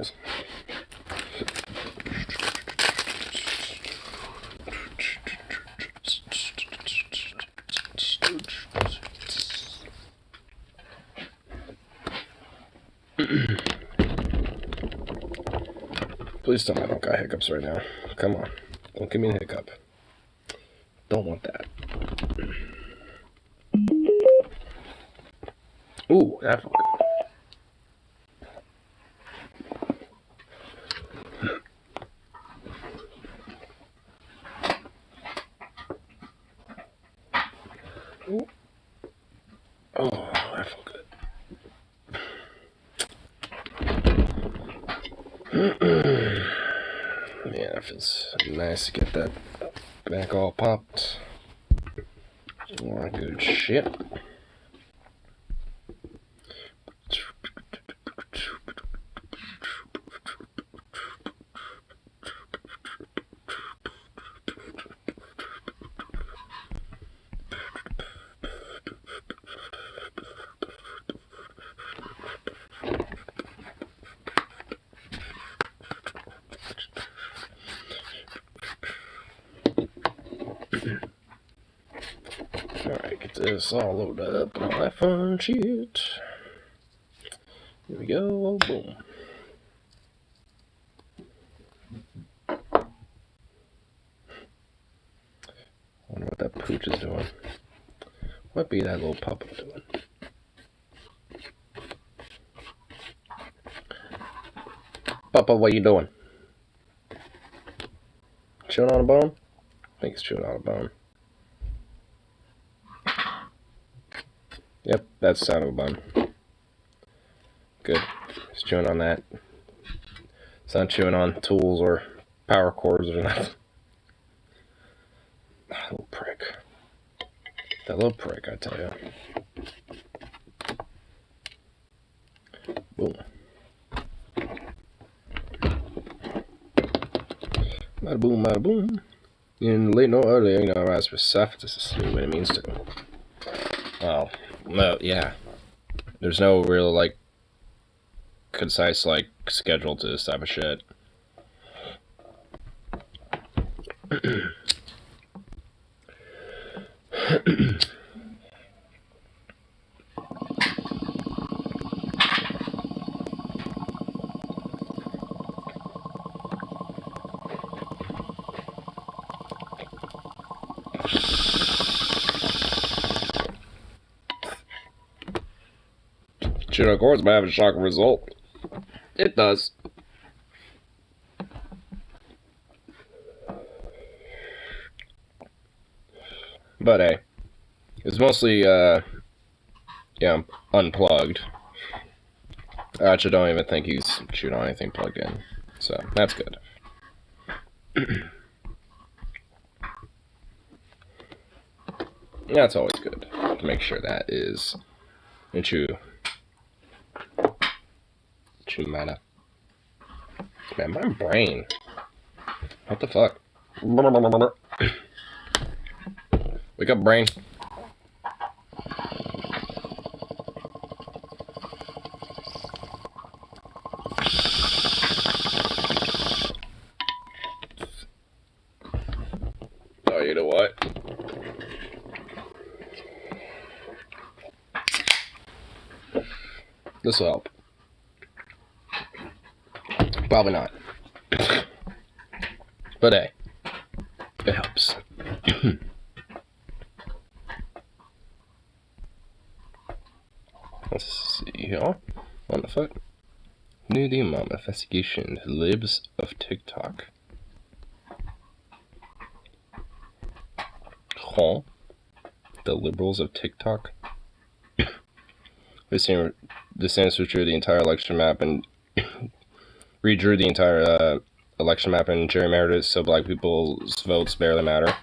is. Please tell me I don't got hiccups right now. Come on. Don't give me a hiccup. Don't want that. Ooh, that felt good. Ooh. Oh, that felt good. Yeah, it feels nice to get that back all popped. More good shit. Alright, get this all loaded up and all that fun shit. Here we go, boom. I wonder what that pooch is doing. What be that little pup doing? Papa, what you doing? Chewing on a bone? I think it's chewing on a bone. Yep, that's the sound of a bone. Good. It's chewing on that. It's not chewing on tools or power cords or nothing. That little prick. That little prick, I tell you. Boom. Bada boom, bada boom. In late no earlier, you know, rise for stuff. This is what it means to. Well, no, yeah. There's no real, like, concise, like, schedule to this type of shit. Should of course might have a shocking result. It does. But hey, it's mostly yeah, unplugged. I actually don't even think he's shooting on anything plugged in, so that's good. That's always good to make sure that is in true matter. Man, my brain. What the fuck? Wake up, brain. Oh, you know what? This will help. Probably not. But hey, it helps. Let's see here. What the fuck? New the amount of investigation libs of TikTok. Huh? The liberals of TikTok? This seems to drew the entire election map and redrew the entire election map and gerrymandered it so black people's votes barely matter.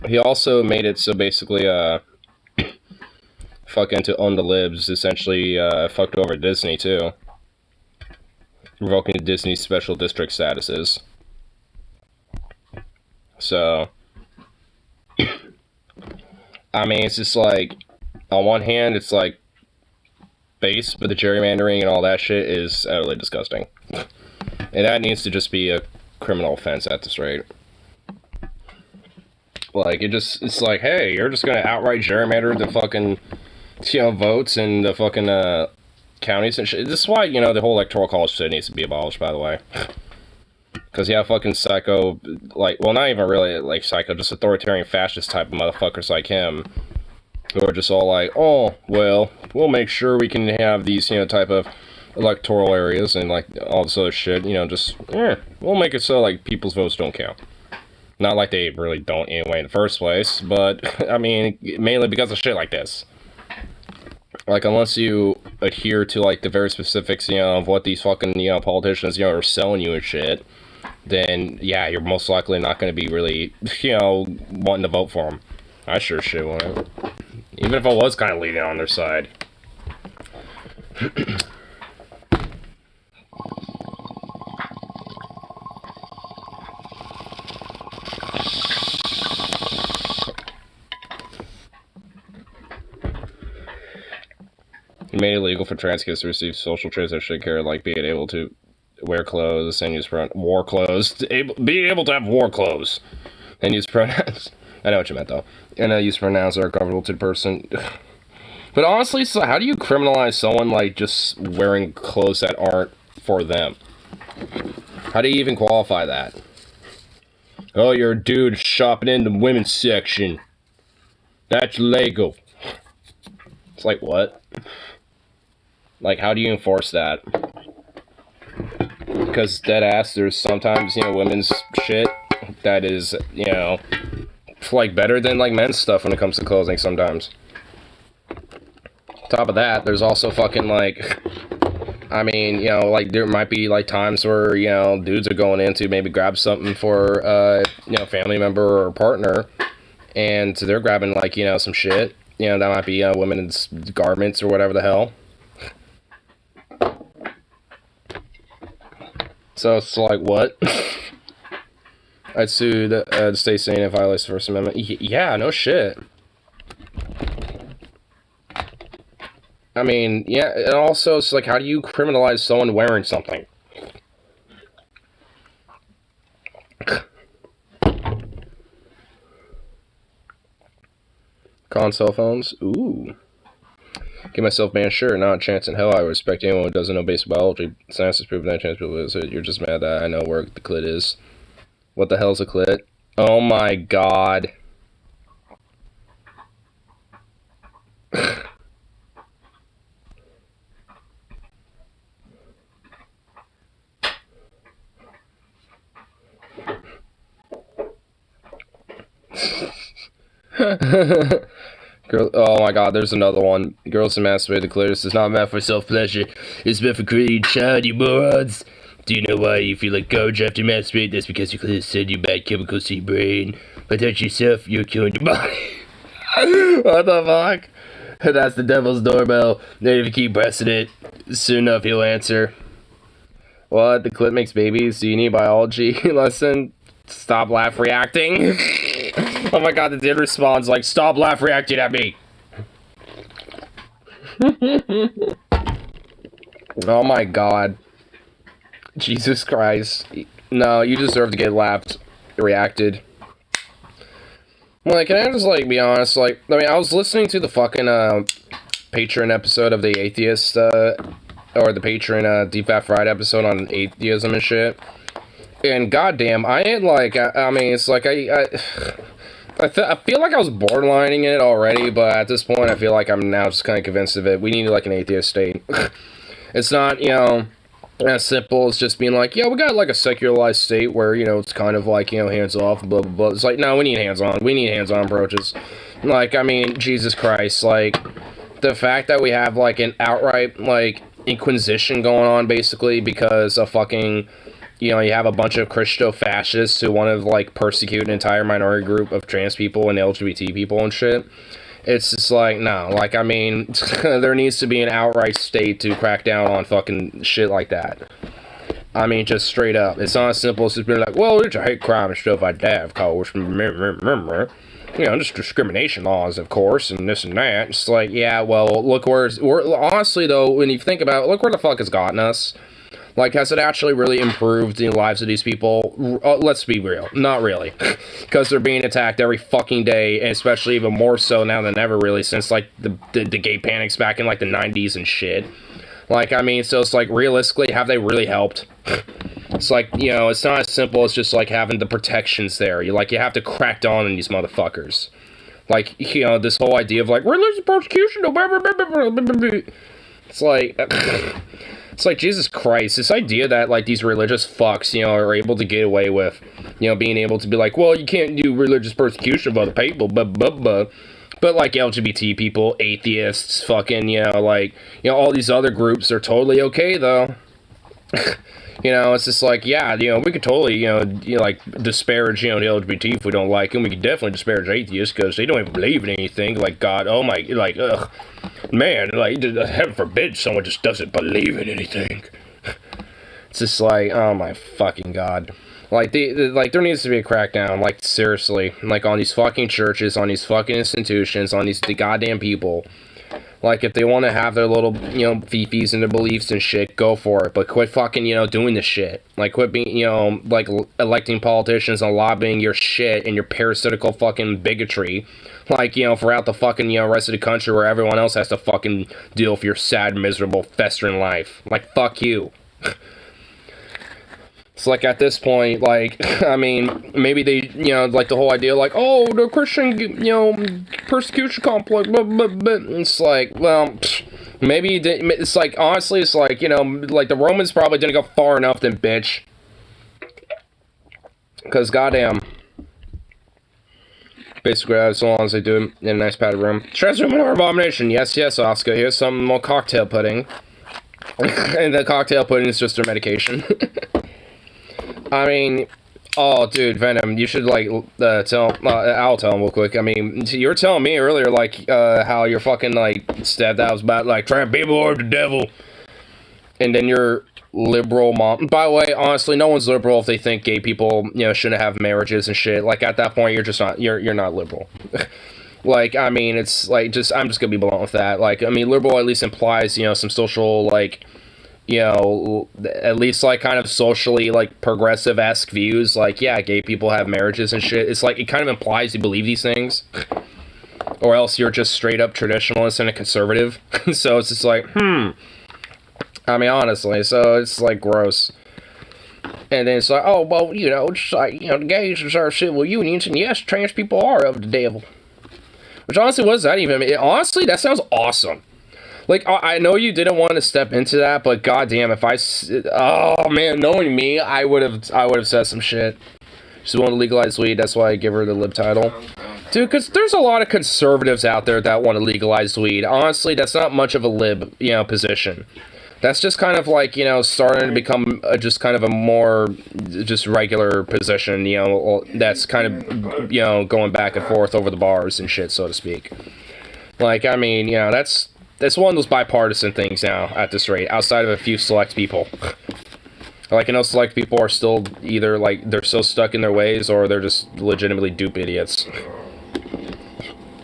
He also made it so basically fucking to own the libs essentially fucked over Disney too, revoking Disney's special district statuses. So I mean, it's just like on one hand it's like base, but the gerrymandering and all that shit is utterly disgusting. And that needs to just be a criminal offense at this rate. Like, it's like, hey, you're just gonna outright gerrymander the fucking, votes in the fucking, counties and shit. This is why, the whole electoral college shit needs to be abolished, by the way. Because you have fucking psycho, like, well, not even really, like, psycho, just authoritarian fascist type of motherfuckers like him, who are just all like, oh, well, we'll make sure we can have these, type of electoral areas and, like, all this other shit, we'll make it so, like, people's votes don't count. Not like they really don't anyway in the first place, but, I mean, mainly because of shit like this. Like, unless you adhere to, like, the very specifics, of what these fucking, politicians, are selling you and shit, then, yeah, you're most likely not going to be really, wanting to vote for them. I sure shit wouldn't. Even if I was kind of leaning on their side. It made it illegal for trans kids to receive social transition care, like being able to wear clothes and use war clothes, being able to have war clothes and use pronouns. I know what you meant though. And use pronouns that are comfortable to the person. But honestly, so how do you criminalize someone like just wearing clothes that aren't for them? How do you even qualify that? Oh, you're a dude shopping in the women's section. That's legal. It's like, what? Like, how do you enforce that? Because deadass, there's sometimes, women's shit that is, like, better than, like, men's stuff when it comes to clothing sometimes. Top of that, there's also fucking, like, I mean, like, there might be, like, times where, dudes are going in to maybe grab something for, a family member or partner, and they're grabbing, like, some shit. That might be, women's garments or whatever the hell. So it's like, what? I'd sue the state saying it violates the First Amendment. Yeah, no shit. I mean, yeah, and also, it's like, how do you criminalize someone wearing something? Console phones? Ooh. Get myself banned? Sure, not a chance in hell. I respect anyone who doesn't know basic biology. Science has proven that chance people is it. You're just mad that I know where the clit is. What the hell's a clit? Oh my god. Girl, oh my god, there's another one. Girls who masturbate the clitoris is not meant for self-pleasure. It's meant for creating child, you morons. Do you know why you feel like garbage after masturbate? That's because your clitoris send you bad chemicals to your brain. By touching yourself, you're killing your body. What the fuck? That's the devil's doorbell. Then if you keep pressing it, soon enough he'll answer. What? The clit makes babies? Do you need biology lesson? Stop laugh reacting. Oh my god, the dude responds like, stop laugh reacting at me. Oh my god. Jesus Christ. No, you deserve to get laughed reacted. Like, can I just, like, be honest? Like, I mean, I was listening to the fucking, Patreon episode of The Atheist, or the Patreon, Deep Fat Fried episode on atheism and shit. And goddamn, I ain't, like, I mean, it's like, I feel like I was borderlining it already, but at this point, I feel like I'm now just kind of convinced of it. We need, like, an atheist state. It's not, as simple as just being like, yeah, we got, like, a secularized state where, it's kind of like, hands-off, blah, blah, blah. It's like, no, we need hands-on. We need hands-on approaches. Like, I mean, Jesus Christ, like, the fact that we have, like, an outright, like, Inquisition going on, basically, because of fucking... you have a bunch of Christo-fascists who want to, like, persecute an entire minority group of trans people and LGBT people and shit. It's just like, no. Like, I mean, there needs to be an outright state to crack down on fucking shit like that. I mean, just straight up. It's not as simple as just being like, well, it's a hate crime and stuff like that, of course. You know, just discrimination laws, of course, and this and that. It's like, yeah, well, look where honestly, though, when you think about it, look where the fuck it's gotten us. Like, has it actually really improved the lives of these people? Let's be real. Not really. Because they're being attacked every fucking day, and especially even more so now than ever, really, since, like, the gay panics back in, like, the 90s and shit. Like, I mean, so it's like, realistically, have they really helped? It's like, you know, it's not as simple as just, like, having the protections there. You have to crack down on these motherfuckers. Like, you know, this whole idea of, like, religious persecution, it's like... It's like, Jesus Christ, this idea that, like, these religious fucks, you know, are able to get away with, you know, being able to be like, well, you can't do religious persecution of other people, but, like, LGBT people, atheists, fucking, you know, like, you know, all these other groups are totally okay, though. You know, it's just like, yeah, you know, we could totally, you know, like, disparage, you know, the LGBT if we don't like them. We could definitely disparage atheists because they don't even believe in anything. Like, God, oh my, like, ugh. Man, like, heaven forbid someone just doesn't believe in anything. It's just like, oh my fucking God. Like, like, there needs to be a crackdown, like, seriously. Like, on these fucking churches, on these fucking institutions, on the goddamn people. Like, if they want to have their little, you know, fifis and their beliefs and shit, go for it. But quit fucking, you know, doing this shit. Like, quit being, you know, like, electing politicians and lobbying your shit and your parasitical fucking bigotry. Like, you know, throughout the fucking, you know, rest of the country where everyone else has to fucking deal with your sad, miserable, festering life. Like, fuck you. It's like, at this point, like, I mean, maybe they, you know, like, the whole idea, like, oh, the Christian, you know, persecution complex, but, it's like, well, maybe, it's like, honestly, it's like, you know, like, the Romans probably didn't go far enough then, bitch. Because, goddamn. Basically, as long as they do it in a nice padded room. Stress room or abomination. Yes, Oscar. Here's some more cocktail pudding. And the cocktail pudding is just their medication. I mean, oh, dude, Venom, you should, like, I'll tell him real quick. I mean, you were telling me earlier, like, how your fucking, like, stepdad was about, like, trying people are the devil. And then your liberal mom. By the way, honestly, no one's liberal if they think gay people, you know, shouldn't have marriages and shit. Like, at that point, you're just not, you're not liberal. Like, I mean, it's, like, I'm just gonna be blunt with that. Like, I mean, liberal at least implies, you know, some social, like, you know, at least, like, kind of socially, like, progressive-esque views. Like, yeah, gay people have marriages and shit. It's like, it kind of implies you believe these things. Or else you're just straight-up traditionalist and a conservative. So it's just like, I mean, honestly, so it's, like, gross. And then it's like, oh, well, you know, it's like, you know, the gays deserve civil unions, and yes, trans people are of the devil. Which, honestly, what does that even mean? Honestly, that sounds awesome. Like, I know you didn't want to step into that, but goddamn, if oh, man, knowing me, I would have said some shit. She's want to legalize weed, that's why I give her the lib title. Dude, because there's a lot of conservatives out there that want to legalize weed. Honestly, that's not much of a lib, you know, position. That's just kind of like, you know, starting to become just kind of a more just regular position, you know, that's kind of, you know, going back and forth over the bars and shit, so to speak. Like, I mean, you know, that's one of those bipartisan things now at this rate, outside of a few select people. Like, you know, select people are still either, like, they're so stuck in their ways or they're just legitimately dupe idiots.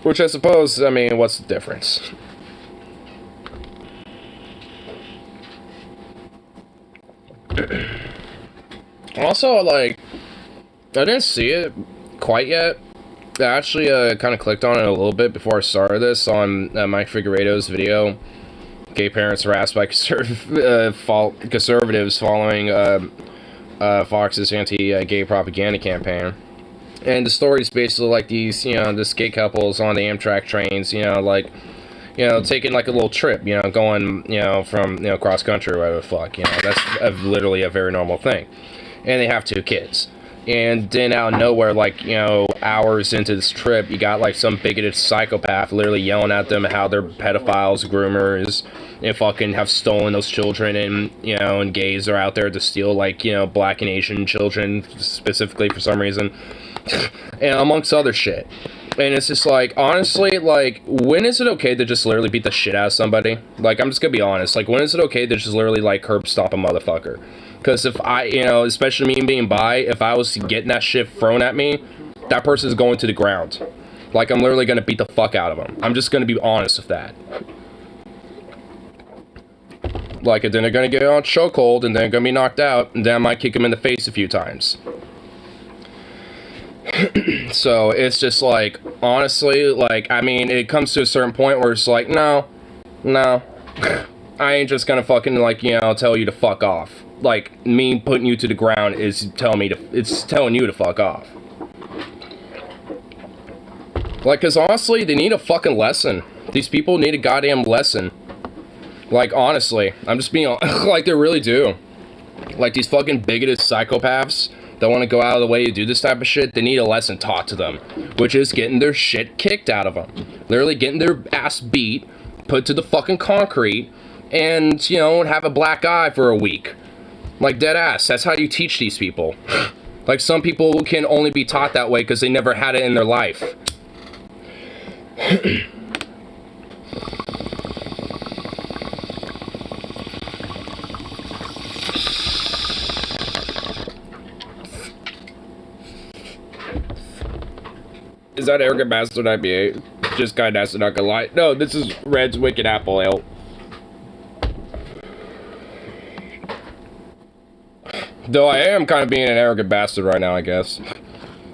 Which I suppose, I mean, what's the difference? Also, like, I didn't see it quite yet. I actually kind of clicked on it a little bit before I started this on Mike Figueredo's video. Gay parents harassed by conservatives following Fox's anti-gay propaganda campaign. And the story's basically like these, you know, this gay couples on the Amtrak trains, you know, like, you know, taking like a little trip, you know, going, you know, from, you know, cross country or whatever the fuck, you know, that's literally a very normal thing. And they have 2 kids. And then out of nowhere, like, you know, hours into this trip, you got like some bigoted psychopath literally yelling at them how they're pedophiles, groomers, and fucking have stolen those children, and, you know, and gays are out there to steal, like, you know, black and Asian children specifically for some reason, and amongst other shit. And it's just like, honestly, like, when is it okay to just literally beat the shit out of somebody? Like, I'm just gonna be honest. Like, when is it okay to just literally, like, curb stomp a motherfucker? Because if I, you know, especially me being bi, if I was getting that shit thrown at me, that person's going to the ground. Like, I'm literally gonna beat the fuck out of them. I'm just gonna be honest with that. Like, and then they're gonna get on chokehold, and then they're gonna be knocked out, and then I might kick them in the face a few times. So, it's just like, honestly, like, I mean, it comes to a certain point where it's like, no, I ain't just gonna fucking, like, you know, tell you to fuck off. Like, me putting you to the ground is telling you to fuck off. Like, cause honestly, they need a fucking lesson. These people need a goddamn lesson. Like, honestly, I'm just being, like, they really do. Like, these fucking bigoted psychopaths that want to go out of the way to do this type of shit, they need a lesson taught to them. Which is getting their shit kicked out of them. Literally getting their ass beat, put to the fucking concrete, and, you know, have a black eye for a week. Like, dead ass. That's how you teach these people. Like, some people can only be taught that way because they never had it in their life. Is that Arrogant Bastard IPA? Just kind of not gonna lie. No, this is Red's Wicked Apple Ale. Though I am kind of being an arrogant bastard right now, I guess.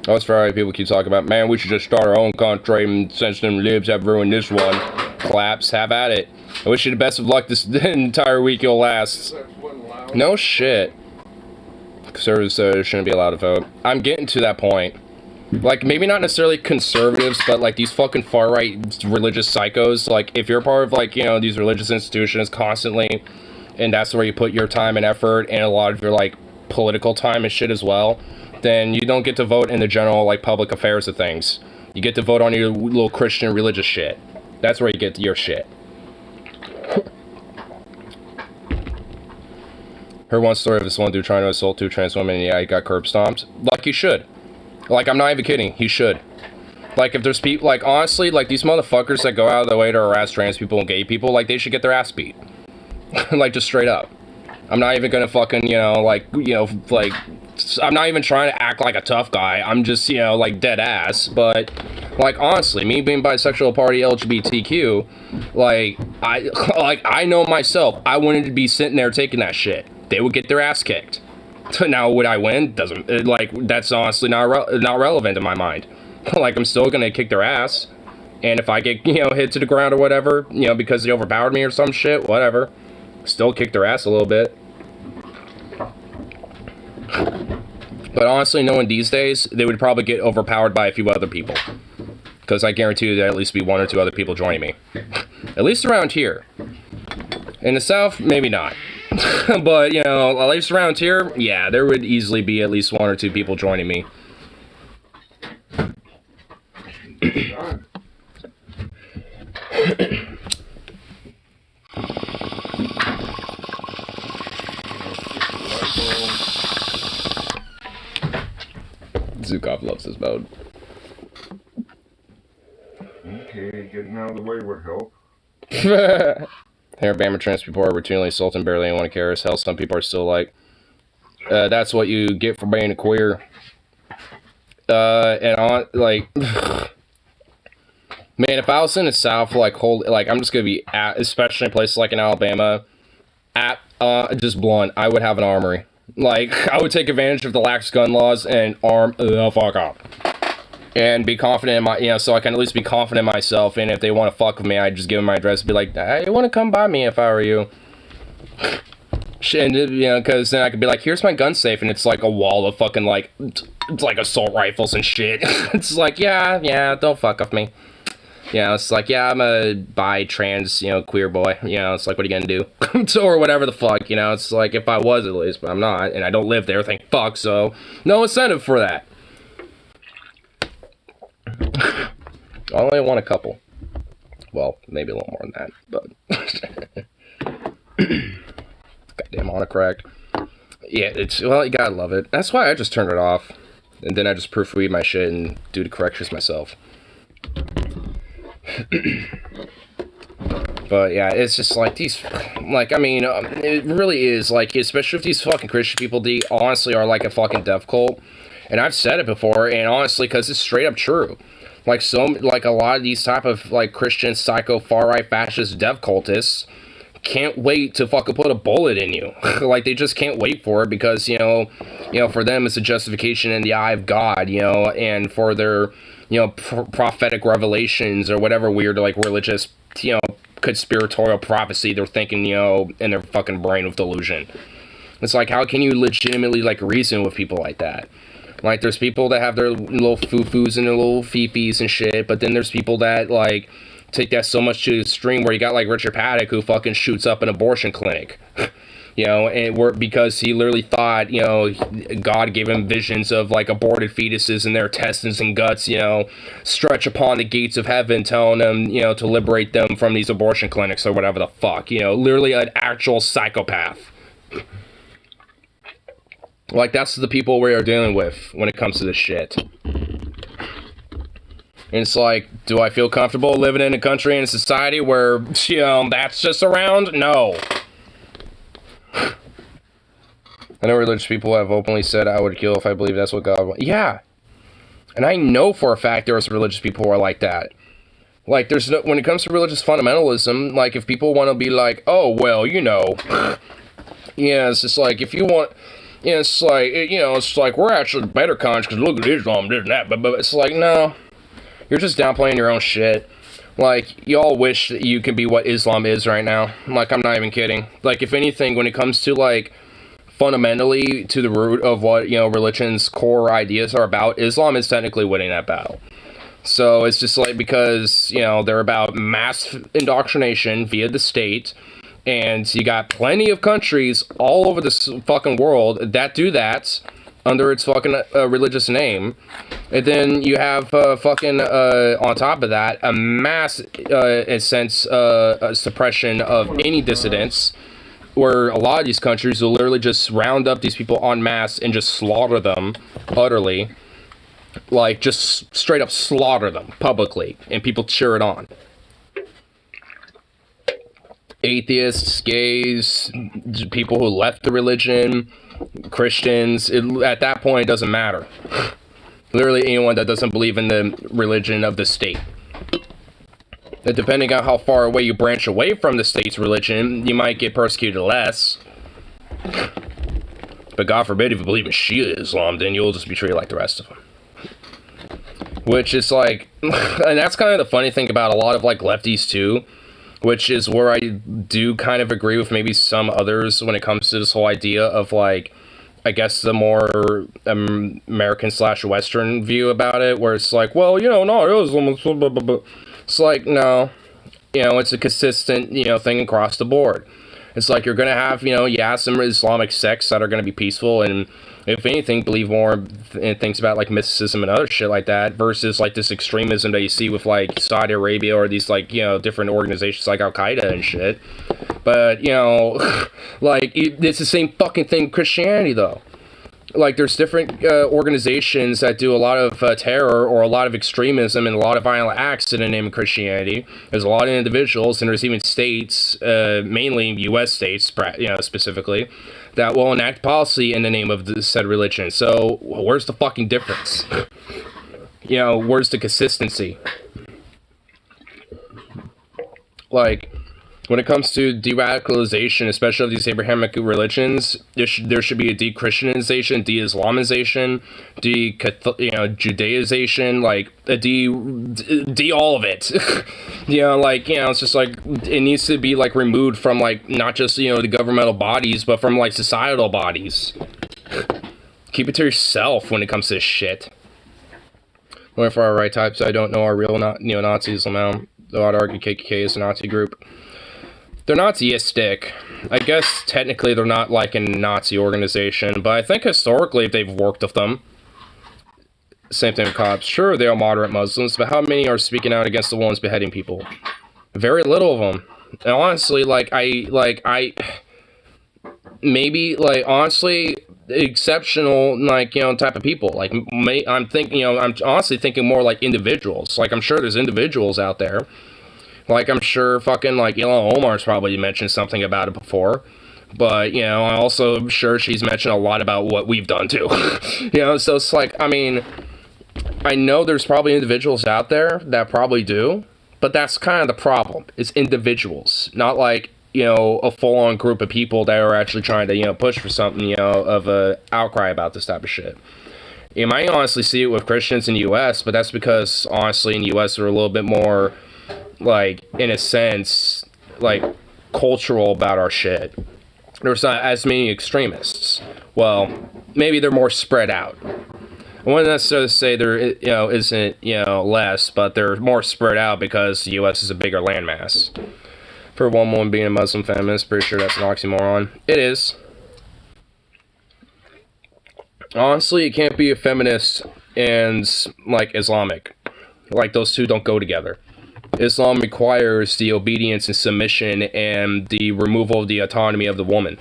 That's fair. People keep talking about, man, we should just start our own country, and since them libs have ruined this one, claps, have at it. I wish you the best of luck this entire week you'll last. No shit. Conservatives shouldn't be allowed to vote. I'm getting to that point. Like, maybe not necessarily conservatives, but, like, these fucking far-right religious psychos, like, if you're part of, like, you know, these religious institutions constantly, and that's where you put your time and effort, and a lot of your, like, political time and shit as well, then you don't get to vote in the general, like, public affairs of things. You get to vote on your little Christian religious shit. That's where you get your shit. Heard one story of this one dude trying to assault 2 trans women, and yeah, he got curb stomped. Like, he should. Like, I'm not even kidding. He should. Like, if there's people, like, honestly, like, these motherfuckers that go out of their way to harass trans people and gay people, like, they should get their ass beat. Like, just straight up. I'm not even gonna fucking, you know, like, you know, like, I'm not even trying to act like a tough guy. I'm just, you know, like, dead ass. But, like, honestly, me being bisexual, party, LGBTQ, like, I know myself, I wouldn't be sitting there taking that shit. They would get their ass kicked. Now, would I win? Doesn't, like, that's honestly not relevant in my mind. Like, I'm still gonna kick their ass. And if I get, you know, hit to the ground or whatever, you know, because they overpowered me or some shit, whatever, still kick their ass a little bit. But honestly, knowing these days, they would probably get overpowered by a few other people. Because I guarantee you there'd at least be 1 or 2 other people joining me. At least around here. In the South, maybe not. But, you know, at least around here, yeah, there would easily be at least 1 or 2 people joining me. Zukov loves this mode. Okay, getting out of the way would help. Here, Bama trans people are routinely assaulting barely anyone cares. Hell, some people are still like, that's what you get for being a queer. And on, like, man, if I was in the South, like, I'm just gonna be at, especially in places like in Alabama, just blunt, I would have an armory. Like, I would take advantage of the lax gun laws and arm the fuck up. And be confident in my, you know, so I can at least be confident in myself, and if they want to fuck with me, I'd just give them my address and be like, hey, you want to come by me if I were you? And, you know, because then I could be like, here's my gun safe, and it's like a wall of fucking, like, it's like assault rifles and shit. It's like, yeah, don't fuck with me. You know, it's like, yeah, I'm a bi, trans, you know, queer boy. You know, it's like, what are you gonna do? Or whatever the fuck, you know, it's like, if I was at least, but I'm not, and I don't live there, thank fuck, so no incentive for that. I only want a couple. Well, maybe a little more than that, but goddamn autocorrect. Yeah, it's, well, you gotta love it. That's why I just turned it off, and then I just proofread my shit and do the corrections myself. But yeah, it's just like these, like, I mean, it really is, like, especially if these fucking Christian people, they honestly are like a fucking death cult. And I've said it before, and honestly, because it's straight up true. Like, like, a lot of these type of, like, Christian, psycho, far-right, fascist death cultists can't wait to fucking put a bullet in you. Like, they just can't wait for it because, you know, for them, it's a justification in the eye of God, you know, and for their, you know, prophetic revelations or whatever weird, like, religious, you know, conspiratorial prophecy they're thinking, you know, in their fucking brain with delusion. It's like, how can you legitimately, like, reason with people like that? Like, there's people that have their little foo-foos and their little fee-fees and shit, but then there's people that, like, take that so much to the extreme where you got, like, Richard Paddock who fucking shoots up an abortion clinic. You know, and because he literally thought, you know, God gave him visions of, like, aborted fetuses and their intestines and guts, you know, stretch upon the gates of heaven, telling them, you know, to liberate them from these abortion clinics or whatever the fuck. You know, literally an actual psychopath. Like, that's the people we are dealing with when it comes to this shit. And it's like, do I feel comfortable living in a country and a society where, you know, that's just around? No. I know religious people have openly said I would kill if I believe that's what God wants. Yeah. And I know for a fact there are some religious people who are like that. Like, there's no, when it comes to religious fundamentalism, like, if people want to be like, oh, well, you know, yeah, it's just like, if you want, yeah, it's like, you know, it's like, we're actually better conscious because look at Islam, this and that, but it's like, no, you're just downplaying your own shit. Like, y'all wish that you can be what Islam is right now. Like, I'm not even kidding. Like, if anything, when it comes to, like, fundamentally to the root of what, you know, religion's core ideas are about, Islam is technically winning that battle. So it's just like, because, you know, they're about mass indoctrination via the state, and you got plenty of countries all over this fucking world that do that under its fucking religious name. And then you have fucking on top of that a mass suppression of any dissidents, where a lot of these countries will literally just round up these people en masse and just slaughter them utterly. Like, just straight up slaughter them publicly, and people cheer it on. Atheists, gays, people who left the religion, Christians, at that point it doesn't matter. Literally anyone that doesn't believe in the religion of the state. And depending on how far away you branch away from the state's religion, you might get persecuted less. But God forbid if you believe in Shia Islam, then you'll just be treated like the rest of them. Which is like, and that's kind of the funny thing about a lot of, like, lefties too, which is where I do kind of agree with maybe some others when it comes to this whole idea of, like, I guess the more American/Western view about it, where it's like, well, you know, no, Islam, blah, blah, blah. It's like, no, you know, it's a consistent, you know, thing across the board. It's like, you're going to have, you know, yeah, some Islamic sects that are going to be peaceful and, if anything, believe more in things about, like, mysticism and other shit like that, versus, like, this extremism that you see with, like, Saudi Arabia or these, like, you know, different organizations like Al-Qaeda and shit. But, you know, like, it's the same fucking thing with Christianity, though. Like, there's different organizations that do a lot of terror or a lot of extremism and a lot of violent acts in the name of Christianity. There's a lot of individuals, and there's even states, mainly U.S. states, you know, specifically, that will enact policy in the name of the said religion. So, where's the fucking difference? You know, where's the consistency? Like, when it comes to de-radicalization, especially of these Abrahamic religions, there should be a de-Christianization, de-Islamization, Judaization, like a de all of it. You know, like, you know, it's just like, it needs to be, like, removed from, like, not just, you know, the governmental bodies, but from, like, societal bodies. Keep it to yourself when it comes to this shit. Only for our right types I don't know are real neo-Nazis. Though I'd argue KKK is a Nazi group. They're Naziistic. I guess technically they're not like a Nazi organization, but I think historically they've worked with them. Same thing with cops. Sure, they are moderate Muslims, but how many are speaking out against the ones beheading people? Very little of them. And honestly, honestly, exceptional, like, you know, type of people. Like, I'm honestly thinking more like individuals. Like, I'm sure there's individuals out there Like, I'm sure fucking, like, Ilhan Omar's probably mentioned something about it before. But, you know, I also am sure she's mentioned a lot about what we've done, too. You know, so it's like, I mean, I know there's probably individuals out there that probably do. But that's kind of the problem. It's individuals. Not like, you know, a full-on group of people that are actually trying to, you know, push for something, you know, of a outcry about this type of shit. You might honestly see it with Christians in the U.S., but that's because, honestly, in the U.S., we're a little bit more, like, in a sense, like, cultural about our shit. There's not as many extremists. Well, maybe they're more spread out. I wouldn't necessarily say there, you know, isn't, you know, less, but they're more spread out because the U.S. is a bigger landmass. For one woman being a Muslim feminist, pretty sure that's an oxymoron. It is. Honestly, you can't be a feminist and, like, Islamic. Like, those two don't go together. Islam requires the obedience and submission and the removal of the autonomy of the woman,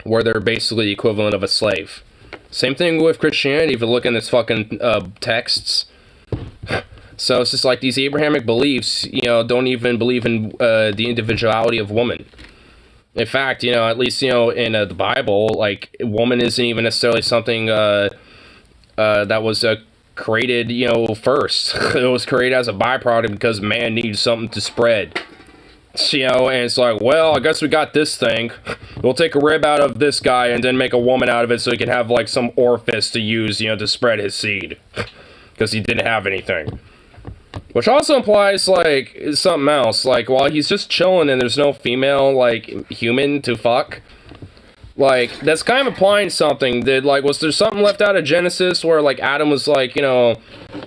where they're basically the equivalent of a slave. Same thing with Christianity, if you look in this fucking texts. So it's just like these Abrahamic beliefs, you know, don't even believe in the individuality of woman. In fact, you know, at least, you know, in the Bible, like, woman isn't even necessarily something that was created, you know, first. It was created as a byproduct because man needs something to spread. You know, and it's like, well, I guess we got this thing. We'll take a rib out of this guy and then make a woman out of it so he can have, like, some orifice to use, you know, to spread his seed. Because he didn't have anything. Which also implies, like, something else. Like, while he's just chilling and there's no female, like, human to fuck, like, that's kind of implying something. That, like, was there something left out of Genesis where, like, Adam was, like, you know,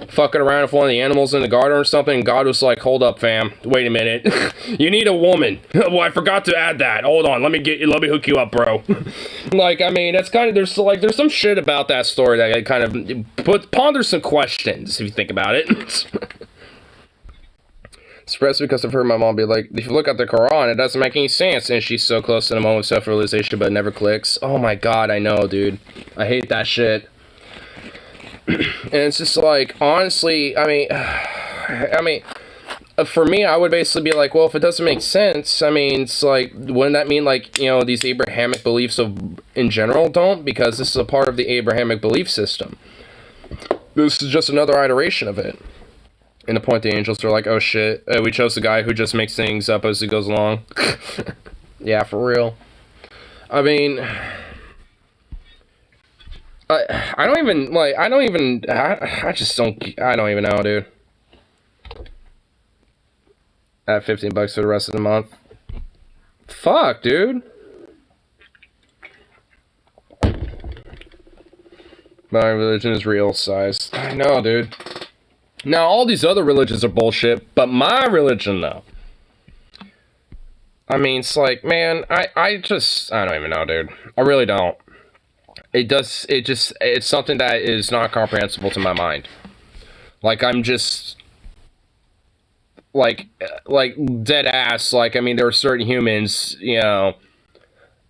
fucking around with one of the animals in the garden or something, and God was like, hold up, fam, wait a minute. You need a woman. Well, I forgot to add that. Hold on, let me hook you up, bro. Like, I mean, that's kind of, there's some shit about that story that kind of ponders some questions, if you think about it. Especially because I've heard my mom be like, if you look at the Quran, it doesn't make any sense. And she's so close to the moment of self-realization, but it never clicks. Oh my god, I know, dude. I hate that shit. And it's just like, honestly, I mean, for me, I would basically be like, well, if it doesn't make sense, I mean, it's like, wouldn't that mean, like, you know, these Abrahamic beliefs in general don't? Because this is a part of the Abrahamic belief system. This is just another iteration of it. And the point the angels are like, oh shit, we chose the guy who just makes things up as he goes along. Yeah, for real. I mean, I don't even know, dude. At $15 for the rest of the month. Fuck, dude. My religion is real size. I know, dude. Now, all these other religions are bullshit, but my religion, though. I mean, it's like, man, I don't even know, dude. I really don't. It's something that is not comprehensible to my mind. Like, I'm just, like, dead ass, like, I mean, there are certain humans, you know,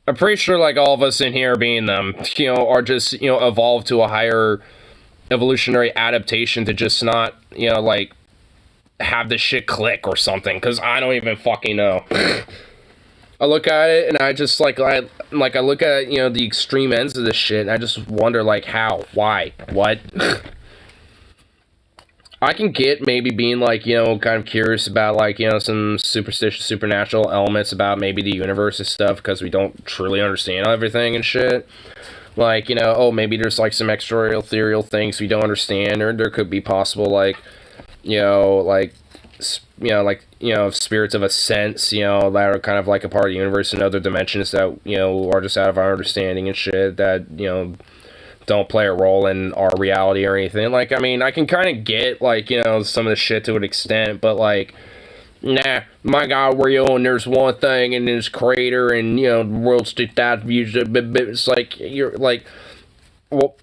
I'm pretty sure, like, all of us in here being them, you know, are just, you know, evolved to a higher evolutionary adaptation to just not, you know, like, have this shit click or something, because I don't even fucking know. I look at it and I just, like, I look at, you know, the extreme ends of this shit and I just wonder, like, how, why, what? I can get maybe being, like, you know, kind of curious about, like, you know, some superstitious, supernatural elements about maybe the universe and stuff, because we don't truly understand everything and shit. Like, you know, oh, maybe there's, like, some extraterrestrial things we don't understand, or there could be possible, like, you know, spirits of a sense, you know, that are kind of, like, a part of the universe in other dimensions that, you know, are just out of our understanding and shit, that, you know, don't play a role in our reality or anything. Like, I mean, I can kind of get, like, you know, some of the shit to an extent, but, like, nah, my God, real, and there's one thing in this crater, and, you know, the world's 2,000 years, it's like, you're, like, well,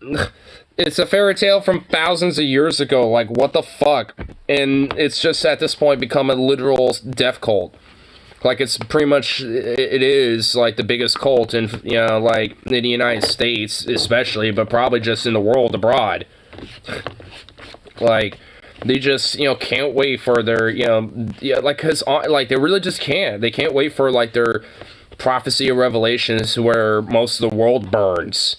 it's a fairy tale from thousands of years ago, like, what the fuck? And it's just, at this point, become a literal death cult. Like, it's pretty much, it is, like, the biggest cult in, you know, like, in the United States, especially, but probably just in the world abroad. Like, They just, can't wait for their, cause, like, they really just can't. They can't wait for, like, their prophecy of Revelations where most of the world burns.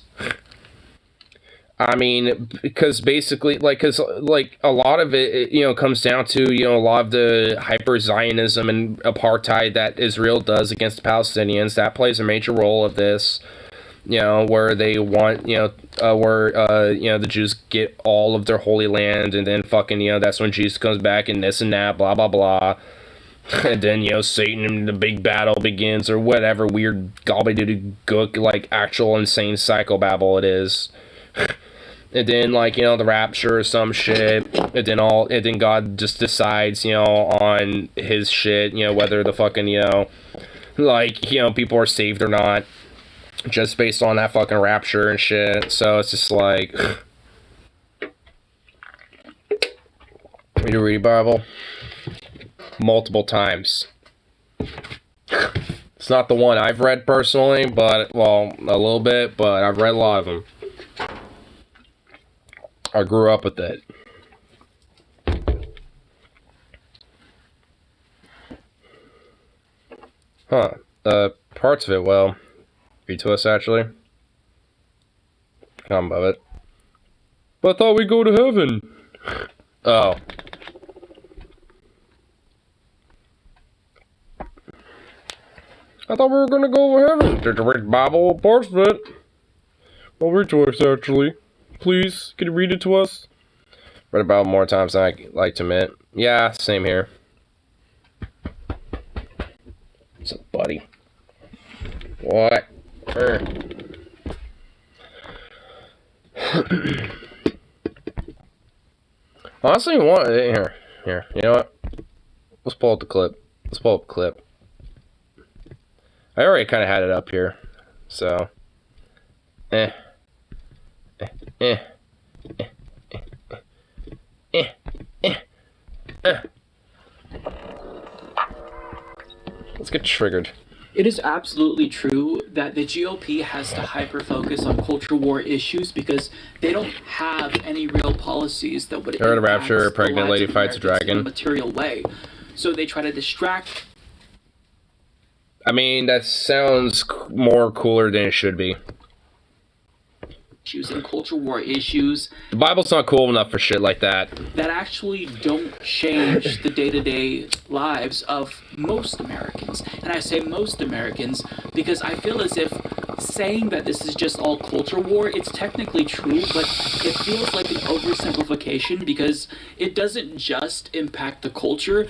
I mean, because basically, because a lot of it, comes down to, a lot of the hyper-Zionism and apartheid that Israel does against the Palestinians. That plays a major role of this, where they want, the Jews get all of their holy land, and then fucking, that's when Jesus comes back and this and that, blah, blah, blah. And then, Satan and the big battle begins, or whatever weird gobbledygook, like, actual insane psychobabble it is. And then, like, the rapture or some shit, and then God just decides, on his shit, whether the fucking, people are saved or not, just based on that fucking rapture and shit. So it's just like, read a read Bible multiple times. It's not the one I've read personally, but, well, a little bit, but I've read a lot of them. I grew up with it. Huh. Parts of it, well, read to us, actually. I'm above it. But I thought we'd go to heaven. Oh. I thought we were gonna go over heaven. There's a read Bible, parts of it. Well, read to us, actually. Please, can you read it to us? Read about more times than I like to admit. Yeah, same here. What's up, buddy? What? Honestly, what? Here. You know what? Let's pull up the clip. I already kind of had it up here, so. Let's get triggered. It is absolutely true that the GOP has to hyper-focus on culture war issues because they don't have any real policies that would Heard of rapture, pregnant lady fights a dragon. In a material way. So they try to distract. I mean, that sounds more cooler than it should be. Issues and culture war issues. The Bible's not cool enough for shit like that. That actually don't change the day-to-day lives of most Americans. And I say most Americans because I feel as if saying that this is just all culture war, it's technically true, but it feels like an oversimplification because it doesn't just impact the culture.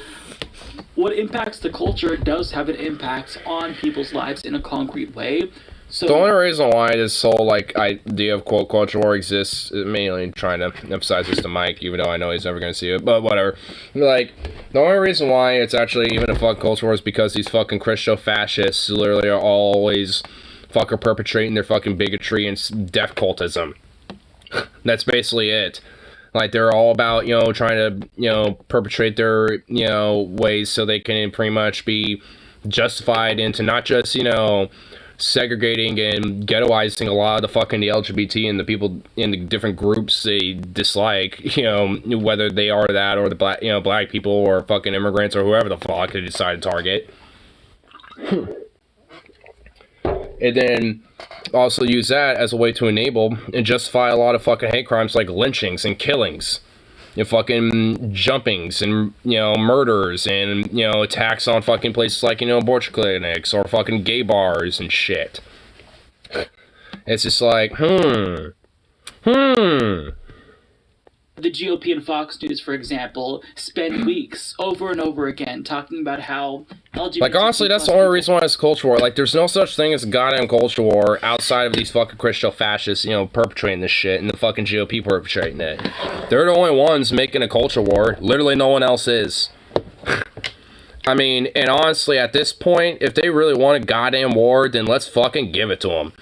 What impacts the culture does have an impact on people's lives in a concrete way. So, the only reason why this whole, like, idea of, quote, culture war exists, mainly trying to emphasize this to Mike, even though I know he's never going to see it, but whatever. Like, the only reason why it's actually even a fucking culture war is because these fucking Christo-fascists literally are always fucking perpetrating their fucking bigotry and death cultism. That's basically it. Like, they're all about, trying to, perpetrate their, ways so they can pretty much be justified into not just, segregating and ghettoizing a lot of the fucking the LGBT and the people in the different groups they dislike, whether they are that or the black people or fucking immigrants or whoever the fuck they decide to target. And then also use that as a way to enable and justify a lot of fucking hate crimes like lynchings and killings. Fucking jumpings and, murders and, attacks on fucking places like, abortion clinics or fucking gay bars and shit. It's just like, The GOP and Fox News, for example, spend weeks over and over again talking about how LGBT... Like, honestly, that's the only reason why it's culture war. Like, there's no such thing as a goddamn culture war outside of these fucking Christo-fascists, perpetrating this shit, and the fucking GOP perpetrating it. They're the only ones making a culture war. Literally no one else is. I mean, and honestly, at this point, if they really want a goddamn war, then let's fucking give it to them.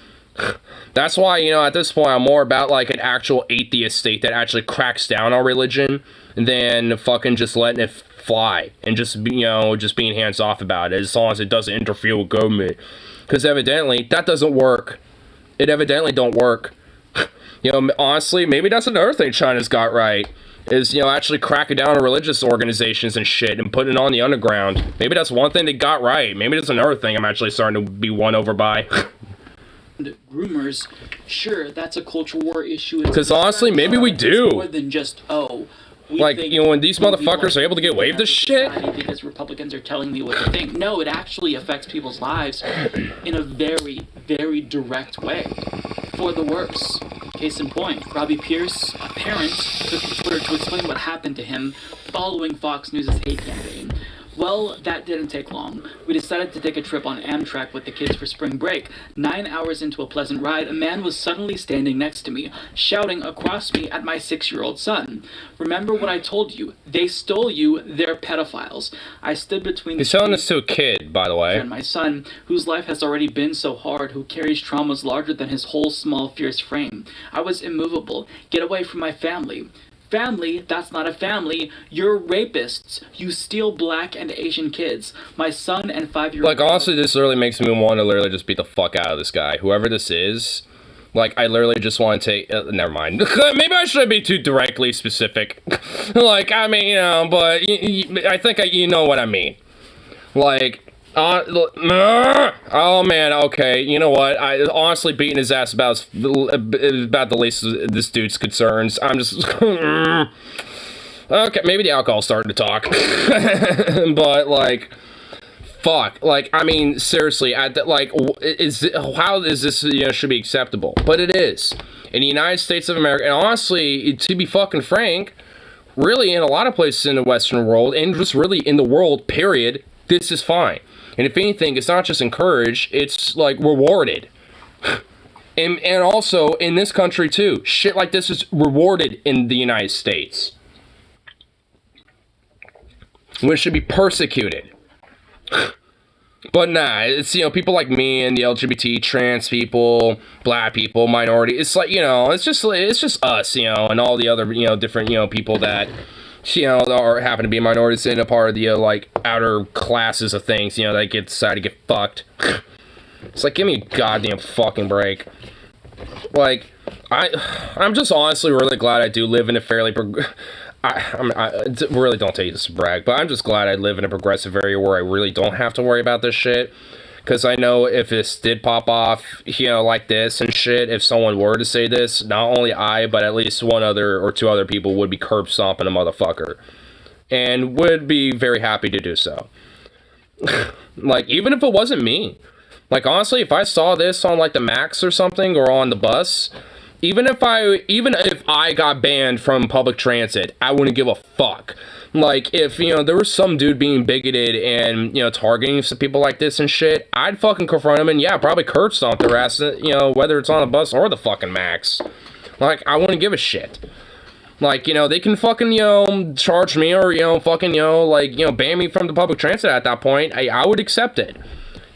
That's why, at this point, I'm more about, like, an actual atheist state that actually cracks down on religion than fucking just letting it fly and just, just being hands-off about it as long as it doesn't interfere with government. Because evidently, that doesn't work. It evidently don't work. Honestly, maybe that's another thing China's got right. is, you know, actually cracking down on religious organizations and shit and putting it on the underground. Maybe that's one thing they got right. Maybe that's another thing I'm actually starting to be won over by. Rumors, sure, that's a culture war issue. Because honestly, maybe we do. More than just, like, you know, when these motherfuckers are able to get away with this shit. Because Republicans are telling me what to think. No, it actually affects people's lives in a very, very direct way. For the worse. Case in point, Robbie Pierce, a parent, took to Twitter to explain what happened to him following Fox News' hate campaign. Well, that didn't take long. We decided to take a trip on Amtrak with the kids for spring break. 9 hours into a pleasant ride, a man was suddenly standing next to me, shouting across me at my 6-year-old son. Remember what I told you? They stole you, they're pedophiles. I stood between He's telling this to a kid, by the way. And my son, whose life has already been so hard, who carries traumas larger than his whole small, fierce frame. I was immovable. Get away from my family. Family, that's not a family. You're rapists. You steal black and Asian kids. My son and 5-year-old... Like, honestly, this literally makes me want to literally just beat the fuck out of this guy. Whoever this is. Like, I literally just want to take... never mind. Maybe I shouldn't be too directly specific. Like, I mean, you know, but... I think you know what I mean. Like... oh man, okay, you know what, I honestly beating his ass about the least of this dude's concerns. I'm just okay, maybe the alcohol's starting to talk. But like, fuck, like, I mean, seriously, how is this, you know, should be acceptable? But it is in the United States of America. And honestly, to be fucking frank, really in a lot of places in the Western world, and just really in the world, period, this is fine. And if anything, it's not just encouraged, it's, like, rewarded. And also, in this country, too, shit like this is rewarded in the United States. Which should be persecuted. But nah, it's, you know, people like me and the LGBT, trans people, black people, minority, it's like, you know, it's just us, you know, and all the other, you know, different, you know, people that... you know, or happen to be minorities in a part of the, like, outer classes of things, you know, that decide to get fucked. It's like, give me a goddamn fucking break. Like, I'm just honestly really glad I do live in a fairly, I really don't take this to brag, but I'm just glad I live in a progressive area where I really don't have to worry about this shit. Because I know if this did pop off, you know, like this and shit, if someone were to say this, not only I, but at least one other or two other people would be curb stomping a motherfucker. And would be very happy to do so. Like, even if it wasn't me. Like, honestly, if I saw this on, like, the Max or something, or on the bus, even if I got banned from public transit, I wouldn't give a fuck. Like, if, you know, there was some dude being bigoted and, you know, targeting some people like this and shit, I'd fucking confront him and, yeah, probably curb stomp their ass, you know, whether it's on the bus or the fucking Max. Like, I wouldn't give a shit. Like, you know, they can fucking, you know, charge me or, you know, fucking, you know, like, you know, ban me from the public transit at that point. I would accept it.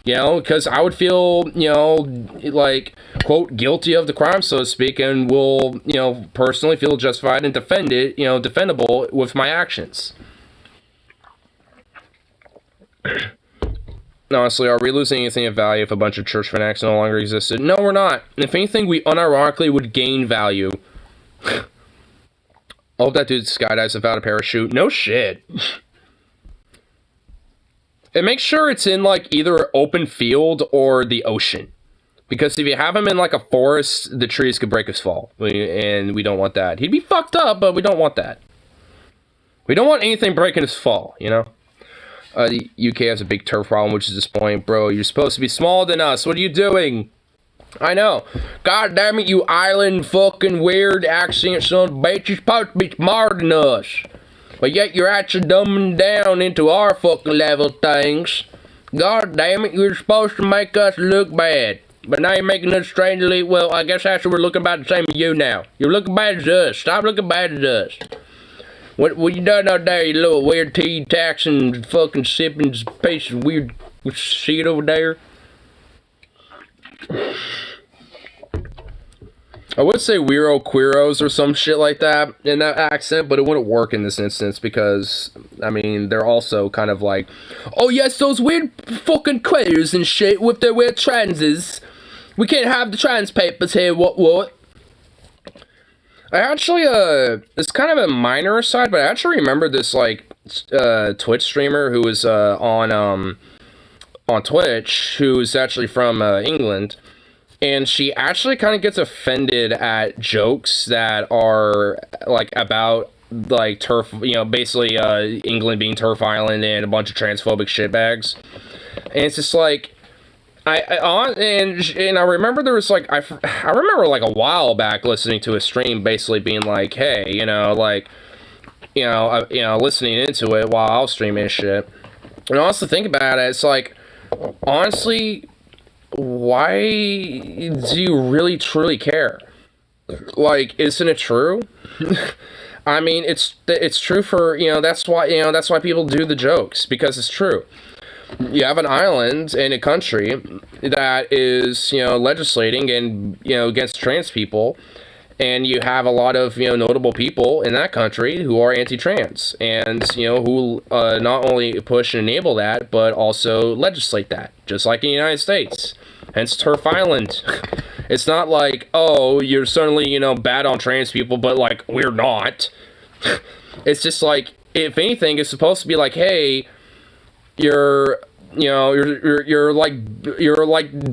You know, because I would feel, you know, like, quote, guilty of the crime, so to speak, and will, you know, personally feel justified and defend it, you know, defendable with my actions. Honestly, are we losing anything of value if a bunch of church fanatics no longer existed? No, we're not. If anything, we unironically would gain value. I hope that dude skydives without a parachute. No shit. And make sure it's in, like, either an open field or the ocean. Because if you have him in, like, a forest, the trees could break his fall. And we don't want that. He'd be fucked up, but we don't want that. We don't want anything breaking his fall, you know? The UK has a big turf problem, which is this point. Bro, you're supposed to be smaller than us. What are you doing? I know. God damn it, you island fucking weird accent son of a bitch. You're supposed to be smarter than us. But yet you're actually dumbing down into our fucking level things. God damn it, you're supposed to make us look bad. But now you're making us strangely, well, I guess actually we're looking about the same as you now. You're looking bad as us. Stop looking bad as us. What you done out there, you little weird tea taxing, fucking sipping piece of weird shit over there? I would say weiro queeros or some shit like that in that accent, but it wouldn't work in this instance because, I mean, they're also kind of like, oh yes, those weird fucking queers and shit with their weird transes. We can't have the trans papers here, what? I actually, it's kind of a minor aside, but I actually remember this, like, Twitch streamer who was, on Twitch, who is actually from, England, and she actually kind of gets offended at jokes that are, like, about, like, turf, basically, England being turf island and a bunch of transphobic shitbags, and it's just, like, and I remember there was like I remember like a while back listening to a stream basically being like, hey, like listening into it while I was streaming and shit. And also think about it, it's like honestly, why do you really truly care? Like, isn't it true? I mean, it's true for that's why people do the jokes, because it's true. You have an island in a country that is, legislating and, against trans people, and you have a lot of, notable people in that country who are anti-trans, and, who not only push and enable that, but also legislate that, just like in the United States. Hence Turf Island. It's not like, oh, you're suddenly, bad on trans people, but, like, we're not. It's just like, if anything, it's supposed to be like, hey, you're like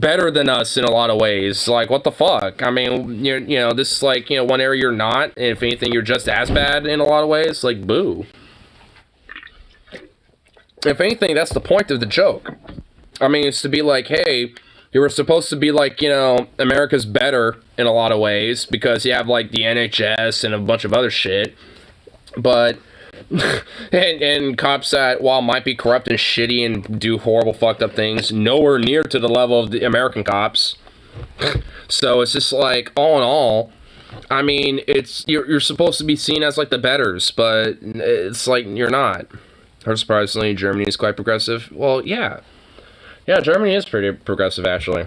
better than us in a lot of ways. Like, what the fuck? I mean, this is like, one area you're not, and if anything, you're just as bad in a lot of ways. Like, boo. If anything, that's the point of the joke. I mean, it's to be like, hey, you were supposed to be like, America's better in a lot of ways because you have like the NHS and a bunch of other shit, but and cops that, while might be corrupt and shitty and do horrible fucked up things, nowhere near to the level of the American cops. So it's just like, all in all, I mean, you're supposed to be seen as like the betters, but it's like you're not. Surprisingly, Germany is quite progressive. Well, yeah, Germany is pretty progressive actually.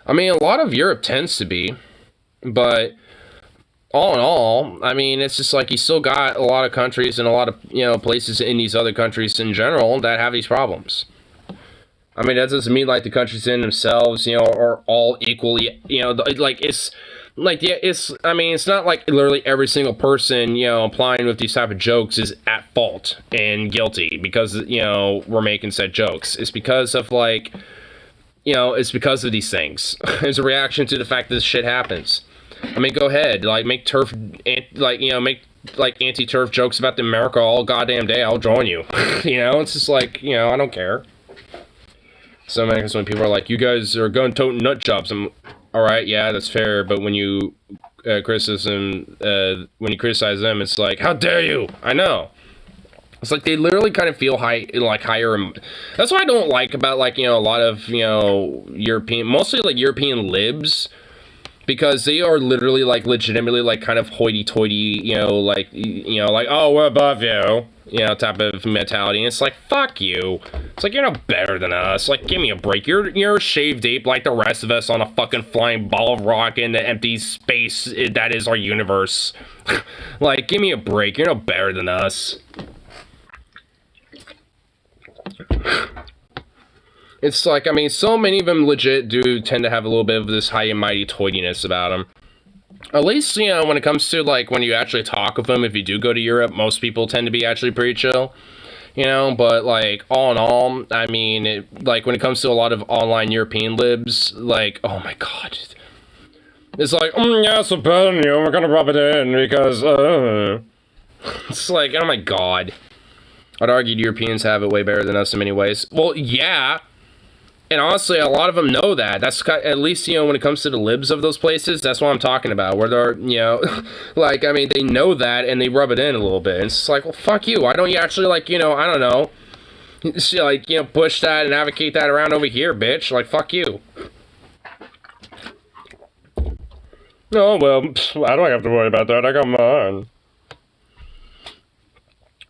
I mean, a lot of Europe tends to be, but all in all, I mean, it's just like you still got a lot of countries and a lot of, places in these other countries in general that have these problems. I mean, that doesn't mean like the countries in themselves, are all equally, like it's like, yeah, I mean, it's not like literally every single person, applying with these type of jokes is at fault and guilty because, we're making said jokes. It's because of like, it's because of these things. It's a reaction to the fact that this shit happens. I mean, go ahead, like, make turf, make, like, anti-turf jokes about the America all goddamn day, I'll join you. It's just like, I don't care. So, Americans, when people are like, you guys are gun-toting nut jobs, I'm, alright, yeah, that's fair, but when you, criticize them, it's like, how dare you? I know. It's like, they literally kind of feel higher, that's what I don't like about, like, a lot of, mostly, like, European libs, because they are literally, like, legitimately, like, kind of hoity-toity, like, oh, we're above you, type of mentality. And it's like, fuck you. It's like, you're no better than us. Like, give me a break. You're a shaved ape like the rest of us on a fucking flying ball of rock in the empty space that is our universe. Like, give me a break. You're no better than us. It's like, I mean, so many of them legit do tend to have a little bit of this high and mighty toitiness about them. At least, when it comes to, like, when you actually talk with them, if you do go to Europe, most people tend to be actually pretty chill. But, like, all in all, I mean, like, when it comes to a lot of online European libs, like, oh my god. It's like, yeah, so better than you, we're gonna rub it in, because, It's like, oh my god. I'd argue Europeans have it way better than us in many ways. Well, yeah. And honestly, a lot of them know that. That's at least, when it comes to the libs of those places, that's what I'm talking about. Where they're, like, I mean, they know that and they rub it in a little bit. And it's like, well, fuck you. Why don't you actually, like, I don't know, like, push that and advocate that around over here, bitch? Like, fuck you. Oh, well, I don't have to worry about that. I got mine.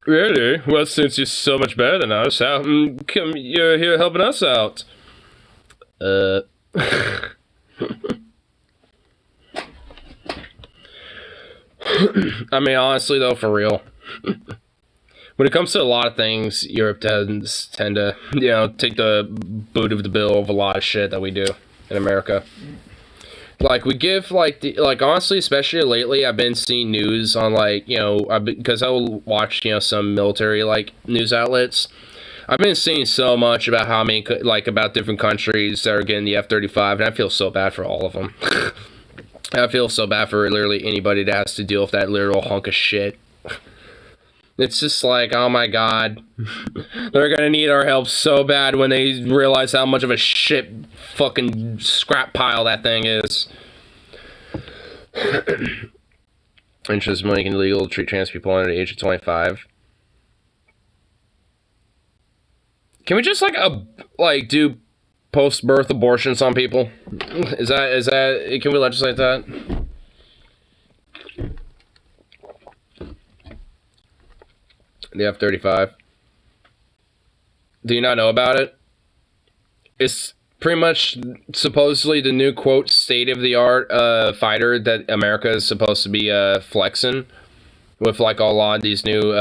Really? Well, since you're so much better than us, how come you're here helping us out? I mean, honestly, though, for real. When it comes to a lot of things, Europe tend to, take the boot of the bill of a lot of shit that we do in America. Like, we give, like, honestly, especially lately, I've been seeing news on, like, you know, because I'll watch, you know, some military, like, news outlets. I've been seeing so much about how many, like, about different countries that are getting the F-35, and I feel so bad for all of them. I feel so bad for literally anybody that has to deal with that literal hunk of shit. It's just like, oh my god. They're gonna need our help so bad when they realize how much of a shit fucking scrap pile that thing is. Interest making it illegal to treat trans people under the age of 25. Can we just like do post-birth abortions on people? Is that can we legislate that? The F-35. Do you not know about it? It's pretty much supposedly the new, quote, state-of-the-art fighter that America is supposed to be flexing with, like, a lot of these new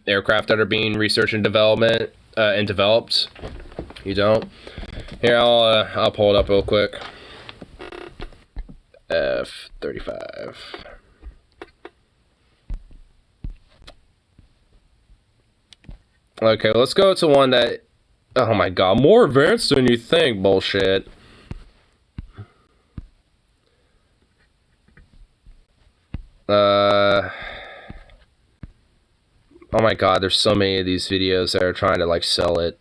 aircraft that are being researched and developed. You don't? Here, I'll pull it up real quick. F-35. Okay, let's go to one that... Oh my god, more advanced than you think, bullshit. Oh my god, there's so many of these videos that are trying to, like, sell it.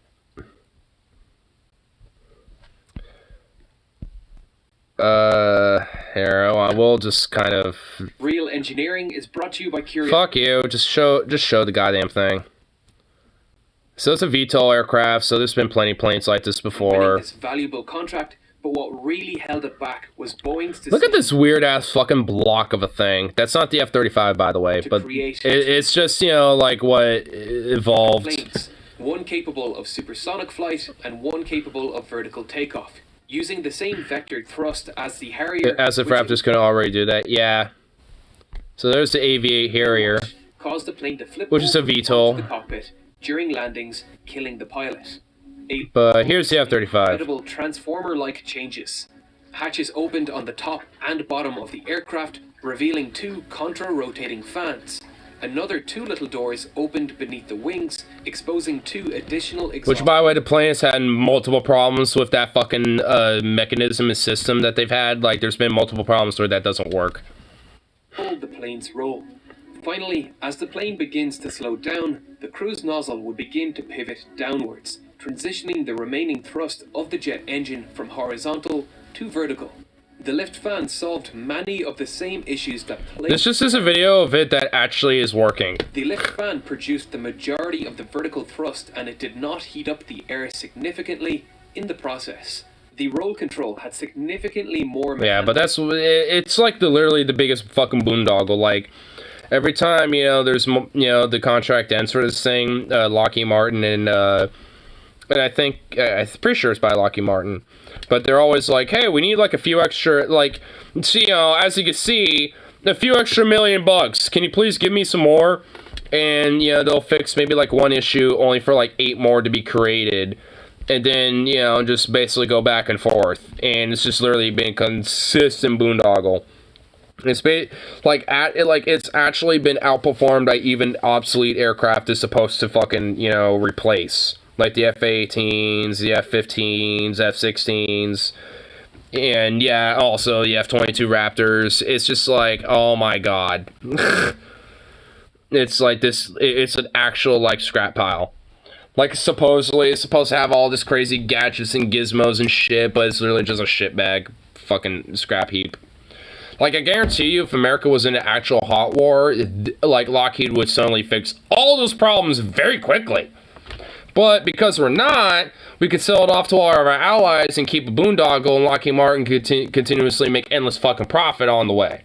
Here, I will just kind of... Real engineering is brought to you by Curiosity. Fuck you, just show the goddamn thing. So it's a VTOL aircraft, so there's been plenty of planes like this before. This valuable contract, but what really held it back was Boeing's decision. Look at this weird-ass fucking block of a thing. That's not the F-35, by the way, but it's just, you know, like, what evolved. Planes, one capable of supersonic flight and one capable of vertical takeoff, using the same vector thrust as the Harrier. As if Raptors could already do that, yeah. So there's the AV-8 Harrier, caused the plane to flip which is a VTOL. The cockpit during landings, killing the pilot. But here's the F-35. Incredible transformer-like changes. Hatches opened on the top and bottom of the aircraft, revealing 2 contra-rotating fans. Another 2 little doors opened beneath the wings, exposing 2 additional exhaust. Which, by the way, the plane has had multiple problems with that fucking mechanism and system that they've had. Like, there's been multiple problems where that doesn't work. The plane's roll. Finally, as the plane begins to slow down, the cruise nozzle would begin to pivot downwards, transitioning the remaining thrust of the jet engine from horizontal to vertical. The lift fan solved many of the same issues that planes... This just is a video of it that actually is working. The lift fan produced the majority of the vertical thrust, and it did not heat up the air significantly in the process. The roll control had significantly more... Yeah, but it's like literally the biggest fucking boondoggle. Like, every time, you know, there's, you know, the contract ends for this thing, Lockheed Martin and I think, I'm pretty sure it's by Lockheed Martin, but they're always like, hey, we need, like, a few extra, like, see, you know, as you can see, a few extra $1 million. Can you please give me some more? And, you know, they'll fix maybe, like, one issue only for, like, 8 more to be created. And then, you know, just basically go back and forth. And it's just literally been consistent boondoggle. It's it's actually been outperformed by even obsolete aircraft is supposed to fucking, you know, replace. Like the F-18s, the F-15s, F-16s, and yeah, also the F-22 Raptors. It's just like, oh my god. It's like this, it's an actual, like, scrap pile. Like, supposedly, it's supposed to have all this crazy gadgets and gizmos and shit, but it's literally just a shitbag fucking scrap heap. Like, I guarantee you, if America was in an actual hot war, like, Lockheed would suddenly fix all those problems very quickly. But because we're not, we could sell it off to all of our allies and keep a boondoggle, and Lockheed Martin continuously make endless fucking profit on the way.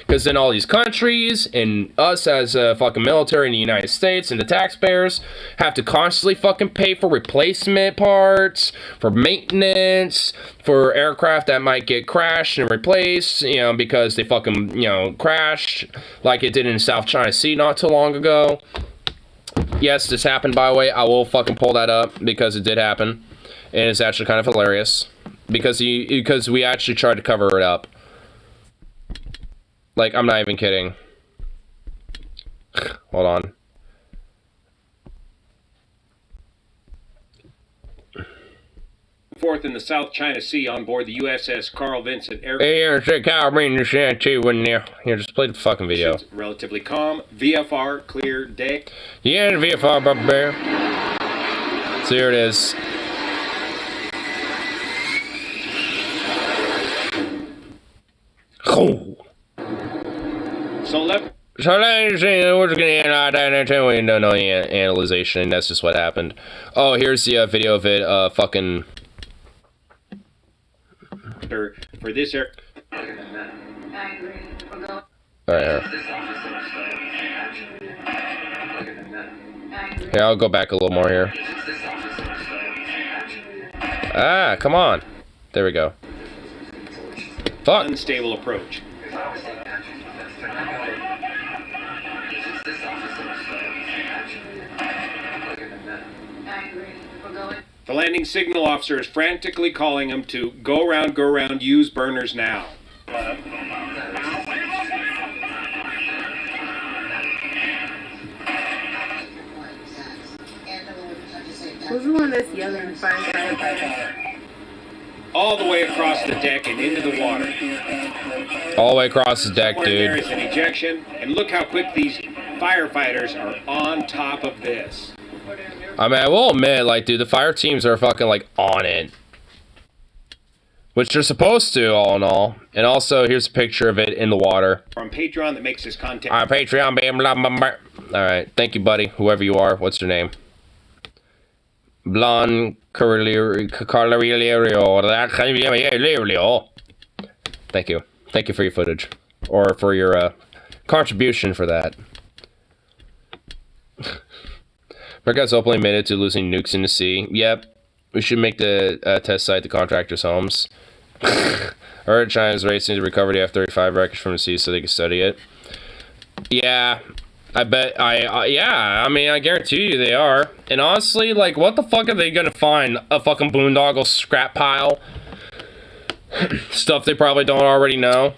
Because then all these countries, and us as a fucking military in the United States, and the taxpayers, have to constantly fucking pay for replacement parts, for maintenance, for aircraft that might get crashed and replaced, you know, because they fucking, you know, crashed, like it did in the South China Sea not too long ago. Yes, this happened, by the way. I will fucking pull that up, because it did happen. And it's actually kind of hilarious. Because we actually tried to cover it up. Like, I'm not even kidding. Hold on. Forth in the South China Sea on board the USS Carl Vinson Air. Hey, Carl, bring the shit too, wouldn't you? Here, just play the fucking video. Relatively calm. VFR, clear day. Yeah, the VFR, Bubba Bear. So here it is. Oh. So let's see, we're just gonna end we don't know any analyzation. That's just what happened. Oh, here's the video of it. Fucking. For this air. Alright, here, I'll go back a little more here. Ah, come on. There we go. Fuck. Unstable approach. The landing signal officer is frantically calling him to go round, use burners now. Who's the one that's yelling firefighter? All the way across the deck and into the water. All the way across the deck, dude. There is an ejection, and look how quick these firefighters are on top of this. I mean, I will admit, like, dude, the fire teams are fucking, like, on it. Which they're supposed to, all in all. And also, here's a picture of it in the water. From Patreon that makes this content. Patreon, bam, blah, blah, blah. Alright, thank you, buddy. Whoever you are. What's your name? Blonde Carlirio. Thank you. Thank you for your footage. Or for your, contribution for that. America's openly admitted to losing nukes in the sea. Yep. We should make the test site the contractors' homes. Or China's racing to recover the F-35 wreckage from the sea so they can study it. Yeah. I bet, yeah, I mean, I guarantee you they are. And honestly, like, what the fuck are they gonna find? A fucking boondoggle scrap pile? Stuff they probably don't already know.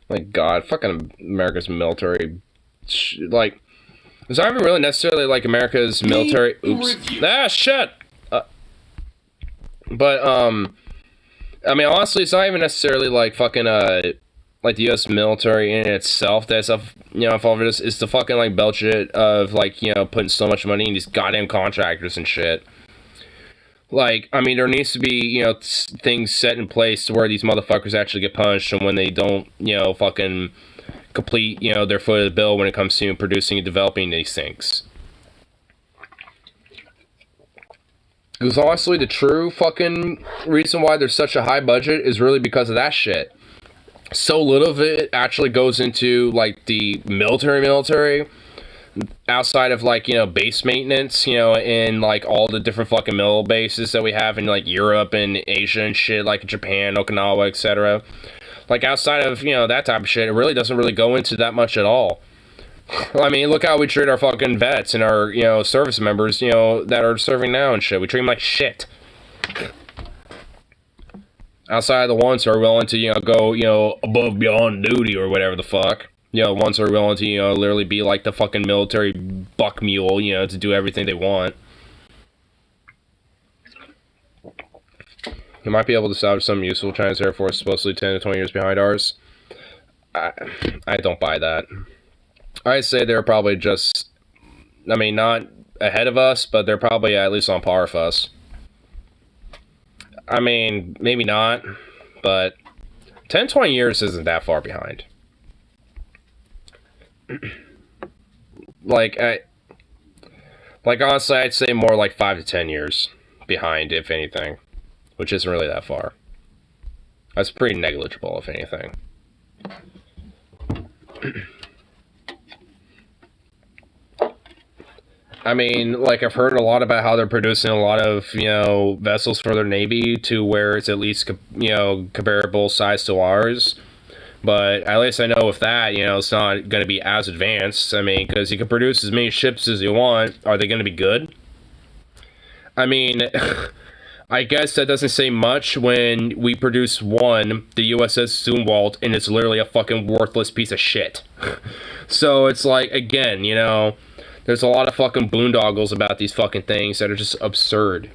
My God, fucking America's military, like, it's not even really necessarily like America's military. Oops. Ah, shit. But I mean, honestly, it's not even necessarily like fucking like the U.S. military in itself that's up, you know, involved in this. It's the fucking like bullshit of like, you know, putting so much money in these goddamn contractors and shit. Like, I mean, there needs to be, you know, things set in place to where these motherfuckers actually get punished, and when they don't, you know, fucking complete, you know, their foot of the bill when it comes to producing and developing these things. Because honestly, the true fucking reason why there's such a high budget is really because of that shit. So little of it actually goes into, like, the military, outside of, like, you know, base maintenance, you know, in, like, all the different fucking mill bases that we have in, like, Europe and Asia and shit, like Japan, Okinawa, etc. Like, outside of, you know, that type of shit, it really doesn't really go into that much at all. I mean, look how we treat our fucking vets and our, you know, service members, you know, that are serving now and shit. We treat them like shit. Outside of the ones who are willing to, you know, go, you know, above beyond duty or whatever the fuck. You know, ones who are willing to, you know, literally be like the fucking military buck mule, you know, to do everything they want. You might be able to salvage some useful. China's Air Force is supposedly 10 to 20 years behind ours. I don't buy that. I'd say they're probably just, I mean, not ahead of us, but they're probably at least on par with us. I mean, maybe not, but 10, 20 years isn't that far behind. Like, honestly, I'd say more like 5 to 10 years behind, if anything, which isn't really that far. That's pretty negligible, if anything. I mean, like, I've heard a lot about how they're producing a lot of, vessels for their Navy to where it's at least, comparable size to ours. But at least I know with that, it's not going to be as advanced. I mean, because you can produce as many ships as you want. Are they going to be good? I mean, I guess that doesn't say much when we produce one, the USS Zumwalt, and it's literally a fucking worthless piece of shit. So it's like, again, there's a lot of fucking boondoggles about these fucking things that are just absurd.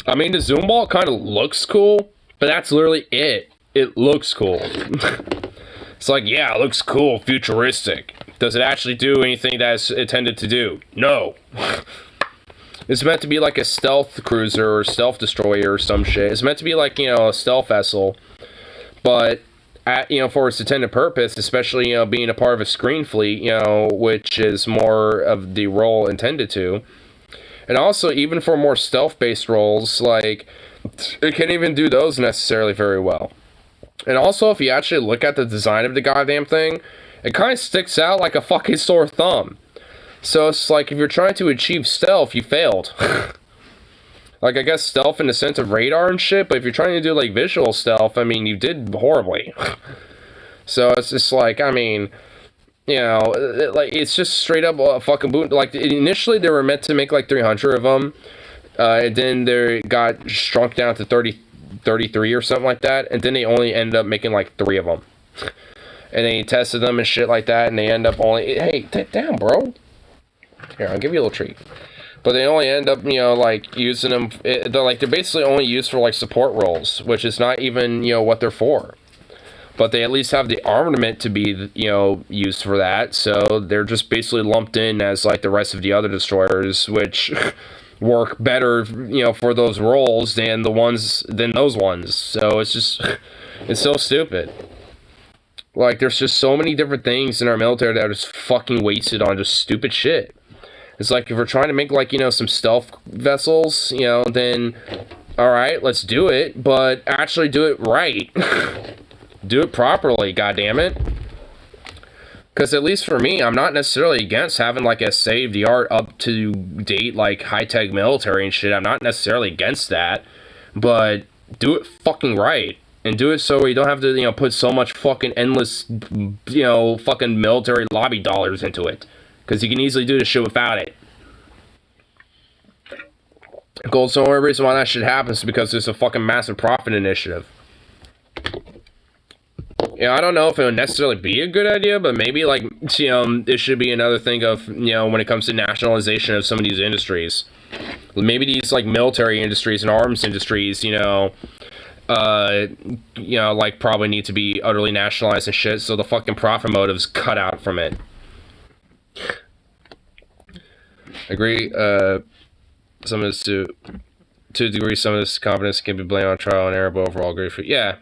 I mean, the Zumwalt kind of looks cool, but that's literally it. It looks cool. It's like, yeah, it looks cool, futuristic. Does it actually do anything that it's intended to do? No. It's meant to be like a stealth cruiser or stealth destroyer or some shit. It's meant to be like, a stealth vessel. But, for its intended purpose, especially, being a part of a screen fleet, which is more of the role intended to. And also, even for more stealth-based roles, like, it can't even do those necessarily very well. And also, if you actually look at the design of the goddamn thing, it kind of sticks out like a fucking sore thumb. So it's like, if you're trying to achieve stealth, you failed. Like, I guess stealth in the sense of radar and shit, but if you're trying to do, like, visual stealth, I mean, you did horribly. So it's just like, I mean, it's just straight up a fucking boot. Like, initially they were meant to make, like, 300 of them. And then they got shrunk down to 33 or something like that. And then they only ended up making, like, 3 of them. And they tested them and shit like that, and they end up only... Hey, take down, bro. Here, I'll give you a little treat. But they only end up, like, using them... They're basically only used for, like, support roles, which is not even, what they're for. But they at least have the armament to be, used for that, so they're just basically lumped in as, like, the rest of the other destroyers, which work better, for those roles than those ones. So it's just... It's so stupid. Like, there's just so many different things in our military that are just fucking wasted on just stupid shit. It's like, if we're trying to make, like, some stealth vessels, then, alright, let's do it, but actually do it right. Do it properly, goddammit. Because at least for me, I'm not necessarily against having, like, a state-of-the-art, up-to-date, like, high-tech military and shit. I'm not necessarily against that, but do it fucking right. And do it so you don't have to, put so much fucking endless, fucking military lobby dollars into it. Because you can easily do this shit without it. Gold, so the only reason why that shit happens is because there's a fucking massive profit initiative. I don't know if it would necessarily be a good idea, but maybe, like, it should be another thing of, when it comes to nationalization of some of these industries. Maybe these, like, military industries and arms industries, like, probably need to be utterly nationalized and shit, so the fucking profit motive's cut out from it. Agree, some of this to a degree, some of this confidence can be blamed on trial and error, but overall agree for, yeah.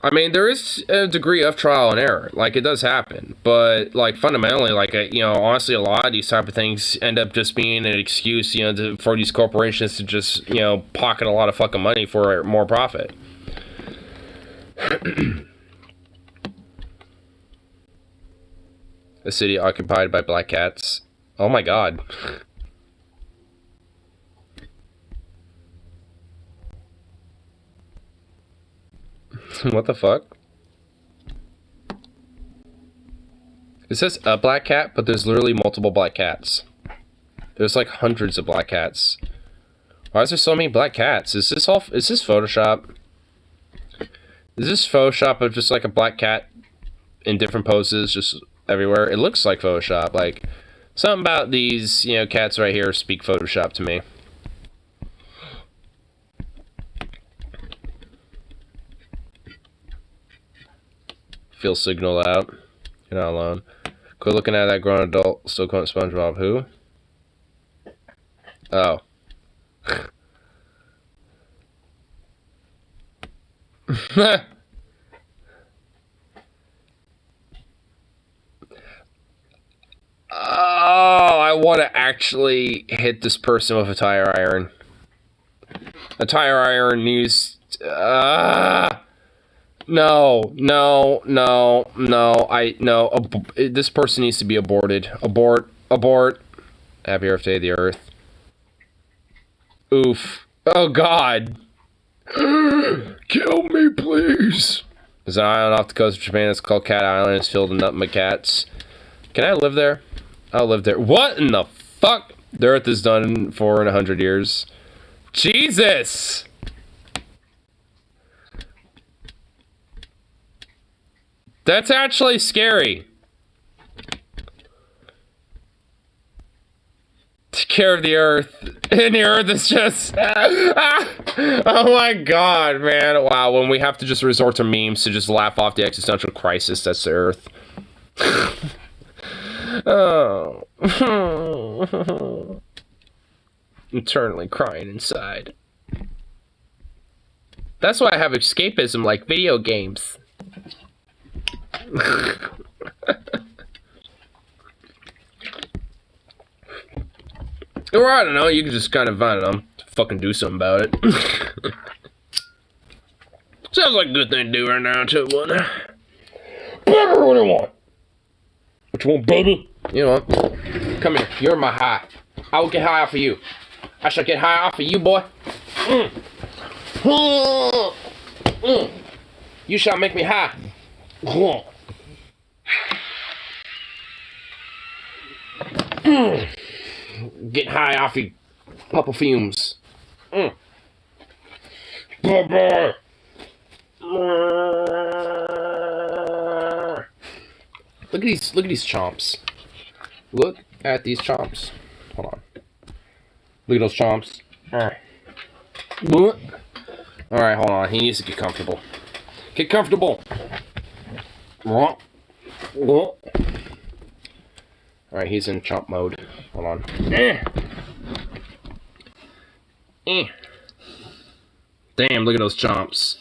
I mean, there is a degree of trial and error, like, it does happen, but, like, fundamentally, like, honestly, a lot of these type of things end up just being an excuse, for these corporations to just, pocket a lot of fucking money for more profit. A city occupied by black cats. Oh my god. What the fuck? It says a black cat, but there's literally multiple black cats. There's like hundreds of black cats. Why is there so many black cats? Is this Photoshop? Is this Photoshop of just like a black cat in different poses just everywhere? It looks like Photoshop. Like, something about these, cats right here speak Photoshop to me. Feel signal out. You're not alone. Quit looking at that grown adult. Still calling SpongeBob. Who? Oh. Oh, I want to actually hit this person with a tire iron. A tire iron needs... No. This person needs to be aborted. Abort. Happy Earth Day of the Earth. Oof. Oh, God. Kill me, please. There's an island off the coast of Japan. It's called Cat Island. It's filled with nutmeg cats. Can I live there? I'll live there. What in the fuck? The Earth is done for in 100 years. Jesus! That's actually scary. Take care of the Earth. And the Earth is just... Oh my god, man. Wow, when we have to just resort to memes to just laugh off the existential crisis that's the Earth. Oh. Internally crying inside. That's why I have escapism like video games. Or I don't know, you can just kind of, I don't know, fucking do something about it. Sounds like a good thing to do right now, too, wouldn't it? Baby, what do you want? What you want, baby? You know what? Come here, you're my high. I will get high off of you. I shall get high off of you, boy. You shall make me high. Get high off you, papa fumes. Bye-bye. Look at these chomps. Look at these chomps. Hold on. Look at those chomps. Alright, hold on. He needs to get comfortable. Get comfortable. Alright, he's in chomp mode. Hold on. Damn, look at those chomps.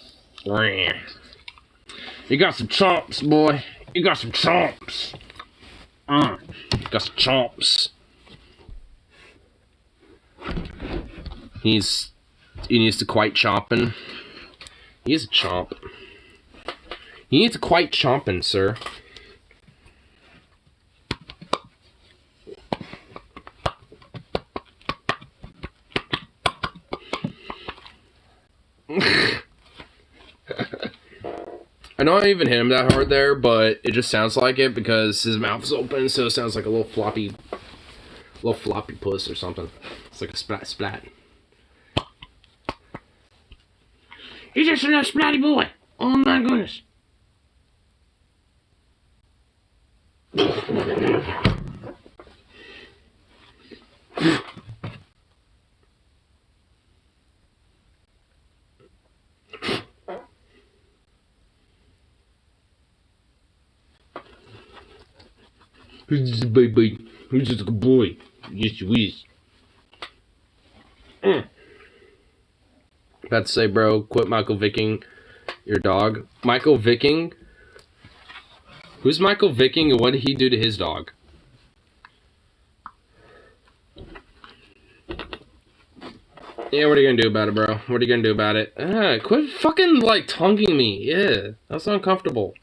You got some chomps, boy. You got some chomps. You got some chomps. He needs to quite chomping. He is a chomp. He needs to quite chomping, sir. I don't even hit him that hard there, but it just sounds like it because his mouth is open, so it sounds like a little floppy puss or something. It's like a splat. He's just a little splatty boy. Oh my goodness. Who's just a baby? Who's just a good boy? Yes, you is. About to say, bro, quit Michael Vicking your dog. Michael Vicking? Who's Michael Vicking and what did he do to his dog? Yeah, what are you gonna do about it, bro? What are you gonna do about it? Quit fucking, like, tonguing me. Yeah, that's uncomfortable.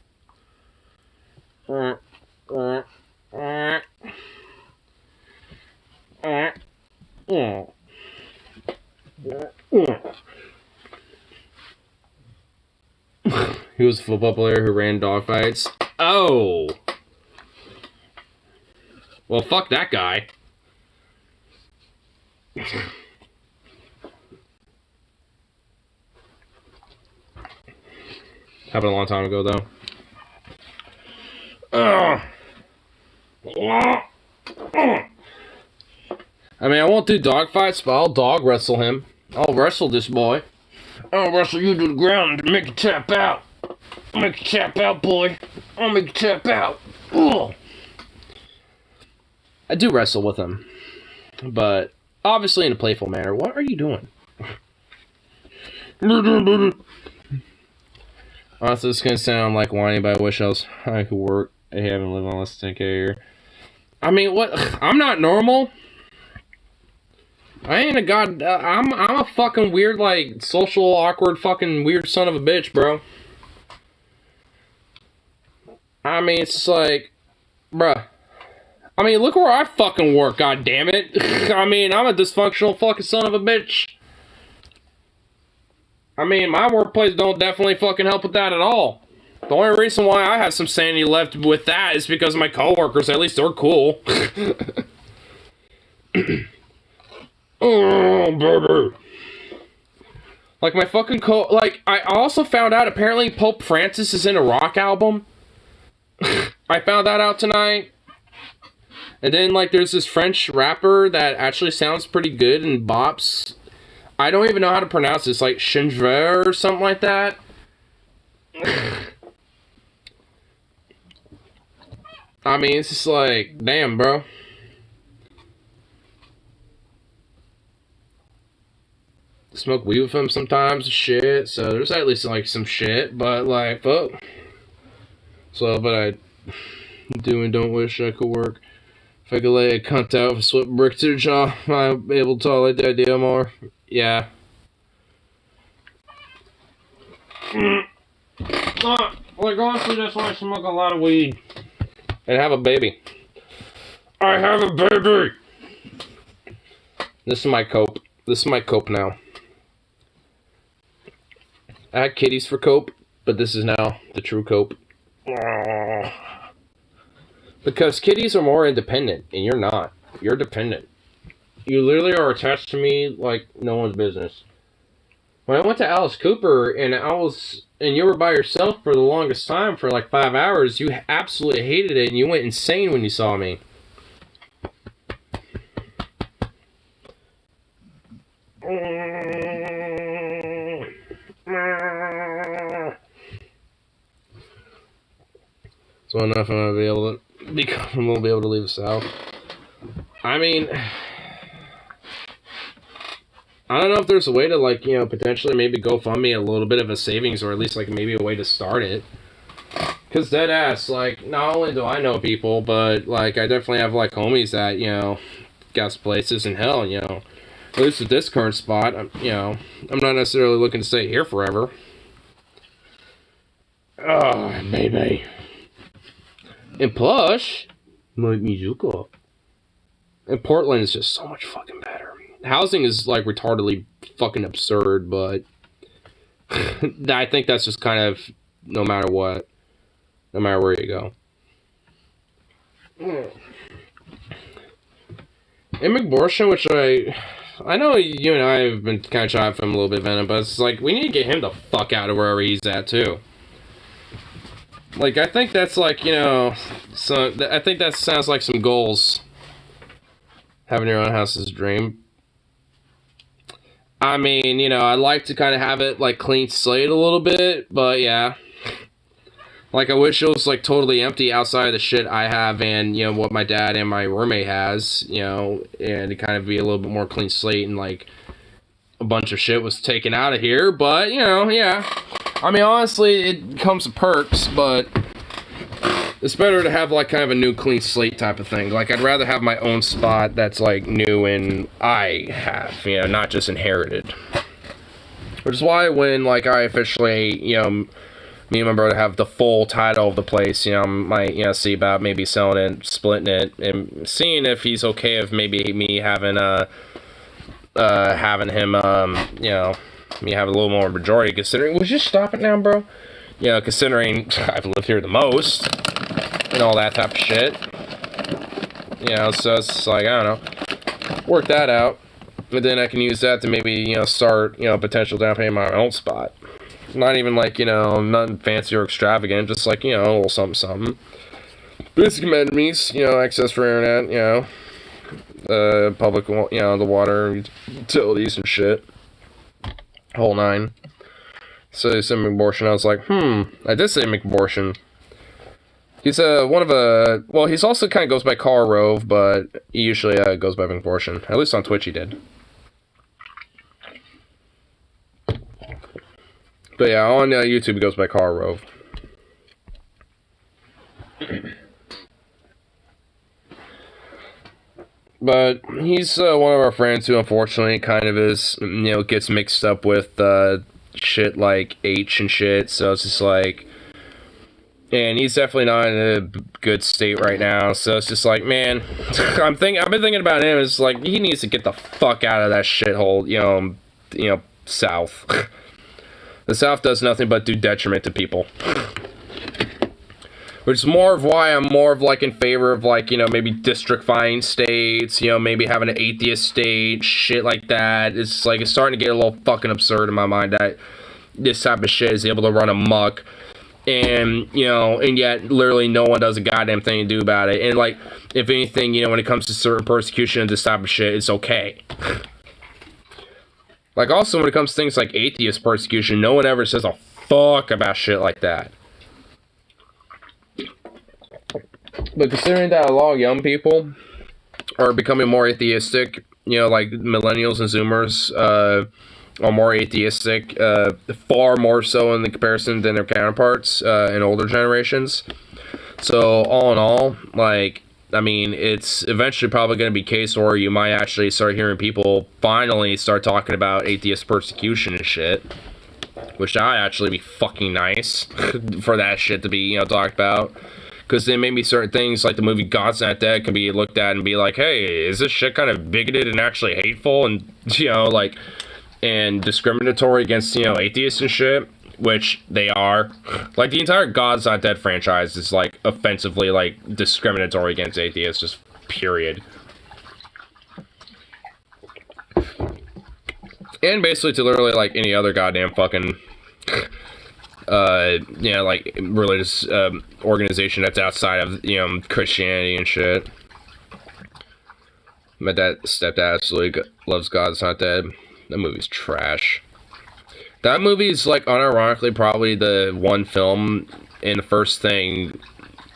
He was a football player who ran dogfights. Oh! Well, fuck that guy. Happened a long time ago, though. I mean, I won't do dog fights, but I'll dog wrestle him. I'll wrestle this boy. I'll wrestle you to the ground to make you tap out. I'll make you tap out, boy. I'll make you tap out. Ugh. I do wrestle with him, but obviously in a playful manner. What are you doing? Honestly, this is gonna sound like whining, but I wish I could work. I haven't lived on less than 10K a year. I mean, what? I'm not normal. I ain't a god. I'm a fucking weird, like, social, awkward, fucking weird son of a bitch, bro. I mean, it's just like, bruh. I mean, look where I fucking work, god damn it. I mean, I'm a dysfunctional fucking son of a bitch. I mean, my workplace don't definitely fucking help with that at all. The only reason why I have some sanity left with that is because my coworkers, at least they're cool. Oh, baby. Like, my fucking like, I also found out apparently Pope Francis is in a rock album. I found that out tonight. And then, like, there's this French rapper that actually sounds pretty good and bops. I don't even know how to pronounce this, like, Chinver or something like that. I mean, it's just like, damn, bro. Smoke weed with him sometimes and shit, so there's at least, like, some shit, but, like, fuck. So, but I do and don't wish I could work. If I could lay a cunt out with a slip brick to the jaw, I'd be able to tolerate the idea more. Yeah. Like, honestly, that's why I smoke a lot of weed. And have a baby. I have a baby! This is my cope. This is my cope now. I had kitties for cope, but this is now the true cope. Because kitties are more independent, and you're not. You're dependent. You literally are attached to me like no one's business. When I went to Alice Cooper, and you were by yourself for the longest time, for like 5 hours, you absolutely hated it, and you went insane when you saw me. So enough, I'm gonna be able to leave the South. I mean, I don't know if there's a way to, like, you know, potentially maybe GoFundMe a little bit of a savings, or at least, like, maybe a way to start it. Because dead ass, like, not only do I know people, but, like, I definitely have, like, homies that, you know, got places in hell, you know. At least with this current spot, I'm not necessarily looking to stay here forever. Oh, baby. And plus, like Mizuko. And Portland is just so much fucking better. Housing is, like, retardedly fucking absurd, but I think that's just kind of no matter what. No matter where you go. And McBorsha, which I know you and I have been kind of shy from him a little bit, Venom, but it's like, we need to get him the fuck out of wherever he's at, too. Like, I think that's, like, you know, so I think that sounds like some goals. Having your own house is a dream. I mean, you know, I'd like to kind of have it, like, clean slate a little bit, but yeah. Like, I wish it was, like, totally empty outside of the shit I have and, you know, what my dad and my roommate has, you know, and to kind of be a little bit more clean slate and, like, a bunch of shit was taken out of here, but, you know, yeah. I mean, honestly, it comes with perks, but it's better to have, like, kind of a new clean slate type of thing. Like, I'd rather have my own spot that's, like, new and I have, you know, not just inherited. Which is why when, like, I officially, you know, me and my brother have the full title of the place, you know, might, you know, see about maybe selling it, splitting it, and seeing if he's okay with maybe me having, having him, you know, me have a little more majority, considering, would you stop it now, bro? You know, considering I've lived here the most, and all that type of shit. You know, so it's like, I don't know, work that out, and then I can use that to maybe, you know, start, you know, potential down payment on my own spot. Not even like, you know, nothing fancy or extravagant, just like, you know, a little something, something. Basic amenities, you know, access for internet, you know, public, you know, the water, utilities and shit. Whole nine. So he said McBorsha, I was like, I did say McBorsha. He's one of a, well, he's also kind of goes by Carl Rove, but he usually goes by McBorsha. At least on Twitch he did. But yeah, on YouTube he goes by Carl Rove. But he's one of our friends who unfortunately kind of is, you know, gets mixed up with shit like H and shit, so it's just like, And he's definitely not in a good state right now. So it's just like, man, I've been thinking about him. It's like he needs to get the fuck out of that shithole. You know, South. The South does nothing but do detriment to people. Which is more of why I'm more of like in favor of like, you know, maybe districtifying states. You know, maybe having an atheist state, shit like that. It's like it's starting to get a little fucking absurd in my mind that this type of shit is able to run amok. And, you know, and yet literally no one does a goddamn thing to do about it. And, like, if anything, you know, when it comes to certain persecution of this type of shit, it's okay. Like, also when it comes to things like atheist persecution, no one ever says a fuck about shit like that. But considering that a lot of young people are becoming more atheistic, you know, like millennials and zoomers, are more atheistic, far more so in the comparison than their counterparts in older generations. So all in all, like, I mean, it's eventually probably going to be a case where you might actually start hearing people finally start talking about atheist persecution and shit, which would actually be fucking nice for that shit to be, you know, talked about. Because then maybe certain things like the movie God's Not Dead can be looked at and be like, hey, is this shit kind of bigoted and actually hateful and, you know, like, and discriminatory against, you know, atheists and shit, which they are. Like, the entire God's Not Dead franchise is, like, offensively, like, discriminatory against atheists, just period. And basically to literally, like, any other goddamn fucking, you know, like, religious organization that's outside of, you know, Christianity and shit. My dad, stepdad absolutely loves God's Not Dead. That movie's trash. That movie is, like, unironically probably the one film and the first thing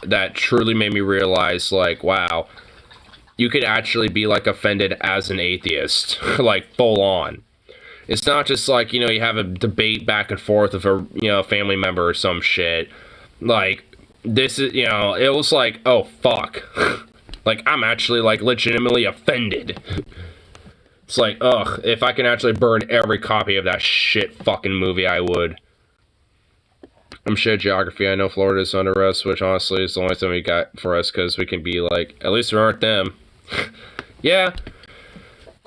that truly made me realize, like, wow, you could actually be, like, offended as an atheist. Like, full on. It's not just, like, you know, you have a debate back and forth with a, you know, family member or some shit. Like, this is, you know, it was like, oh, fuck. Like, I'm actually, like, legitimately offended. It's like, ugh, if I can actually burn every copy of that shit fucking movie, I would. I'm shit at geography. I know Florida's under us, which honestly is the only thing we got for us, because we can be like, at least we aren't them. Yeah.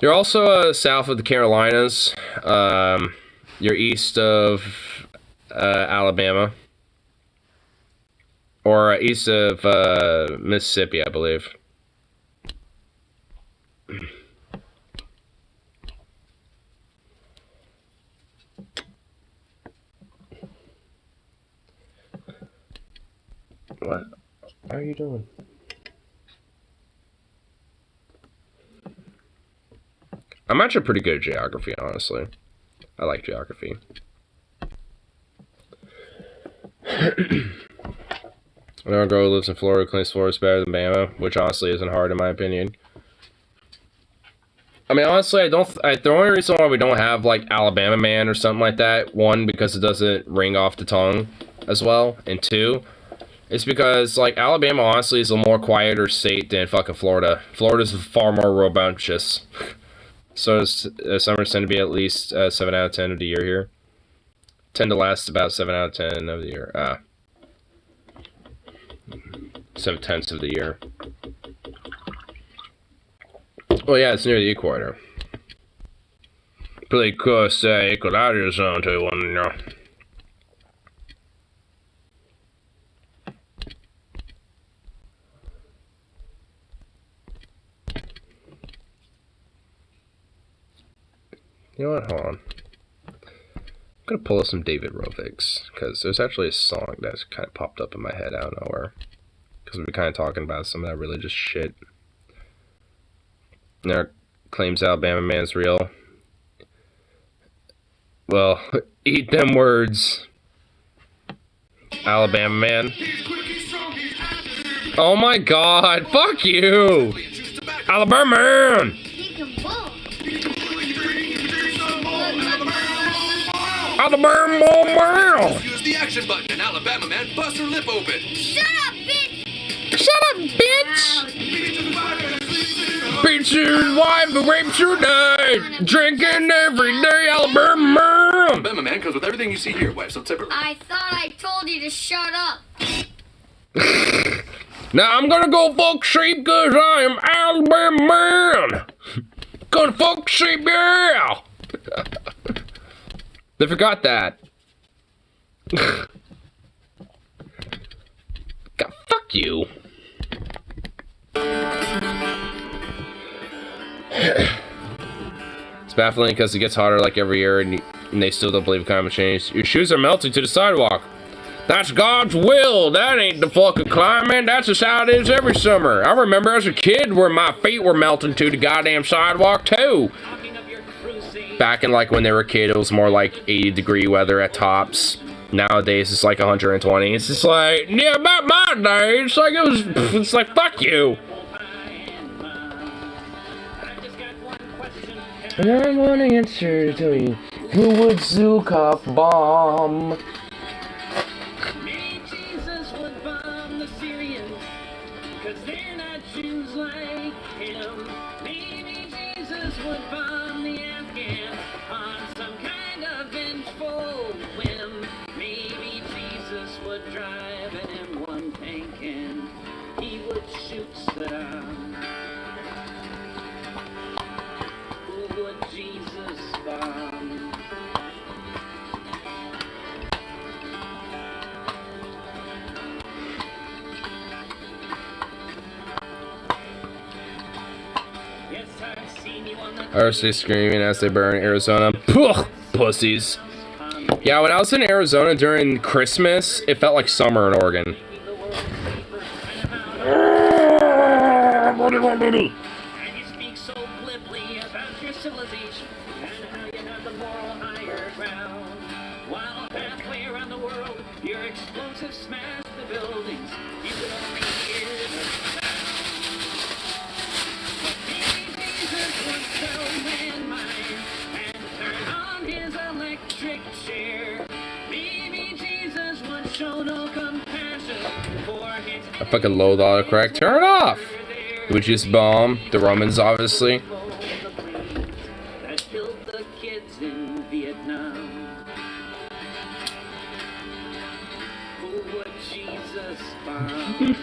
You're also south of the Carolinas. You're east of Alabama. Or east of Mississippi, I believe. What are you doing? I'm actually pretty good at geography, honestly. I like geography. I know a girl who lives in Florida claims Florida's better than Bama, which honestly isn't hard in my opinion. I mean, honestly, the only reason why we don't have, like, Alabama Man or something like that, one, because it doesn't ring off the tongue as well, and two, it's because, like, Alabama, honestly, is a more quieter state than fucking Florida. Florida's far more rambunctious. So summers tend to be at least 7 out of 10 of the year here. Tend to last about 7 out of 10 of the year. 7/10 of the year. Oh yeah, it's near the equator. Pretty close to equatorial zone to one, you know. You know what? Hold on. I'm gonna pull up some David Rovics, because there's actually a song that's kind of popped up in my head out of nowhere. Because we've been kind of talking about some of that religious shit. Now, claims Alabama Man's real. Well, eat them words, Alabama Man. Oh my god, fuck you! Alabama Man! Alabama Man! Use the action button and Alabama Man busts her lip open. Shut up, bitch! Shut up, bitch! Beats his wife and rapes her dad. Drinking every day, Alabama. Alabama Man comes with everything you see here, wife. So tip her. I thought I told you to shut up. Now I'm gonna go fuck sheep cause I am Alabama man. Gonna fuck sheep, yeah. They forgot that. God, fuck you. It's baffling because it gets hotter like every year and they still don't believe climate change. Your shoes are melting to the sidewalk. That's God's will. That ain't the fucking climate. That's just how it is every summer. I remember as a kid where my feet were melting to the goddamn sidewalk too. Back in like when they were a kid, it was more like 80-degree weather at tops. Nowadays it's like 120. It's just like, yeah, about my day, it's like it's like fuck you. I want to answer to tell you, who would Zukov bomb? Maybe Jesus would bomb the Syrians, cause they're not Jews like him. Maybe Jesus would bomb the Afghans on some kind of vengeful whim. Maybe Jesus would drive an M1 tank and he would shoot Saddam. Who would Jesus bomb? Yes, I've seen you on the RC screaming as they burn Arizona. Puh, pussies. Yeah, when I was in Arizona during Christmas, it felt like summer in Oregon. And you speak so glibly about your civilization and how you have the moral higher ground. While halfway around the world, your explosives smash the buildings. You could only hear the sound. But maybe Jesus would sell landmines and turn on his electric chair. Maybe Jesus would show no compassion for his I fucking loathe autocorrect. Turn it off! It would just bomb the Romans, obviously. that killed the kids in Vietnam. Who would Jesus bomb?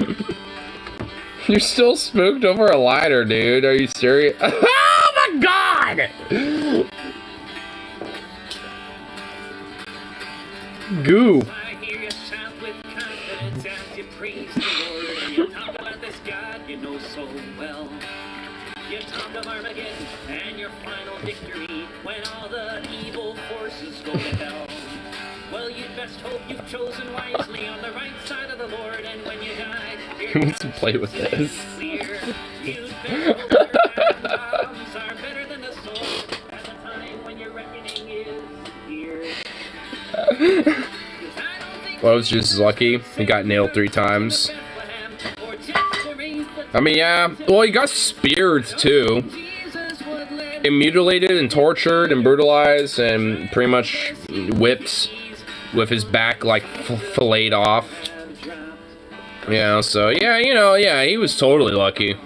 You're still spooked over a lighter, dude. Are you serious? Oh my god! Goo. I hear you shout with confidence as you praise the Lord. And you talk about this God you know so well. You talk of Armageddon and your final victory when all the evil forces go to hell. Well, you'd best hope you've chosen wisely on the right side of the Lord, and when you die, Who wants to play with this? clear. You'd better hope your bombs are better than the sword at the time when your reckoning is here. Well, I was just lucky. He got nailed 3 times. I mean, yeah. Well, he got speared, too. And mutilated and tortured and brutalized and pretty much whipped with his back, like, filleted off. Yeah, so, yeah, you know, yeah, he was totally lucky.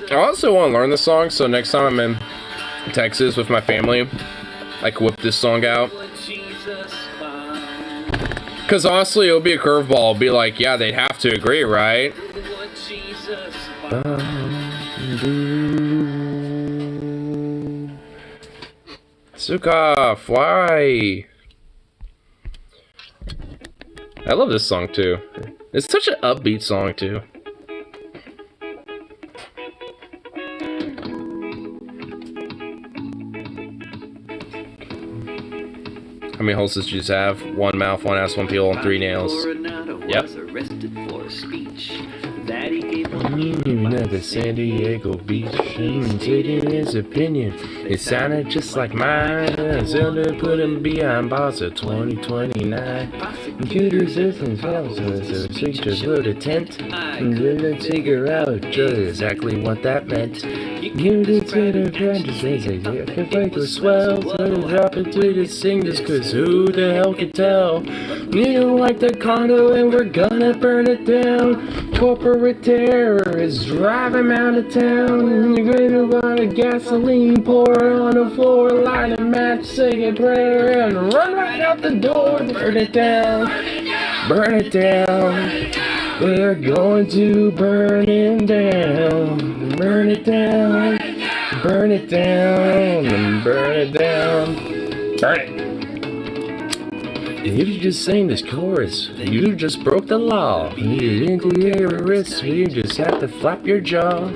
I also want to learn this song, so next time I'm in Texas with my family, I can whip this song out. Because honestly, it'll be a curveball. It'll be like, yeah, they'd have to agree, right? Sukov, why? I love this song too. It's such an upbeat song too. How many holes does Jesus have? 1 mouth, 1 ass, 1 peel, and 3 nails. Yep. Arrested for speech that he gave At the San Diego beach, stating his opinion. It sounded just like mine. Zelda put him behind bars of 2029. Computer systems failed, so she just wrote a tent. And didn't figure out just exactly what that meant. You did say the friend just says it could break the swell. So drop it to the sing just cause who the hell could tell? You don't like the condo and we're gonna burn it down. Corporate tear. terrorists, drive him out of town. You're gonna run a gasoline, pour it on the floor, light a match, say a prayer, and run right out the door. Burn it down, burn it down. We're going to burn it down, burn it down, burn it down, and burn it down, burn it. You just sang this chorus, you just broke the law. You anti-terrorists, you just have to flap your jaw.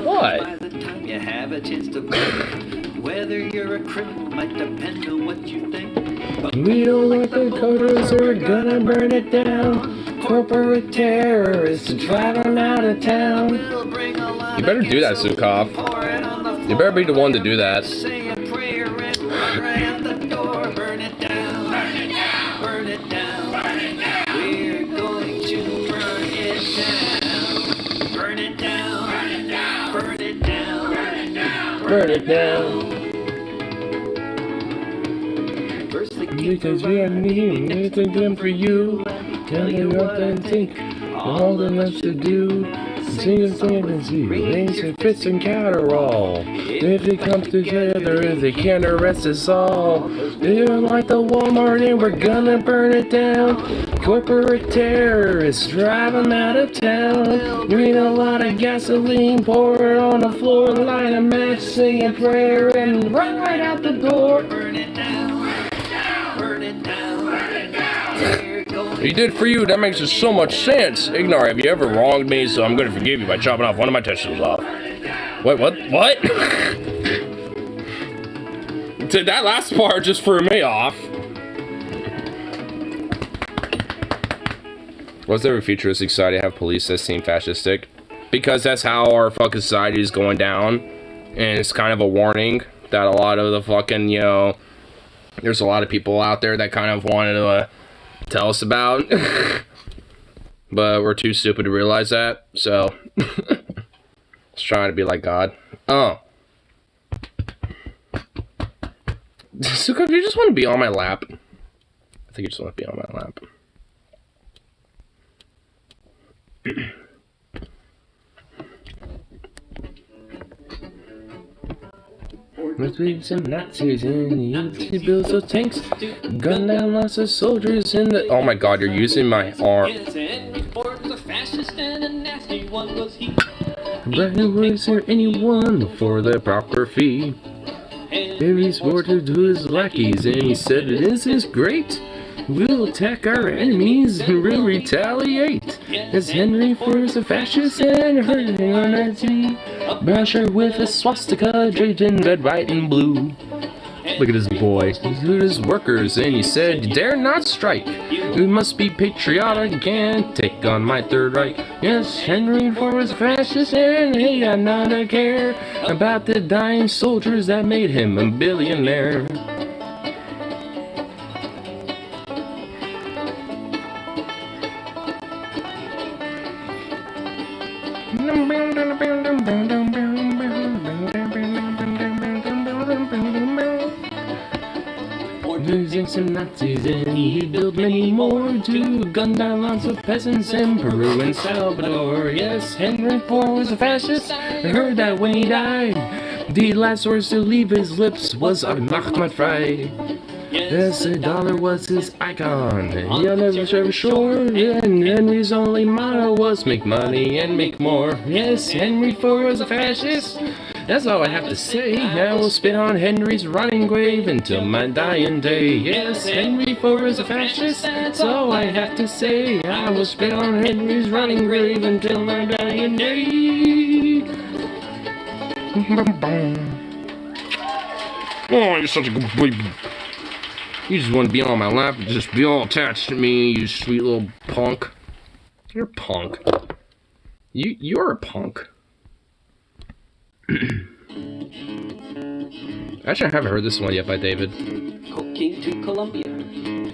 What? By the time you have a chance to vote, whether you're a criminal might depend on what you think. But We don't like the coders, we're gonna burn it down. Corporate terrorists, drive them out of town. we'll bring a lot You better of do that, gasoline, Sukov. pour it on the You better be the one to do that. Say a prayer and run right out the door. Burn it down. Burn it down. Burn it down. Burn it down. We're going to burn it down. Burn it down. Burn it down. Burn it down. Burn it down. Burn it down. First they keep Because we are needing anything done for you. Tell you what they think, all the left to do. Sing a song and see, raise your fists and Catterall. If they come together, they can't arrest us all. They're like the Walmart and we're gonna burn it down. Corporate terrorists, drive them out of town. Drink a lot of gasoline, pour it on the floor, light a match, sing a prayer, and run right out the door. burn it down. Burn it down. Burn it down. We're going He did for you, that makes so much sense. Ignar, have you ever wronged me, so I'm gonna forgive you by chopping off one of my testicles off. Wait, what? What? That last part just threw me off. Was there a futuristic society have police that seem fascistic? Because that's how our fucking society is going down. And it's kind of a warning that a lot of the fucking, you know, there's a lot of people out there that kind of wanted to tell us about. But we're too stupid to realize that. So, just trying to be like God. Oh. Suka, if you just want to be on my lap. I think you just want to be on my lap. Nazis and Nazis and he builds those tanks. Gun down lots of soldiers in the. Oh my god, you're using my arm. Yes, Henry Ford was a fascist and a nasty one was he. Brian was there anyone for the proper fee? Henry swore to his lackeys and he said, "This is great. We'll attack our enemies and we'll retaliate." As Henry Ford was a fascist and hurting on our team. Basher with a swastika draped in red, white, and blue. Look at this boy. He hurt his workers and he said, "You dare not strike. We must be patriotic and take on my third right." Yes, Henry Ford was a fascist and he got not a care about the dying soldiers that made him a billionaire. Using some Nazis and he built many more to gun down lots of peasants in Peru and Salvador. Yes, Henry Ford was a fascist. I heard that when he died, the last words to leave his lips was "I macht my frei." Yes, the dollar was his icon. He'll never serve ashore. And Henry's only motto was make money and make more. Yes, Henry Ford was a fascist. That's all I have to say. I will spit on Henry's rotting grave until my dying day. Yes, Henry Ford was a fascist. That's all I have to say. I will spit on Henry's rotting grave until my dying day. Oh, you're such a good baby. You just want to be on my lap and just be all attached to me, you sweet little punk. You're a punk. You're a punk. Actually, I haven't heard this one yet by David. Cocaine to Colombia.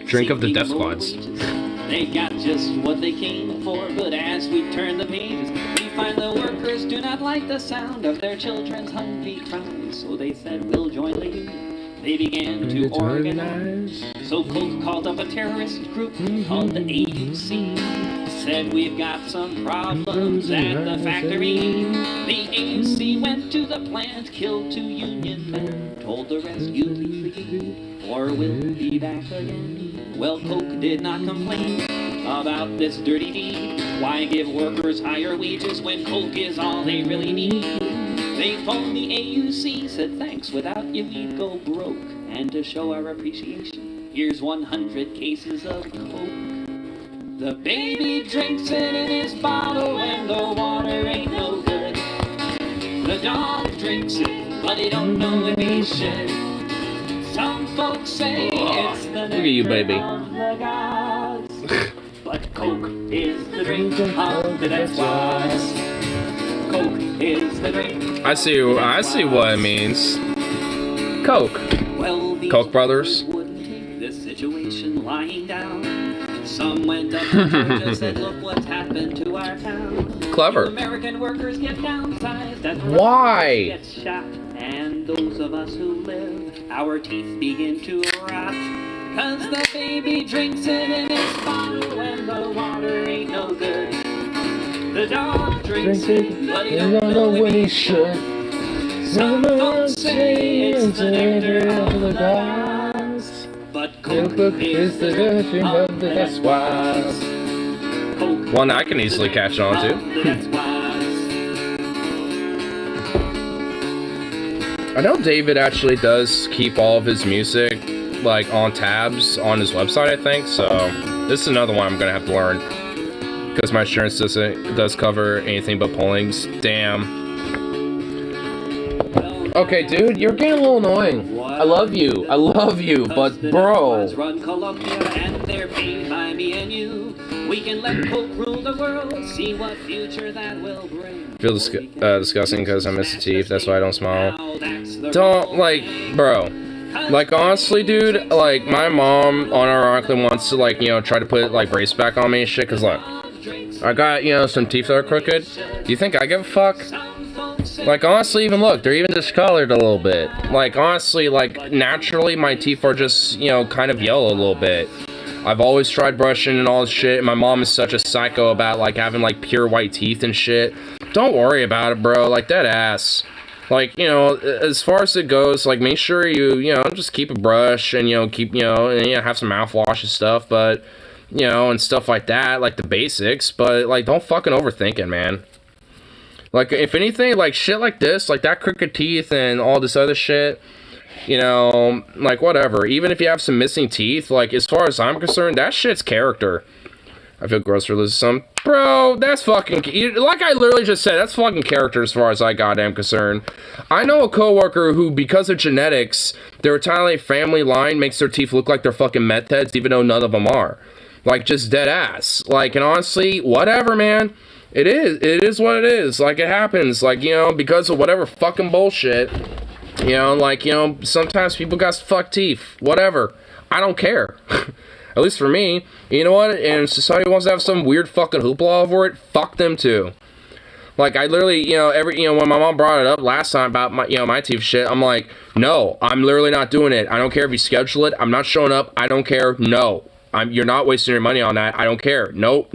Drink of the Death Squads. They got just what they came for, but as we turn the pages, we find the workers do not like the sound of their children's hungry cries. So they said, "We'll join the union they began to organize. So Coke called up a terrorist group called the AUC. Said we've got some problems at the factory. The AUC went to the plant, killed 2 union men, told the rest you leave, or we'll be back again. Well, Coke did not complain about this dirty deed. Why give workers higher wages when Coke is all they really need? They phoned the AUC, said thanks, without you we'd go broke. And to show our appreciation, here's 100 cases of Coke. The baby drinks it in his bottle and the water ain't no good. The dog drinks it, but he don't know if he should. Some folks say it's the Look at you, baby. of the gods. But Coke is the drink of the dead squads. Coke is the drink. I see what it means. Coke. Well, Koch brothers. wouldn't take this situation lying down. Some went up to church and said, look what's happened to our town. Clever. You American workers get downsized as Why? get shot. And those of us who live, our teeth begin to rot. Cause the baby drinks it in his bottle and the water ain't no good. The dog drinks it, but he don't know when he should. Some folks say it's the nectar of the gods. But Coke is the drink of the dead squads. One I can easily catch on to. I know David actually does keep all of his music like on tabs on his website, I think. So this is another one I'm gonna have to learn because my insurance does cover anything but pullings. Damn. Okay, dude, you're getting a little annoying. I love you, but bro. Run Columbia and they're paid by me and you. We can let Coke rule the world. See what future that will bring. Feel disgusting because I miss the teeth. That's why I don't smile. Don't like, bro. Like honestly, dude. Like my mom unironically wants to like try to put like brace back on me and shit. Cause look, I got some teeth that are crooked. Do you think I give a fuck? Like honestly, even look, they're even discolored a little bit. Like honestly, like naturally, my teeth are just kind of yellow a little bit. I've always tried brushing and all this shit. And my mom is such a psycho about like having like pure white teeth and shit. Don't worry about it, bro. Like that ass. Like as far as it goes, like make sure you just keep a brush and keep and have some mouthwash and stuff, but and stuff like that, like the basics. But like don't fucking overthink it, man. Like if anything, like shit like this, like that crooked teeth and all this other shit. Like whatever. Even if you have some missing teeth, like as far as I'm concerned, that shit's character. I feel gross for losing some. Bro, that's fucking... Like I literally just said, that's fucking character as far as I goddamn concerned. I know a coworker who, because of genetics, their Italian family line makes their teeth look like they're fucking meth heads, even though none of them are. Like, just dead ass. Like, and honestly, whatever, man. It is what it is. Like, it happens. Like, because of whatever fucking bullshit. Sometimes people got fucked teeth. Whatever. I don't care. At least for me. You know what? And society wants to have some weird fucking hoopla over it. Fuck them too. Like, I literally, when my mom brought it up last time about my, my teeth shit, I'm like, no, I'm literally not doing it. I don't care if you schedule it. I'm not showing up. I don't care. No. You're not wasting your money on that. I don't care. No.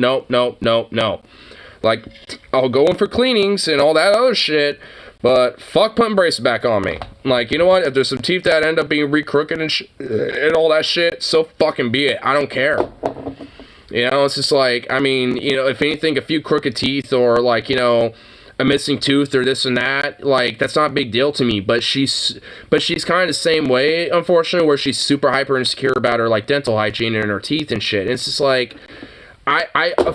Like, I'll go in for cleanings and all that other shit. But fuck putting braces back on me. Like, you know what? If there's some teeth that end up being re-crooked and all that shit, so fucking be it. I don't care. It's just like, I mean, if anything, a few crooked teeth or like, a missing tooth or this and that, like, that's not a big deal to me. But she's kind of the same way, unfortunately, where she's super hyper insecure about her like dental hygiene and her teeth and shit. And it's just like,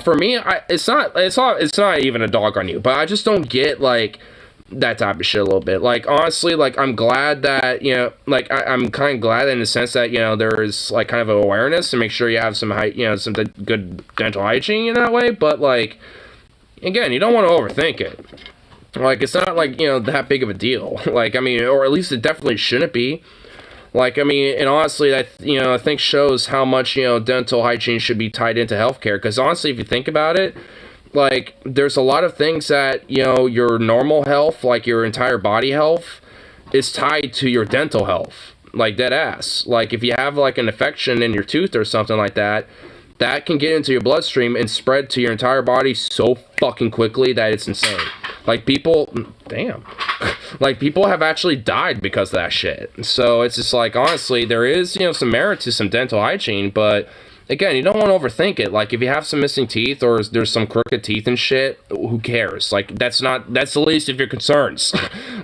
for me, it's not even a dog on you, but I just don't get like that type of shit a little bit. Like, honestly, like, I'm glad that, like, I'm kind of glad in the sense that, there is, like, kind of an awareness to make sure you have some, some good dental hygiene in that way, but, like, again, you don't want to overthink it. Like, it's not, like, that big of a deal. Like, I mean, or at least it definitely shouldn't be. Like, I mean, and honestly, that, I think shows how much, dental hygiene should be tied into healthcare, because honestly, if you think about it, like, there's a lot of things that, your normal health, like your entire body health, is tied to your dental health. like dead ass. Like if you have like an infection in your tooth or something like that, that can get into your bloodstream and spread to your entire body so fucking quickly that it's insane. Like people, damn, like people have actually died because of that shit. So it's just like, honestly, there is, you know, some merit to some dental hygiene, but again, you don't want to overthink it. Like if you have some missing teeth or there's some crooked teeth and shit, who cares? Like that's the least of your concerns.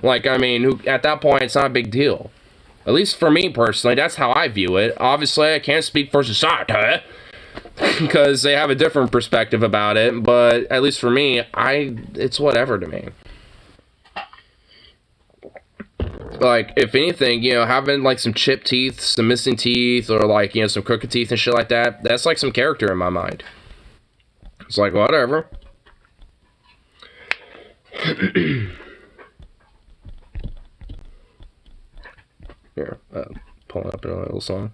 Like, I mean, at that point, it's not a big deal. At least for me personally, that's how I view it. Obviously, I can't speak for society, because they have a different perspective about it, but at least for me, it's whatever to me. Like, if anything, you know, having like some chipped teeth, some missing teeth, or like, you know, some crooked teeth and shit like that, that's like some character in my mind. It's like, whatever. Here, pulling up another little song.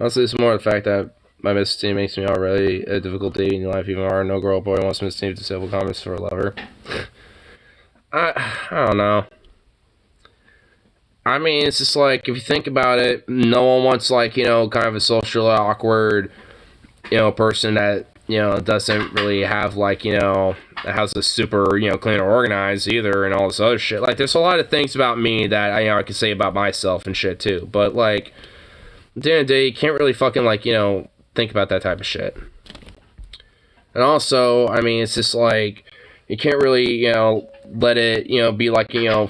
Honestly, it's more the fact that my missteam makes me already a difficult dating life, even more. No girl or boy wants missteam to civil comments for a lover. I don't know. I mean, it's just like, if you think about it, no one wants, like, you know, kind of a socially awkward, you know, person that, you know, doesn't really have, like, you know, that has a super, you know, clean or organized either, and all this other shit. Like, there's a lot of things about me that you know, I can say about myself and shit, too. But, like, at the end of the day, you can't really fucking, like, you know, think about that type of shit. And also, I mean, it's just like, you can't really, you know, let it, you know, be like, you know,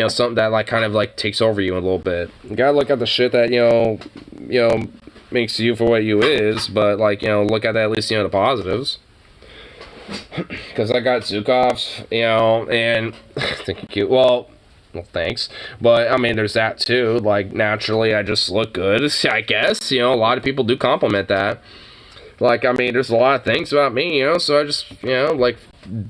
something that, like, kind of, like, takes over you a little bit. You gotta look at the shit that, you know, makes you for what you is, but, like, you know, look at that, at least, you know, the positives. Because I got Zukov's, you know, and I think you're cute. Well, thanks. But, I mean, there's that, too. Like, naturally, I just look good, I guess. You know, a lot of people do compliment that. Like, I mean, there's a lot of things about me, you know, so I just, you know, like,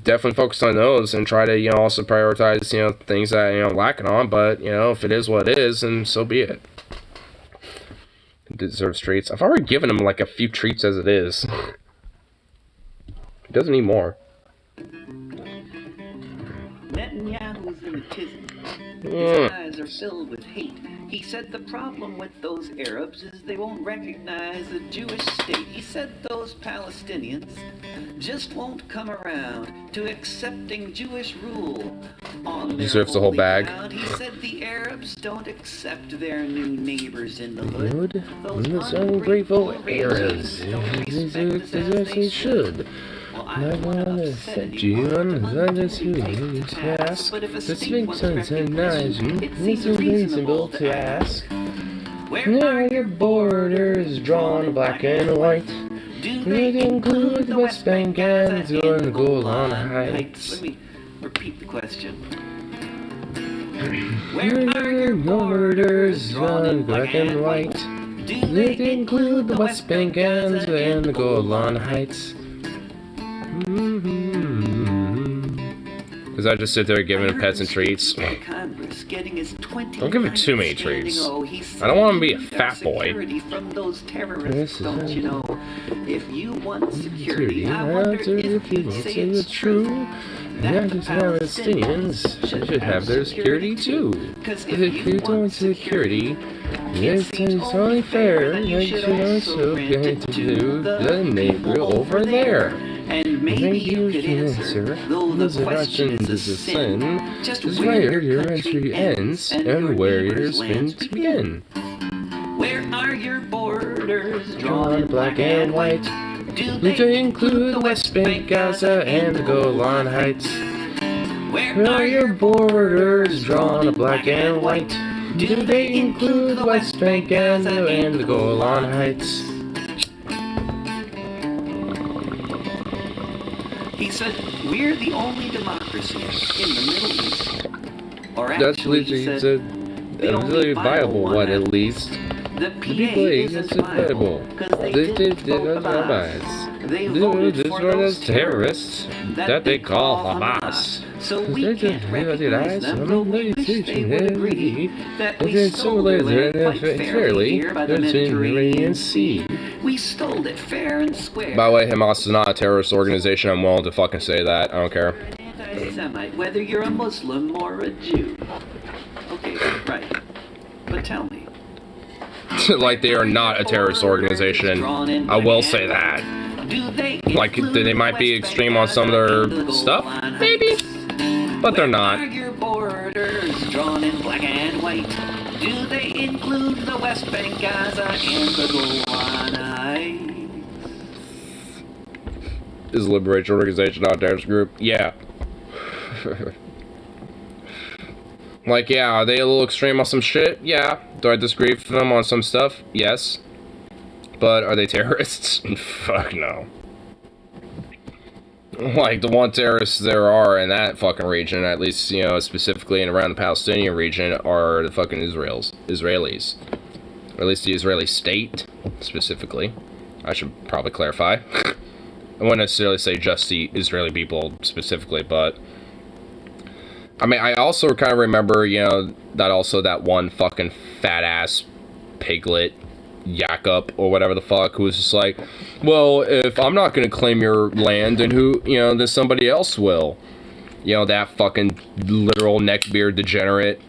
definitely focus on those and try to, you know, also prioritize, you know, things that, you know, I'm lacking on. But, you know, if it is what it is, then so be it. Deserves treats. I've already given him, like, a few treats as it is. He doesn't need more. Netanyahu's in a tizzy. His eyes are filled with hate. He said the problem with those Arabs is they won't recognize a Jewish state. He said those Palestinians just won't come around to accepting Jewish rule on their Deserves the whole bag. ground. He said the Arabs don't accept their new neighbors in the hood. Those ungrateful Arabs don't expect us as they should. Well, I don't want to upset anyone, but it's to ask. But if a state wants to recognize you, it seems reasonable to ask. Where are your borders drawn black and white? Do they include the West Bank and the Golan Heights? Let me repeat the question. Where are your borders drawn black and white? Do they include the West Bank and the Golan Heights? Because I just sit there giving him pets and treats. Don't give him too many treats. I don't want him to be a fat boy. From those terrorists, don't you know? If you want security, I wonder if you'd say it's true that the Palestinians should have their security too. Because if you want security, yes, it's only fair that you should also get to do the neighbor over there. And maybe you could answer, though the question is a sin, just where your entry ends and where your spins begin. Where are your borders drawn black and white? Do they include the West Bank, Gaza, and the Golan Heights? Where are your borders drawn black and white? Do they include the West Bank, Gaza, and the Golan Heights? He said, we're the only democracy in the Middle East. Or actually, he said, the only viable one at least. The PA isn't viable, because they did Hamas. They voted for those terrorists that they call Hamas. So we can't recognize them, though we wish they would agree that we stole their land quite fairly here by the Mediterranean Sea. We We stole it fair and square. By the way, Hamas is not a terrorist organization. I'm willing to fucking say that. I don't care. An anti-Semite, whether you're a Muslim or a Jew. Okay, right. But tell me. Like, they are not a terrorist organization. I will say that. Like, they might be extreme on some of their stuff, maybe, but they're not. Are your borders drawn in black and white? Do they include the West Bank, Gaza, and the Golan Heights? Is Liberation Organization not a terrorist group? Yeah. Like, yeah, are they a little extreme on some shit? Yeah. Do I disagree with them on some stuff? Yes. But are they terrorists? Fuck no. Like, the one terrorists there are in that fucking region, at least, you know, specifically and around the Palestinian region, are the fucking Israelis. Or at least the Israeli state, specifically. I should probably clarify. I wouldn't necessarily say just the Israeli people specifically, but... I mean, I also kind of remember, you know, that one fucking fat-ass piglet, Jakob, or whatever the fuck, who was just like, well, if I'm not gonna claim your land, then who, you know, then somebody else will. You know, that fucking literal neckbeard degenerate.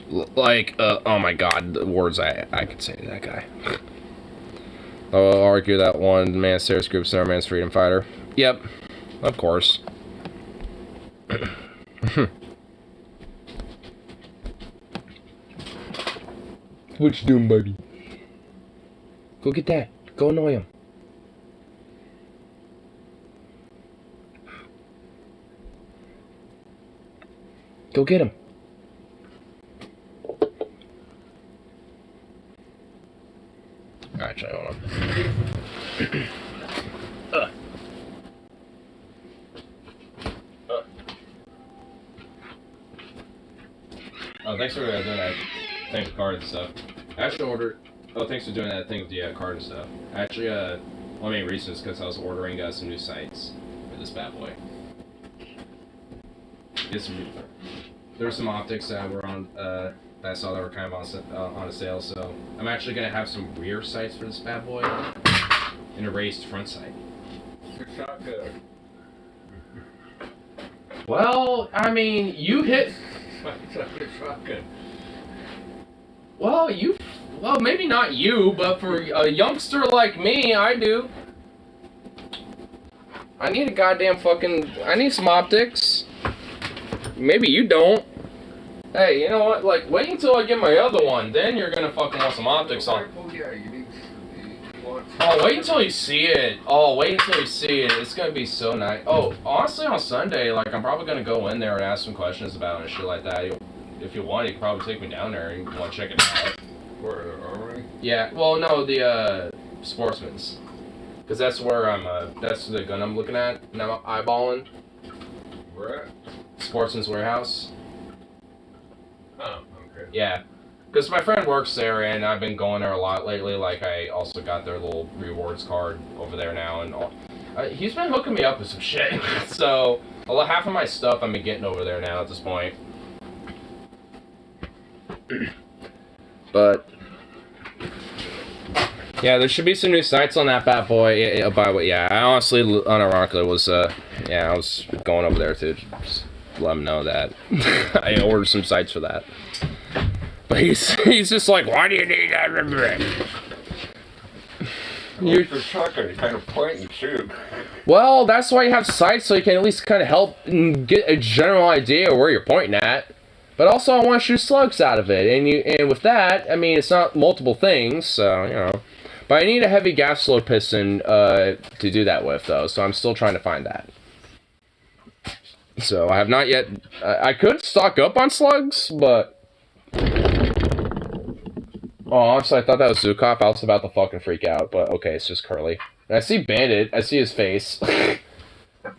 Like, oh my god, the words I could say to that guy. I'll argue that one man's terrorist group's another man's freedom fighter. Yep, of course. What you doing, buddy? Go get that. Go annoy him. Go get him. Actually, hold on. Oh, thanks for doing that. Thanks for card and stuff. I actually ordered. Oh, thanks for doing that thing with the card and stuff. Actually, one main reason is because I was ordering some new sights for this bad boy. There were some optics that were on that I saw that were kind of on a sale, so I'm actually gonna have some rear sights for this bad boy and a raised front sight. Shotgun. Well, I mean, you hit. Shotgun. Well, maybe not you, but for a youngster like me, I do. I need a goddamn I need some optics. Maybe you don't. Hey, you know what? Like, wait until I get my other one, then you're gonna fucking want some optics on. Oh, yeah, you need Oh, wait until you see it. Oh, wait until you see it. It's gonna be so nice. Oh, honestly, on Sunday, like, I'm probably gonna go in there and ask some questions about it and shit like that. If you want, you can probably take me down there and want to check it out. Where, Armory? Yeah, well, no, the, Sportsman's. Because that's where that's the gun I'm looking at, and I'm eyeballing. Where at? Sportsman's Warehouse. Oh, okay. Yeah. Because my friend works there, and I've been going there a lot lately. Like, I also got their little rewards card over there now, and all. He's been hooking me up with some shit. So, half of my stuff I've been getting over there now at this point. But yeah, there should be some new sights on that bad boy. Yeah, I honestly, unironically, was I was going over there to just let him know that I ordered some sights for that. But he's just like, why do you need that? You're the shotgun. You kind of point and shoot. Well, that's why you have sights, so you can at least kind of help get a general idea of where you're pointing at. But also, I want to shoot slugs out of it, and with that, I mean, it's not multiple things, so, you know. But I need a heavy gas load piston to do that with, though, so I'm still trying to find that. So, I have not yet... I could stock up on slugs, but... Oh, honestly, I thought that was Zukov. I was about to fucking freak out, but okay, it's just Curly. And I see Bandit. I see his face.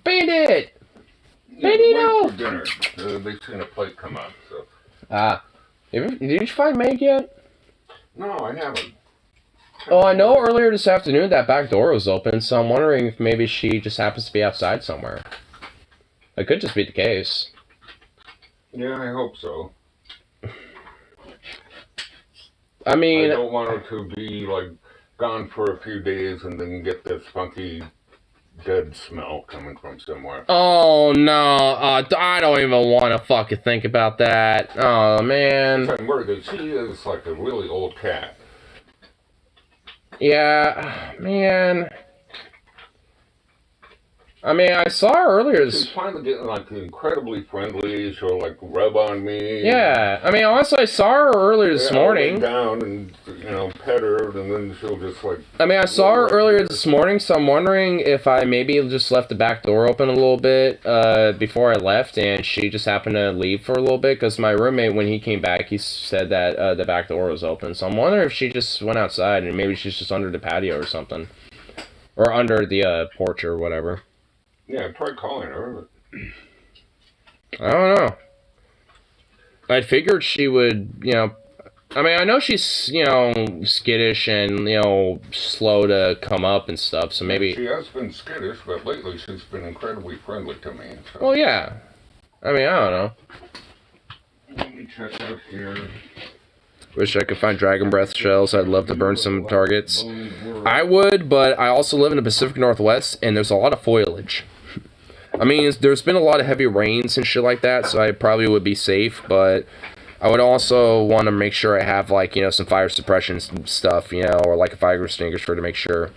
Bandit! Bandito! For dinner. They've seen a plate come up, so... Ah. Did you find Meg yet? No, I haven't. Oh, I know earlier this afternoon that back door was open, so I'm wondering if maybe she just happens to be outside somewhere. It could just be the case. Yeah, I hope so. I mean... I don't want her to be, like, gone for a few days and then get this funky dead smell coming from somewhere. Oh no, I don't even want to fucking think about that. Oh man. I'm worried that she is like a really old cat. Yeah, man. I mean, I saw her earlier. She's finally getting like incredibly friendly. She'll like rub on me. Yeah, I mean, honestly, I saw her earlier this morning. I'll lay down and pet her, and then she'll just like. I mean, I saw her earlier this morning, so I'm wondering if I maybe just left the back door open a little bit before I left, and she just happened to leave for a little bit. Because my roommate, when he came back, he said that the back door was open. So I'm wondering if she just went outside and maybe she's just under the patio or something, or under the porch or whatever. Yeah, I tried calling her. I don't know. I figured she would, I mean, I know she's, skittish and, slow to come up and stuff, so maybe... She has been skittish, but lately she's been incredibly friendly to me. So. Well, yeah. I mean, I don't know. Let me check out here. Wish I could find dragon breath shells. I'd love to burn some targets. I would, but I also live in the Pacific Northwest, and there's a lot of foliage. I mean, there's been a lot of heavy rains and shit like that, so I probably would be safe, but I would also want to make sure I have, like, some fire suppression stuff, or like a fire extinguisher to make sure.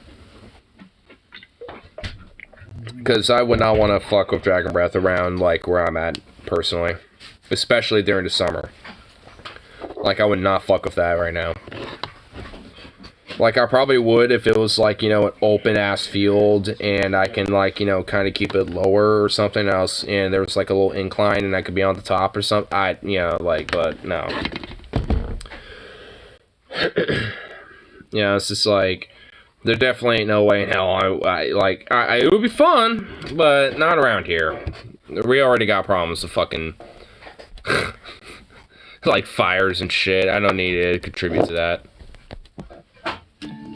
Because I would not want to fuck with dragon breath around, like, where I'm at, personally. Especially during the summer. Like, I would not fuck with that right now. Like, I probably would if it was, like, an open-ass field, and I can, like, kind of keep it lower or something else, and there was, like, a little incline, and I could be on the top or something. But, no. It's just, like, there definitely ain't no way in hell it would be fun, but not around here. We already got problems with fucking, like, fires and shit. I don't need to contribute to that.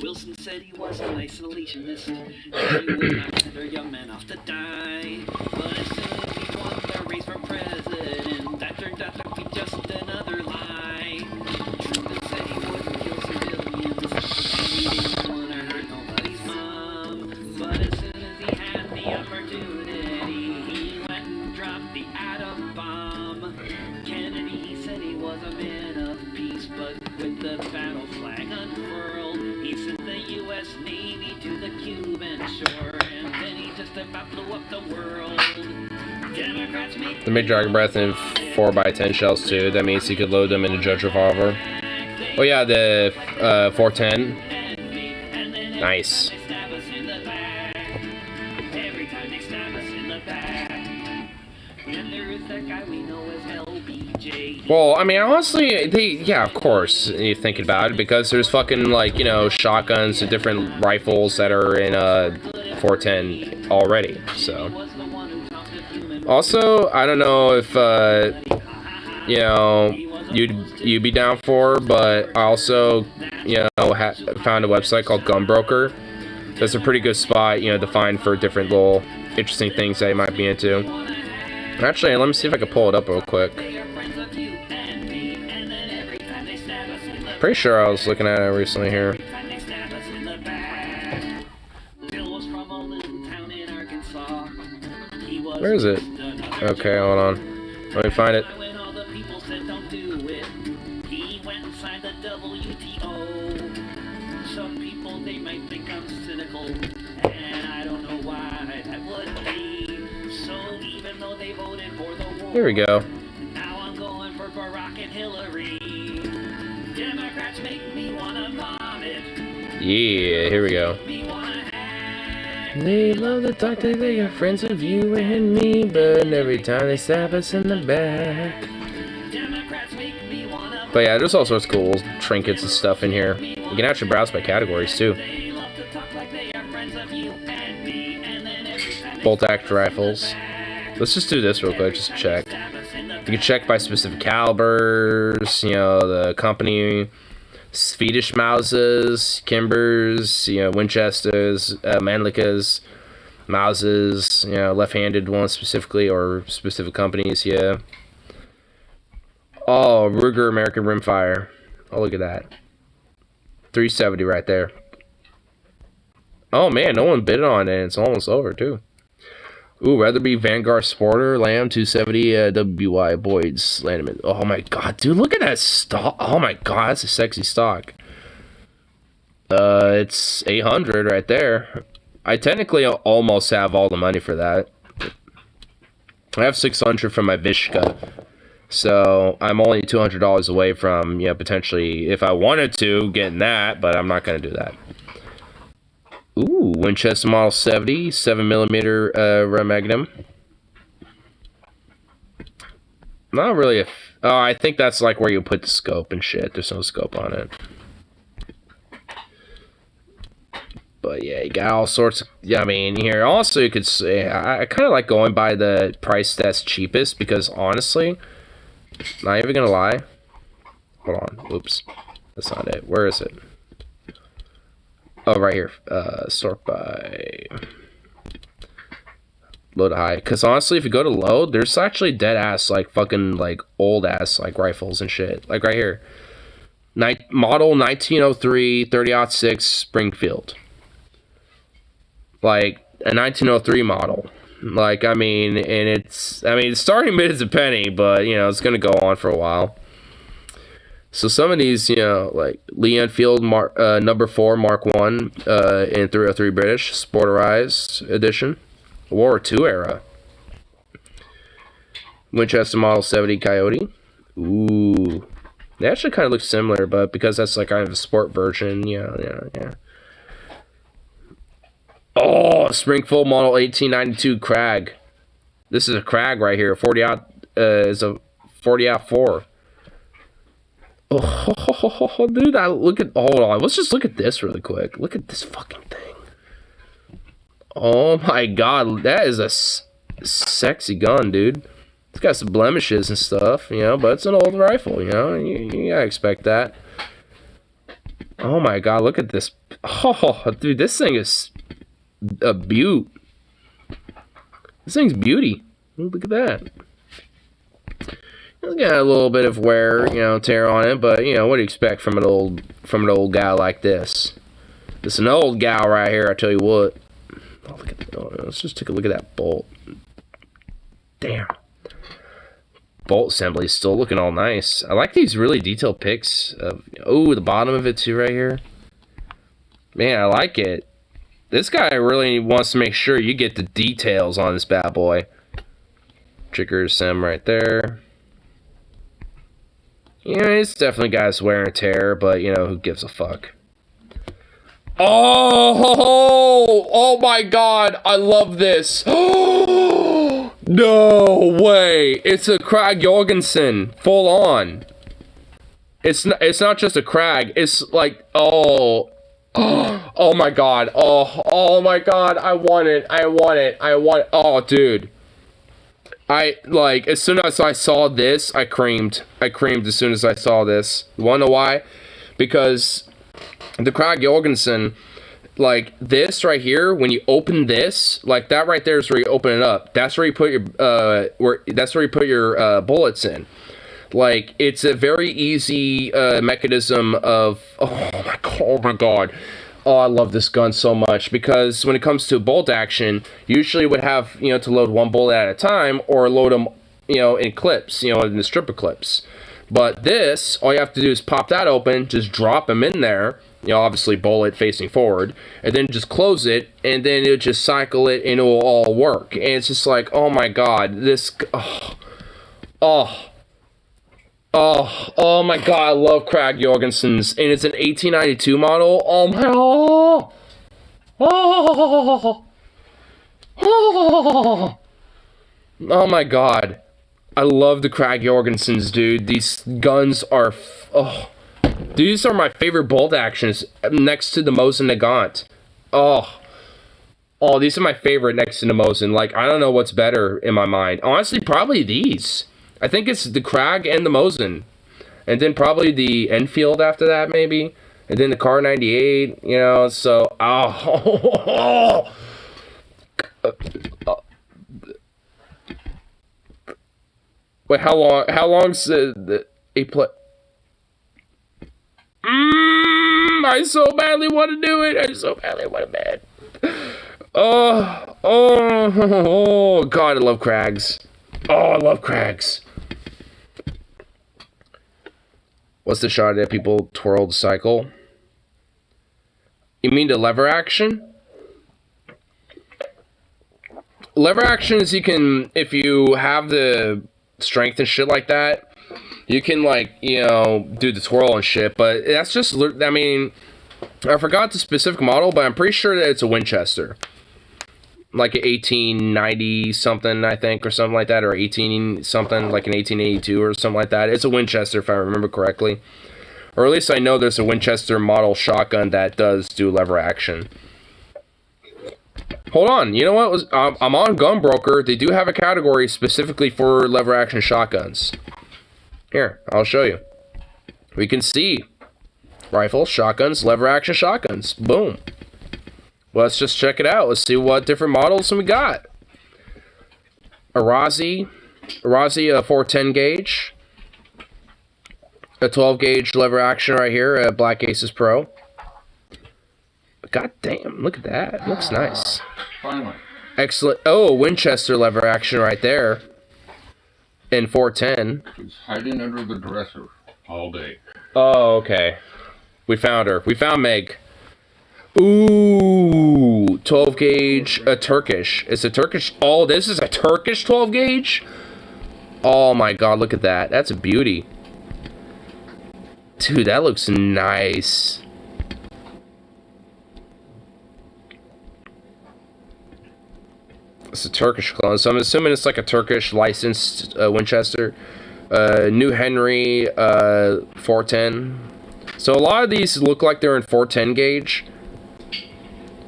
Wilson said he was an isolationist, and he would not send our young men off to die. But as soon as he won the race for president, that turned out to be just another lie. Truman said he wouldn't kill civilians, and he didn't want to hurt nobody's mom. But as soon as he had the opportunity, he went and dropped the atom bomb. Kennedy, he said he was a man of peace, but with the battle flag unfurled, he sent the U.S. Navy to the Cuban shore, and then he just about blew up the world. Democrats make... They made dragon breath in 4x10 shells too. That means you could load them in a judge revolver. Oh yeah, the 410. Nice. Every time they stab us in the back. And there is that guy we know as LBJ. Well, I mean, honestly, yeah, of course, you're thinking about it, because there's fucking, like, shotguns and different rifles that are in 410 already, so. Also, I don't know if, you'd be down for, but I also, found a website called Gunbroker. That's a pretty good spot, to find for different little interesting things that you might be into. Actually, let me see if I can pull it up real quick. Pretty sure I was looking at it recently here. Where is it? Okay, hold on. Let me find it. Some people, they might think I'm cynical, and I don't know why that would be. So even though they voted for the war, Here we go. now I'm going for Barack and Hillary. Democrats make me wanna vomit. Yeah, here we go. They love to talk to they are friends of you and me, but every time they stab us in the back. But yeah, there's all sorts of cool trinkets and stuff in here. You can actually browse by categories too. Bolt action rifles. Let's just do this real quick, just to check. You can check by specific calibers, the company, Swedish Mauses, Kimbers, Winchesters, Mannlickas, Mauses, left-handed ones specifically, or specific companies, yeah. Oh, Ruger American Rimfire. Oh, look at that. 370 right there. Oh man, no one bid on it. It's almost over too. Ooh, rather be Vanguard Sporter, Lamb 270, WBY Boyd's Landman. Oh my god, dude, look at that stock. Oh my god, that's a sexy stock. It's 800 right there. I technically almost have all the money for that. I have 600 from my Vishka. So I'm only $200 away from, potentially, if I wanted to, getting that, but I'm not going to do that. Ooh, Winchester Model 70, 7mm Magnum. Not really oh, I think that's like where you put the scope and shit. There's no scope on it. But yeah, you got all sorts of, I mean, here, also you could say, I kind of like going by the price that's cheapest, because honestly, not even gonna lie. Hold on, oops. That's not it. Where is it? Oh, right here. Sort by load high. Because honestly, if you go to load, there's actually dead ass, like fucking, like old ass, like rifles and shit. Like right here. Model 1903 30-06 Springfield. Like a 1903 model. Like, I mean, and it's starting mid as a penny, but, it's going to go on for a while. So some of these, like Lee Enfield number 4 Mark 1 in 303 British, Sporterized edition, World War II era. Winchester Model 70 Coyote. Ooh. They actually kind of look similar, but because that's like kind of a sport version, yeah. Oh, Springfield Model 1892 Krag. This is a Krag right here. 40-aught is a 40-aught 4. Oh, dude, hold on. Let's just look at this really quick. Look at this fucking thing. Oh my god, that is a sexy gun, dude. It's got some blemishes and stuff, but it's an old rifle, you gotta expect that. Oh my god, look at this. Oh, dude, this thing is a beaut. This thing's beauty. Look at that. It's got a little bit of wear, tear on it, but what do you expect from an old guy like this? This is an old gal right here, I tell you what. Oh, look at let's just take a look at that bolt. Damn. Bolt assembly is still looking all nice. I like these really detailed pics of the bottom of it too right here. Man, I like it. This guy really wants to make sure you get the details on this bad boy. Trigger sim right there. It's definitely got its wear and tear, but who gives a fuck? Oh my god, I love this. No way. It's a Krag Jorgensen, full on. It's not just a Krag. It's like, oh my god. Oh my god. I want it. Oh, dude. As soon as I saw this, I creamed as soon as I saw this. You wanna know why? Because the Krag Jorgensen, like this right here, when you open this, like that right there is where you open it up. That's where you put your bullets in. Like, it's a very easy mechanism of, oh my god. Oh, I love this gun so much, because when it comes to bolt action, you usually would have, to load one bullet at a time, or load them, in clips, in the stripper clips. But this, all you have to do is pop that open, just drop them in there, obviously bullet facing forward, and then just close it, and then it'll just cycle it, and it will all work. And it's just like, oh my god, this, oh my god, I love Krag Jorgensen's, and it's an 1892 model. Oh my god, I love the Krag Jorgensen's, dude. These guns are, these are my favorite bolt actions next to the Mosin Nagant. These are my favorite next to the Mosin. Like, I don't know what's better in my mind. Honestly, probably these. I think it's the Krag and the Mosin. And then probably the Enfield after that, maybe. And then the Car 98, so... Wait, how long's the I so badly want to do it. I so badly want to, man. Oh, God, I love Krags. Oh, I love Krags. What's the shot that people twirl the cycle? You mean the lever action? Lever action is you can, if you have the strength and shit like that, you can, like, you know, do the twirl and shit, but that's just, I mean, I forgot the specific model, but I'm pretty sure that it's a Winchester. Like an 1890 something, I think, or something like that, or 18 something, like an 1882 or something like that. It's a Winchester, if I remember correctly. Or at least I know there's a Winchester model shotgun that does do lever action. Hold on, you know what? I'm on Gunbroker. They do have a category specifically for lever action shotguns. Here, I'll show you. We can see rifles, shotguns, lever action shotguns. Boom. Let's just check it out. Let's see what different models we got. Arazi, a 410 gauge. A 12 gauge lever action right here, a Black Aces Pro. God damn, look at that. Looks nice. Finally. Excellent. Oh, Winchester lever action right there. In 410. She's hiding under the dresser all day. Oh, okay. We found her. We found Meg. Ooh, 12 gauge, a Turkish. It's a Turkish. Oh, this is a Turkish 12 gauge? Oh my God, look at that. That's a beauty. Dude, that looks nice. It's a Turkish clone, so I'm assuming it's like a Turkish licensed Winchester. New Henry 410. So a lot of these look like they're in 410 gauge.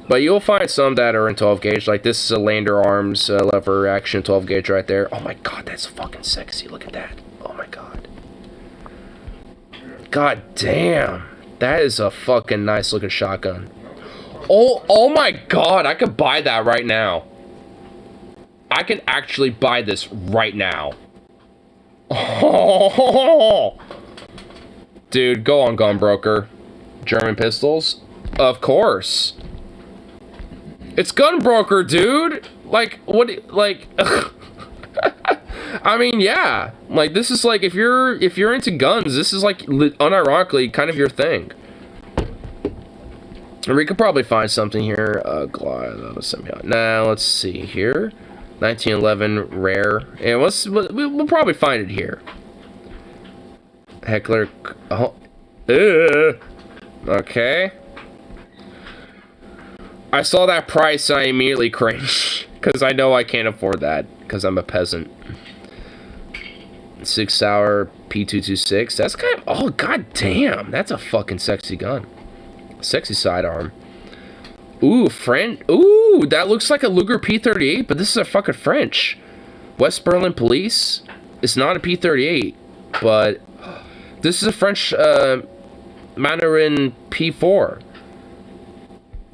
But you'll find some that are in 12 gauge. Like this is a Lander Arms lever action 12 gauge right there. Oh my God, that's fucking sexy. Look at that. Oh my God. God damn. That is a fucking nice looking shotgun. Oh my God, I could buy that right now. I can actually buy this right now. Oh. Dude, go on Gunbroker. German pistols? Of course. It's Gunbroker, dude. Like, what, like... I mean, yeah. Like, this is like, if you're into guns, this is like, unironically, kind of your thing. And we could probably find something here. Now, let's see here. 1911 rare. And we'll probably find it here. Heckler. Oh. Okay. I saw that price and I immediately cringed. Because I know I can't afford that. Because I'm a peasant. 6 Hour P226. That's kind of... Oh, god damn. That's a fucking sexy gun. Sexy sidearm. Ooh, French. Ooh, that looks like a Luger P38, but this is a fucking French. West Berlin Police. It's not a P38, but this is a French Mandarin P4.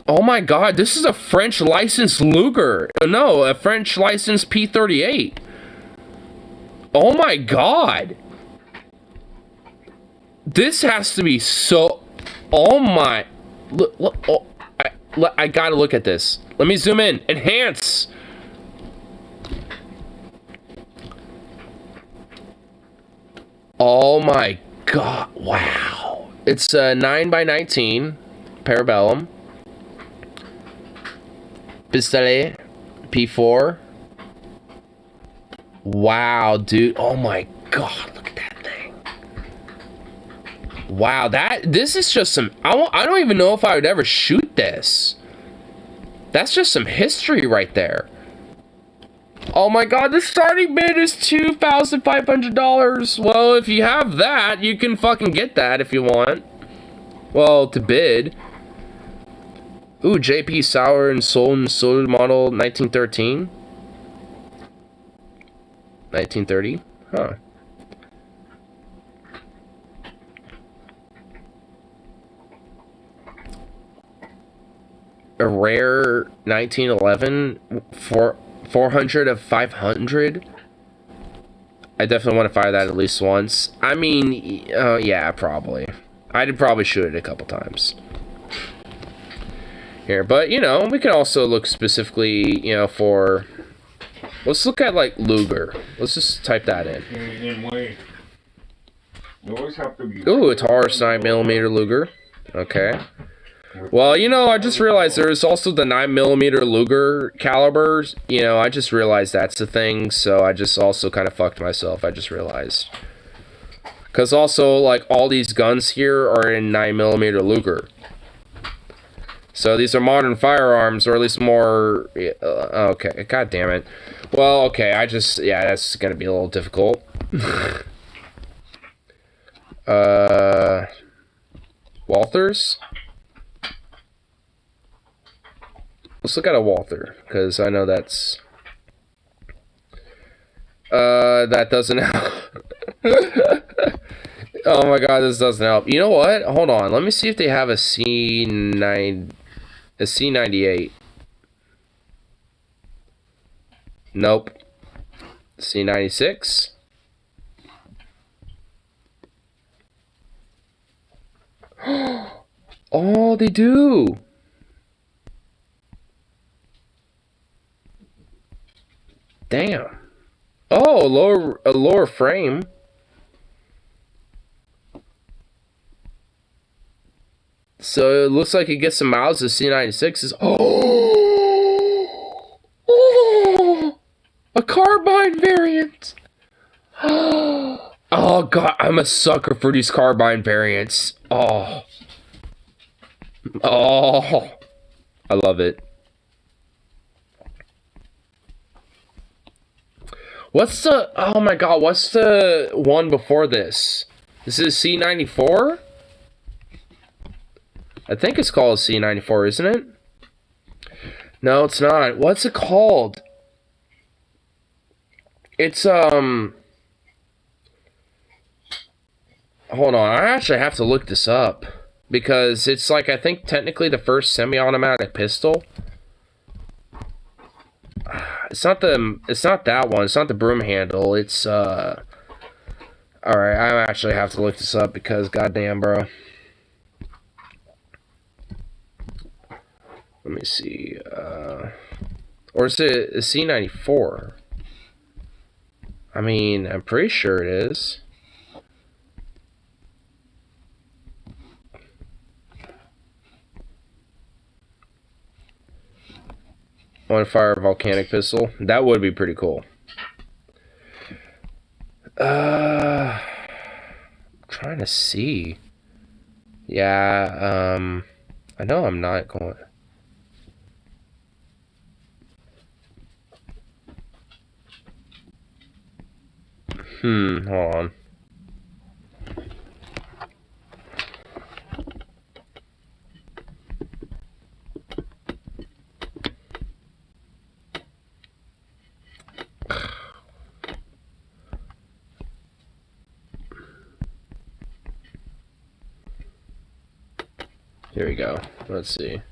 Oh my god, this is a French licensed Luger. No, a French licensed P38. Oh my god. This has to be so... Oh my... Look, oh, I gotta look at this. Let me zoom in. Enhance. Oh my god. Wow. It's a 9x19 Parabellum. Pistolet P4. Wow, dude. Oh my god. Look at that thing. Wow, this is just some... I don't even know if I would ever shoot this. That's just some history right there. Oh my god, the starting bid is $2,500. Well, if you have that, you can fucking get that if you want. Well, to bid. Ooh, JP Sauer and Sold model 1913. 1930? Huh. A rare 1911 for 400 of 500. I definitely want to fire that at least once. I mean, yeah, probably. I'd probably shoot it a couple times. here. But, you know, we can also look specifically, you know, for... Let's look at, like, Luger. Let's just type that in. In weight. You always have to be... Ooh, a Taurus 9mm Luger. Okay. Well, you know, I just realized there's also the 9mm Luger calibers. You know, I just realized that's a thing, so I just also kind of fucked myself. I just realized. Because also, like, all these guns here are in 9mm Luger. So these are modern firearms, or at least more... okay, god damn it. Well, okay, yeah, that's going to be a little difficult. Walthers? Let's look at a Walther, because I know that's... that doesn't help. Oh my god, this doesn't help. You know what? Hold on, let me see if they have a C98. Nope. C96? Oh, they do! Damn. Oh, a lower frame. So it looks like it gets some miles. The C96s. Oh, a carbine variant. Oh god, I'm a sucker for these carbine variants. Oh, I love it. What's the, oh my god, what's the one before this? This is C94? I think it's called C94, isn't it? No, it's not. What's it called? It's, hold on, I actually have to look this up. Because it's like, I think technically the first semi-automatic pistol. It's not that one. It's not the broom handle. It's, alright, I actually have to look this up because, goddamn, bro. Let me see, or is it a C94? I mean, I'm pretty sure it is. Want to fire a volcanic pistol? That would be pretty cool. I'm trying to see. Yeah, I know I'm not going... hold on. Here we go. Let's see.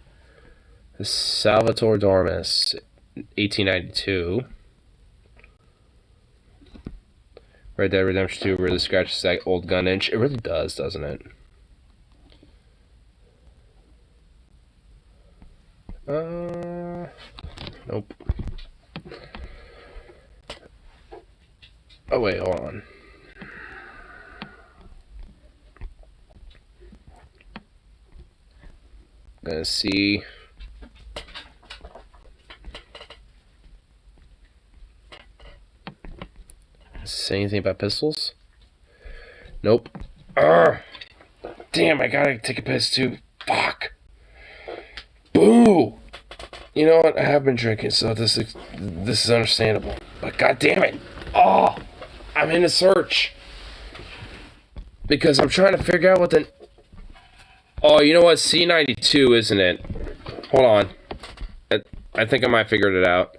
Salvatore Dormis, 1892. Red Dead Redemption 2 really scratches that old gun itch. It really does, doesn't it? Nope. Oh wait, hold on. Gonna see. Say anything about pistols? Nope. Urgh. Damn, I gotta take a piss too. Fuck. Boo! You know what? I have been drinking, so this is understandable. But god damn it! Oh, I'm in a search because I'm trying to figure out what the. Oh, you know what? C92, isn't it? Hold on. I think I might figured it out.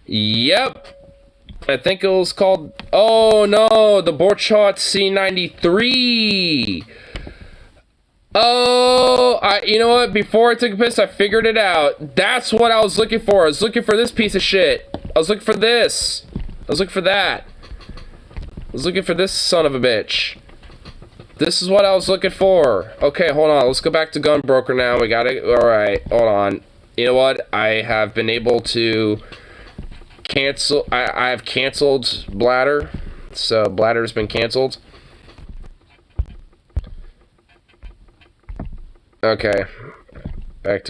Yep. I think it was called... Oh, no. The Borchardt C93. Oh, you know what? Before I took a piss, I figured it out. That's what I was looking for. I was looking for this piece of shit. I was looking for this. I was looking for that. I was looking for this son of a bitch. This is what I was looking for. Okay, hold on. Let's go back to Gunbroker now. We got it. Alright, hold on. You know what? I have been able to cancel. I have canceled Bladder. So, Bladder's been canceled. Okay. Back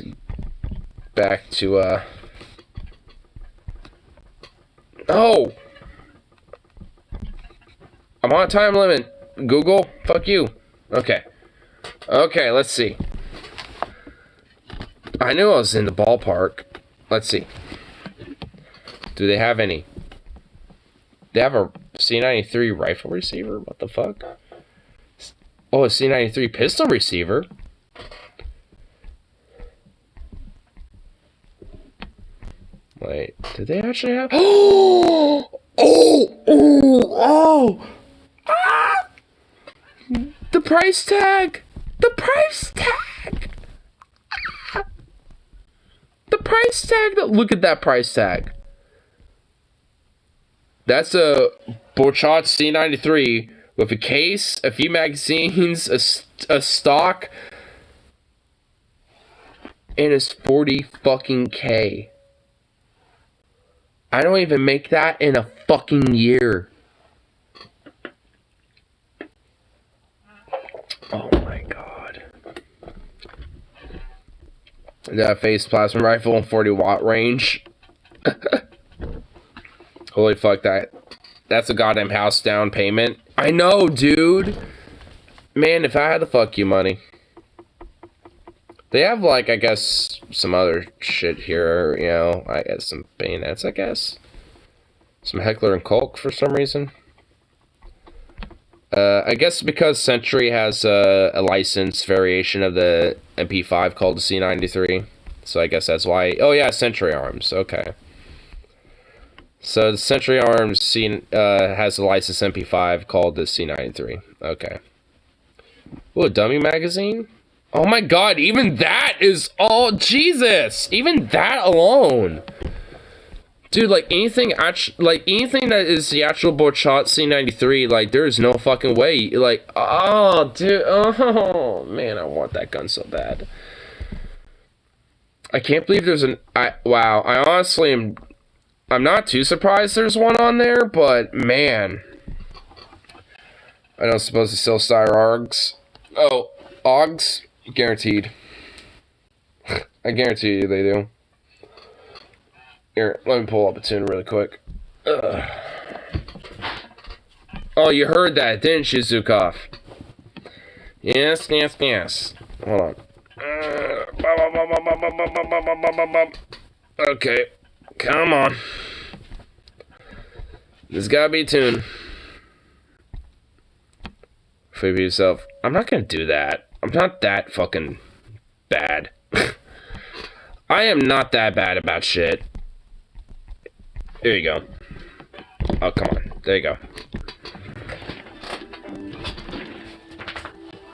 to, Oh! I'm on a time limit. Google, fuck you. Okay. Okay, let's see. I knew I was in the ballpark. Let's see. Do they have any? They have a C93 rifle receiver? What the fuck? Oh, a C93 pistol receiver? Wait, did they actually have... Oh! Oh! Oh! Oh! Ah! The price tag! The price tag! Ah! The price tag! Look at that price tag. That's a Borchardt C93 with a case, a few magazines, a stock, and it's 40 fucking K. I don't even make that in a fucking year. Oh my god. That face plasma rifle, 40 watt range. Holy fuck, that's a goddamn house down payment. I know, dude. Man, if I had the fuck you money. They have, like, I guess, some other shit here, you know. I guess some bayonets, I guess. Some Heckler and Koch for some reason. I guess because Century has a licensed variation of the MP5 called the C93. So I guess that's why. Oh, yeah, Century Arms. Okay. So the Century Arms has a licensed MP5 called the C93. Okay. Ooh, a dummy magazine? Oh my god, even that is all... Jesus! Even that alone! Dude, like, anything that is the actual Borchardt C93, like, there's no fucking way. Like, oh, dude, oh, man, I want that gun so bad. I can't believe there's wow, I honestly am... I'm not too surprised there's one on there, but, man. I don't suppose they still style AUGs. Oh, AUGs? Guaranteed. I guarantee you they do. Here, let me pull up a tune really quick. Ugh. Oh, you heard that, didn't you, Zukov? Yes, yes, yes. Hold on. Okay. Come on. There's gotta be a tune. Favor yourself. I'm not gonna do that. I'm not that fucking bad. I am not that bad about shit. Here you go. Oh, come on. There you go.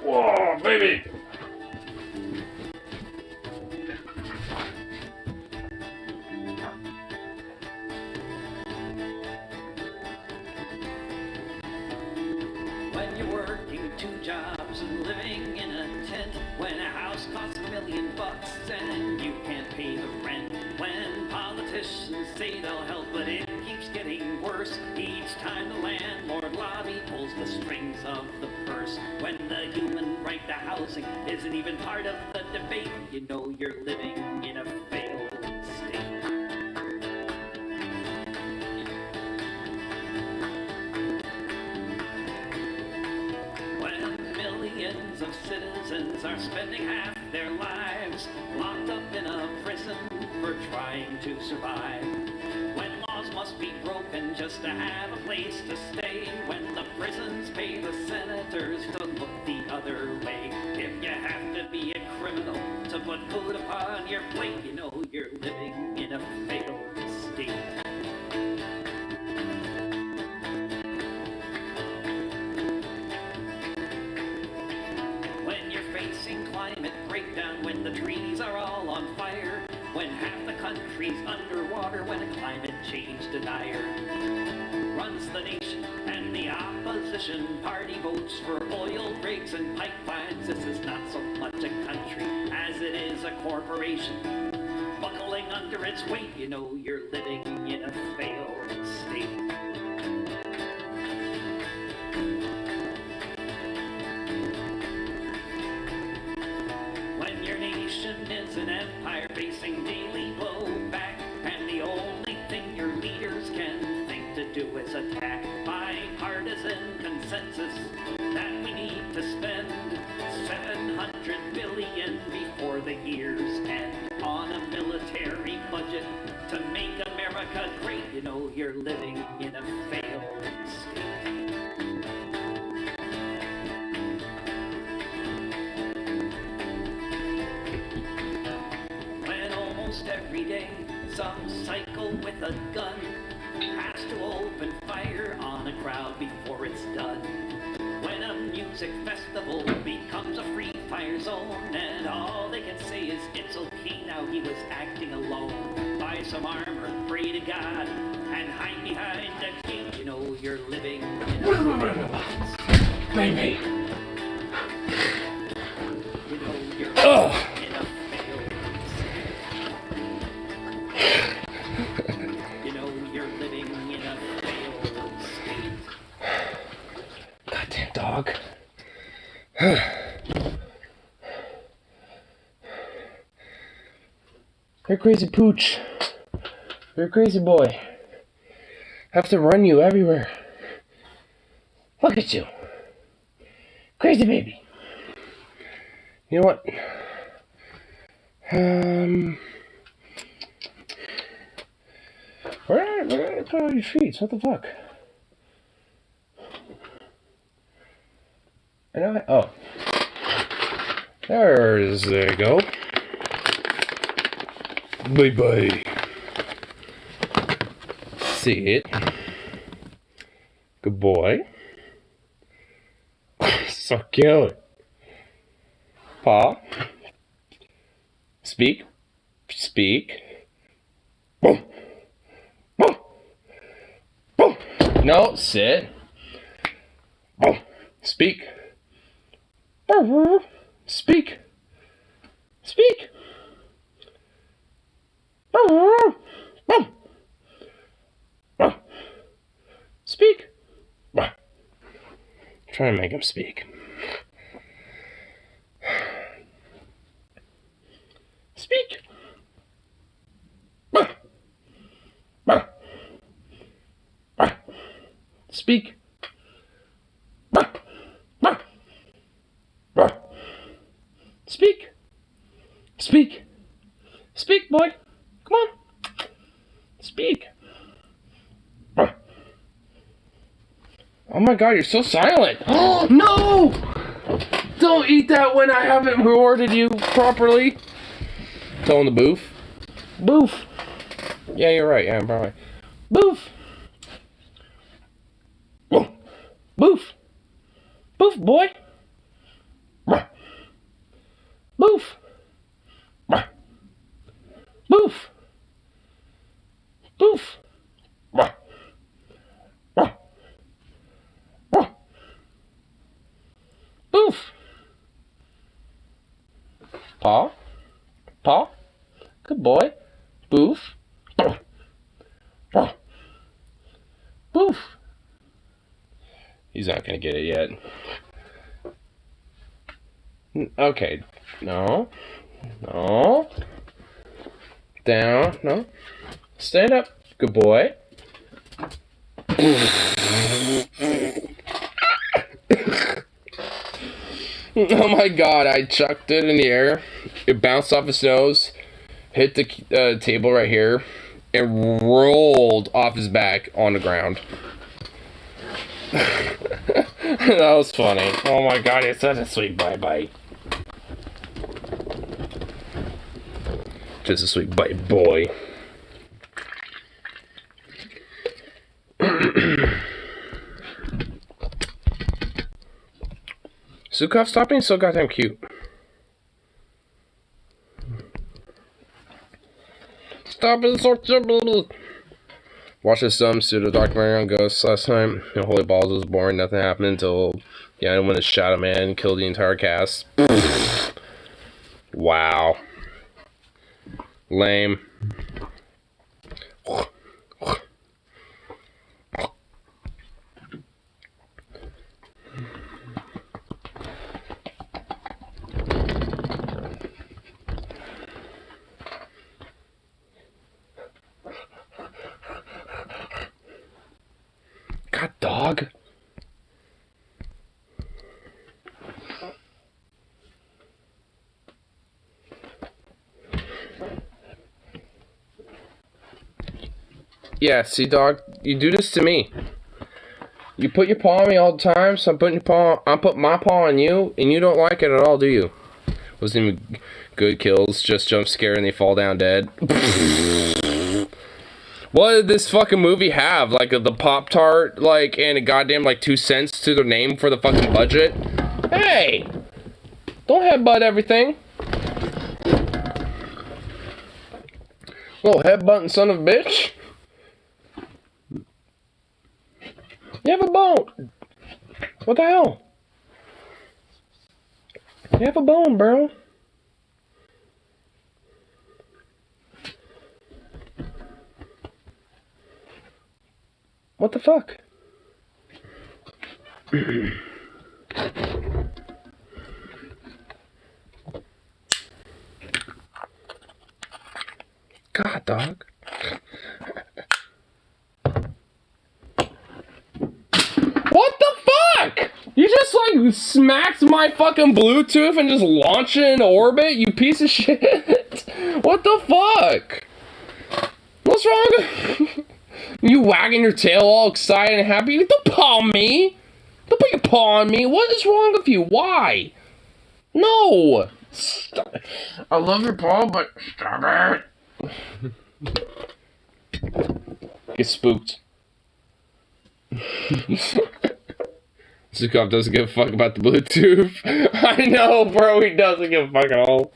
Whoa, baby! When you're working 2 jobs and living in a tent, when a house costs $1 million and you can't pay the rent, when politicians say they'll help but it keeps getting worse each time the landlord lobby pulls the strings of the purse, when the human right to housing isn't even part of the debate, you know you're living in a failed state. Millions of citizens are spending half their lives locked up in a prison for trying to survive. When laws must be broken just to have a place to stay. When the prisons pay the senators to look the other way. If you have to be a criminal to put food upon your plate, you know you're living in a failed state. Climate breakdown when the trees are all on fire, when half the country's underwater, when a climate change denier runs the nation and the opposition opposition party votes for oil rigs and pipelines. This is not so much a country as it is a corporation. Buckling under its weight, you know you're living in a failed state. When your nation is an empire facing daily blowback, and the only thing your leaders can think to do is attack, bipartisan consensus that we need to spend $700 billion before the year's end on a military budget to make America great. You know you're living in a failed state. When almost every day some psycho with a gun has to open fire on a crowd before it's done. When a music festival becomes a free fire zone, and all they can say is it's okay now, he was acting alone. Buy some armor, pray to God, and hide behind a gate. You know you're living in a Maybe. You know you're in a failed state. You know you're living in a failed state. Goddamn dog. You're crazy pooch. You're a crazy boy. Have to run you everywhere. Look at you. Crazy baby. You know what? Where did I put all your treats? What the fuck? Oh. There you go. Bye-bye. See it. Good boy. So cute. Paw. Speak. Speak. Boom. Boom. Boom. No, sit. Boom. Speak. Speak. Speak. Speak. Try and make him speak. Speak. Speak. Speak. Speak. Speak, boy. Come on. Speak. Oh my god, you're so silent. Oh, no! Don't eat that when I haven't rewarded you properly. Tell him the boof. Boof. Yeah, you're right. Yeah, probably. Boof. Boof. Boof. Boof, boy. Boof. Boof. Boof. Boof. Paw. Paw. Good boy. Boof. Boof. He's not gonna get it yet. Okay. No. No. Down. No. Stand up. Good boy. Oh my god, I chucked it in the air. It bounced off his nose, hit the table right here, and rolled off his back on the ground. That was funny. Oh my god, it's such a sweet bye-bye. Just a sweet bite boy. Sukov, stop being so goddamn cute. Stop being so cute. Watched this pseudo documentary on ghosts last night. Holy balls, was boring. Nothing happened until when it shot a man and killed the entire cast. Wow. Lame. God, dog. Yeah, see, dog, you do this to me. You put your paw on me all the time, so I'm putting my paw on you, and you don't like it at all, do you? Wasn't even good kills, just jump scare and they fall down dead. What did this fucking movie have? Like the Pop-Tart, like, and a goddamn, like, 2 cents to their name for the fucking budget? Hey! Don't headbutt everything. Little headbutting son of a bitch. You have a bone. What the hell? You have a bone, bro. What the fuck? God, dog. What the fuck? You just like smacked my fucking Bluetooth and just launched it into orbit, you piece of shit. What the fuck? What's wrong? You wagging your tail all excited and happy? Don't paw me. Don't put your paw on me. What is wrong with you? Why? No. Stop. I love your paw, but stop it. Get spooked. Zukov doesn't give a fuck about the Bluetooth. I know, bro. He doesn't give a fuck at all.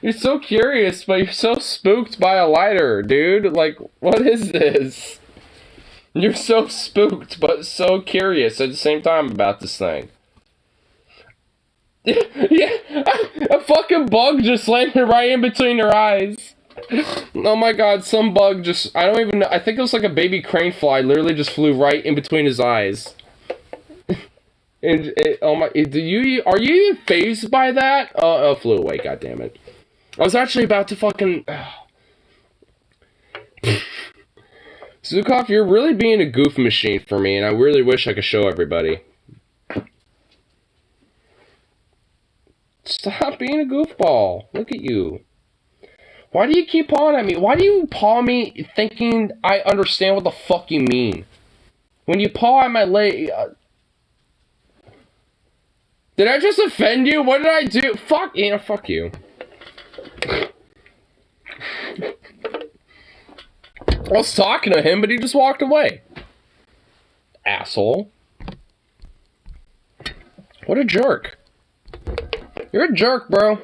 You're so curious, but you're so spooked by a lighter, dude. Like, what is this? You're so spooked, but so curious at the same time about this thing. Yeah, a fucking bug just landed right in between your eyes. Oh my god, some bug just, I don't even know, I think it was like a baby crane fly, literally just flew right in between his eyes. And oh my, are you even fazed by that? Oh, it flew away, goddammit. I was actually about to fucking... Zukov, you're really being a goof machine for me, and I really wish I could show everybody. Stop being a goofball. Look at you. Why do you keep pawing at me? Why do you paw me thinking I understand what the fuck you mean? When you paw at my leg... Did I just offend you? What did I do? Fuck you. Fuck you. I was talking to him, but he just walked away. Asshole. What a jerk. You're a jerk, bro.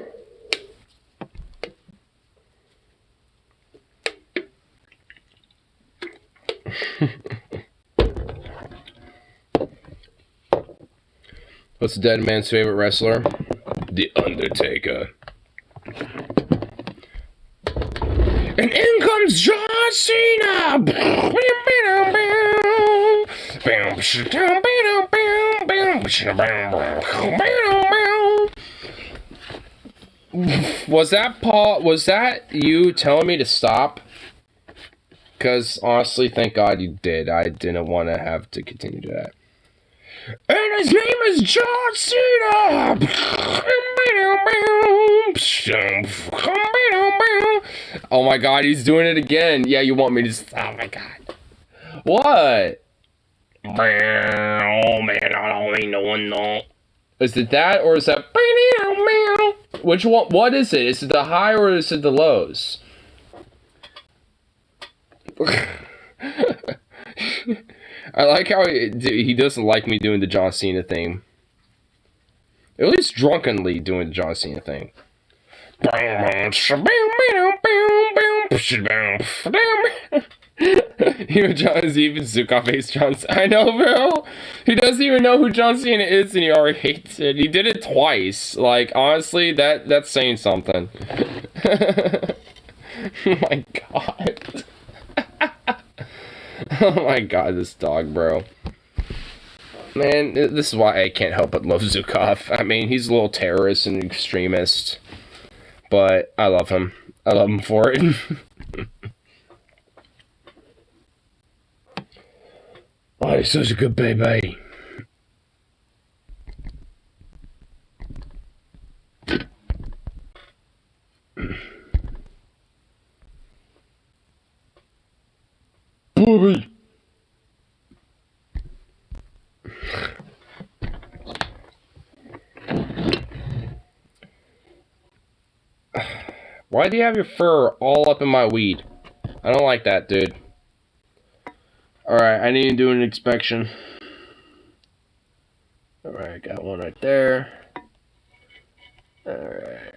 What's the dead man's favorite wrestler? The Undertaker. And in comes John Cena! Was that you telling me to stop? Because honestly, thank God you did. I didn't want to have to continue to that. And his name is John Cena! Oh my god, he's doing it again. Yeah, you want me to... Oh my god. What? Oh man, I don't even know. Is it that, or is that... Which one? What is it? Is it the high or is it the lows? I like how he doesn't like me doing the John Cena thing. At least drunkenly doing the John Cena thing. You know, John even Zukov hates John Cena. I know, bro. He doesn't even know who John Cena is, and he already hates it. He did it twice. Like, honestly, that's saying something. Oh my god. Oh my god, this dog, bro. Man, this is why I can't help but love Zukov. I mean, he's a little terrorist and extremist, but I love him. I love him for it. Oh, he's such a good baby. Booby. Why do you have your fur all up in my weed? I don't like that, dude. Alright, I need to do an inspection. Alright, I got one right there. Alright,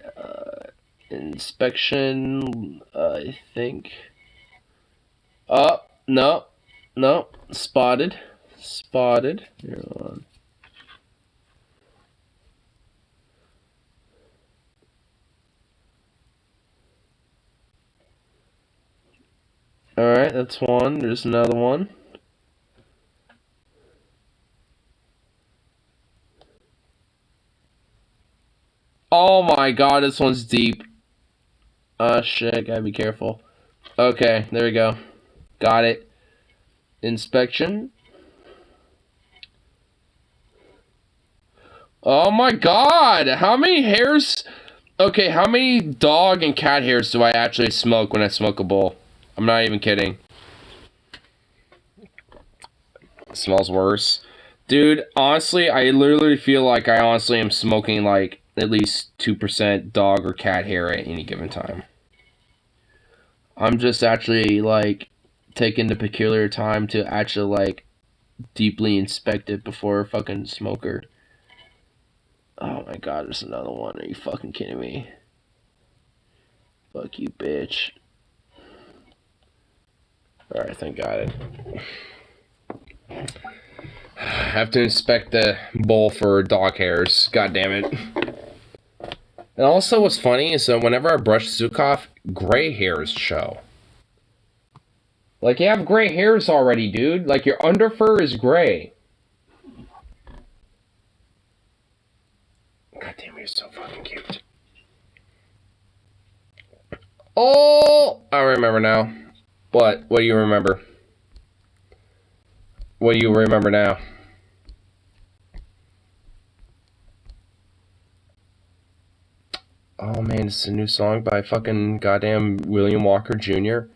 inspection, I think. Oh, no, no, spotted. Spotted. Here, hold on. Alright, that's one. There's another one. Oh my god, this one's deep. Oh shit, gotta be careful. Okay, there we go. Got it. Inspection. Oh my god! How many hairs? Okay, how many dog and cat hairs do I actually smoke when I smoke a bowl? I'm not even kidding. It smells worse. Dude, honestly, I literally feel like I honestly am smoking like at least 2% dog or cat hair at any given time. I'm just actually like taking the peculiar time to actually like deeply inspect it before a fucking smoker. Oh my god, there's another one. Are you fucking kidding me? Fuck you, bitch. Alright, I think got it. I have to inspect the bowl for dog hairs. God damn it. And also what's funny is that whenever I brush Zukov, gray hairs show. Like, you have gray hairs already, dude. Like, your under fur is gray. God damn, you're so fucking cute. Oh! I remember now. What? What do you remember? What do you remember now? Oh man, this is a new song by fucking goddamn William Walker Jr.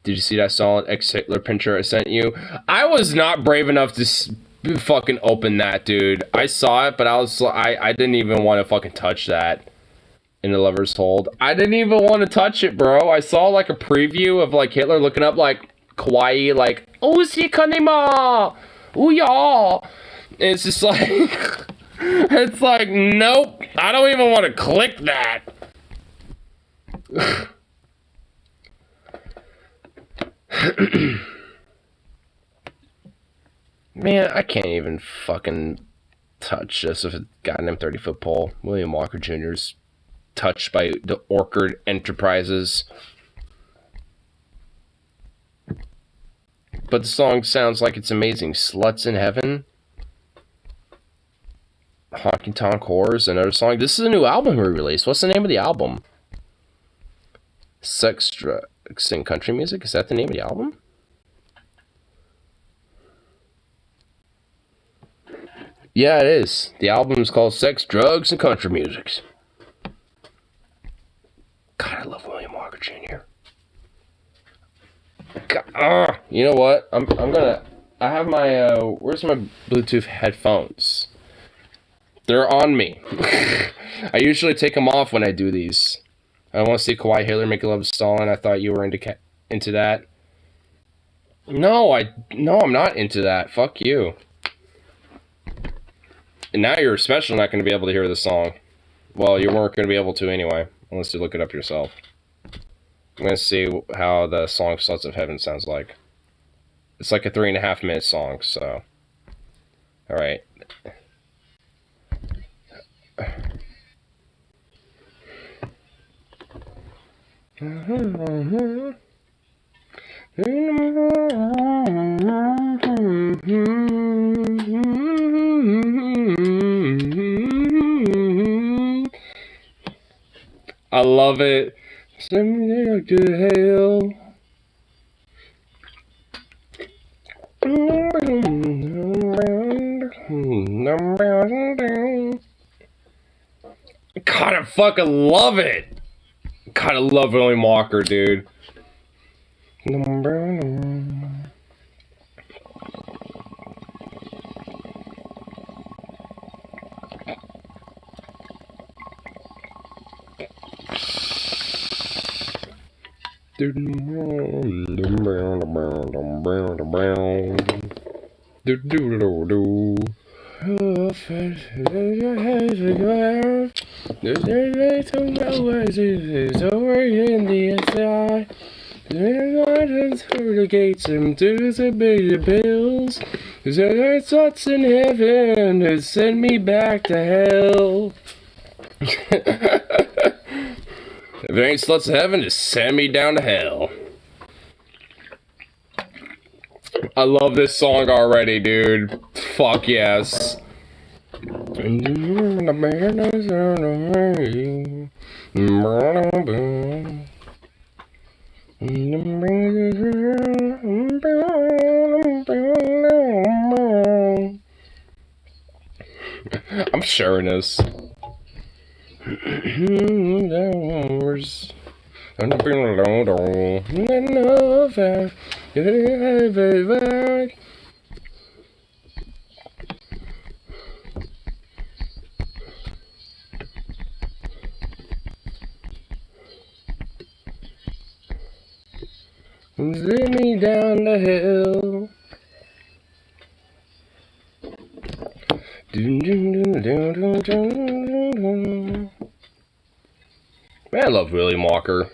Did you see that solid ex-Hitler picture I sent you? I was not brave enough to fucking open that, dude. I saw it, but I didn't even want to fucking touch that in the Lover's Hold. I didn't even want to touch it, bro. I saw like a preview of like Hitler looking up like kawaii, like "Osi kanima, ooh-ya." It's just like, it's like, nope. I don't even want to click that. Man, I can't even fucking touch this with a goddamn 30-foot pole. William Walker Jr.'s touched by the Orchard Enterprises. But the song sounds like it's amazing. Sluts in Heaven. Honky Tonk Whores, another song. This is a new album we released. What's the name of the album? Sex, Drugs, and Country Music? Is that the name of the album? Yeah, it is. The album is called Sex, Drugs, and Country Music. God, I love William Walker Jr. God, you know what? I'm gonna... I have my... where's my Bluetooth headphones? They're on me. I usually take them off when I do these. I want to see Kawhi Hitler make love to Stalin. I thought you were into that. No, I'm not into that. Fuck you. And now you're especially not going to be able to hear the song. Well, you weren't going to be able to anyway, unless you look it up yourself. I'm going to see how the song Sluts of Heaven sounds like. It's like a 3.5-minute song, so... Alright. I love it. Send me to hell. God, I fucking love it. God, I love William Walker, dude. Gates and to the big bills. There's thoughts in heaven that send me back to hell. If there ain't sluts in heaven, just send me down to hell. I love this song already, dude. Fuck yes. I'm sharing this. Send me down the hill. Man, I love William Walker.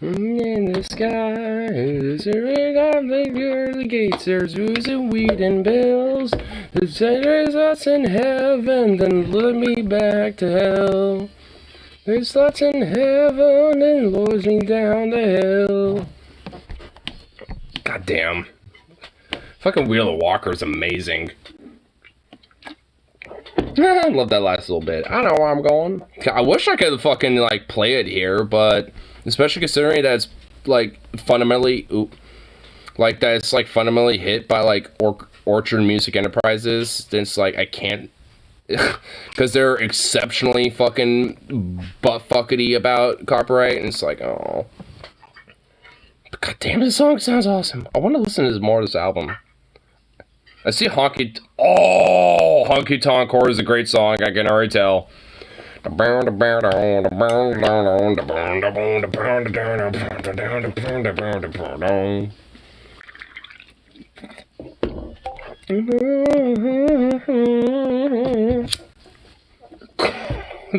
In the sky, there's a ring on the gates, there's booze and weed and bills. There's lots in heaven, then lead me back to hell. There's lots in heaven, and lures me down the hill. God damn. Fucking Wheel of Walker is amazing. I love that last little bit. I know where I'm going. I wish I could fucking, like, play it here, but... Especially considering that it's, like, fundamentally... like, that it's, like, fundamentally hit by, like, Orchard Music Enterprises. Then it's, like, I can't... Because they're exceptionally fucking butt-fuckety about copyright. And it's like, oh... God damn, this song sounds awesome. I want to listen to more of this album. I see Honky... Oh! Honky Tonk Core is a great song, I can already tell. This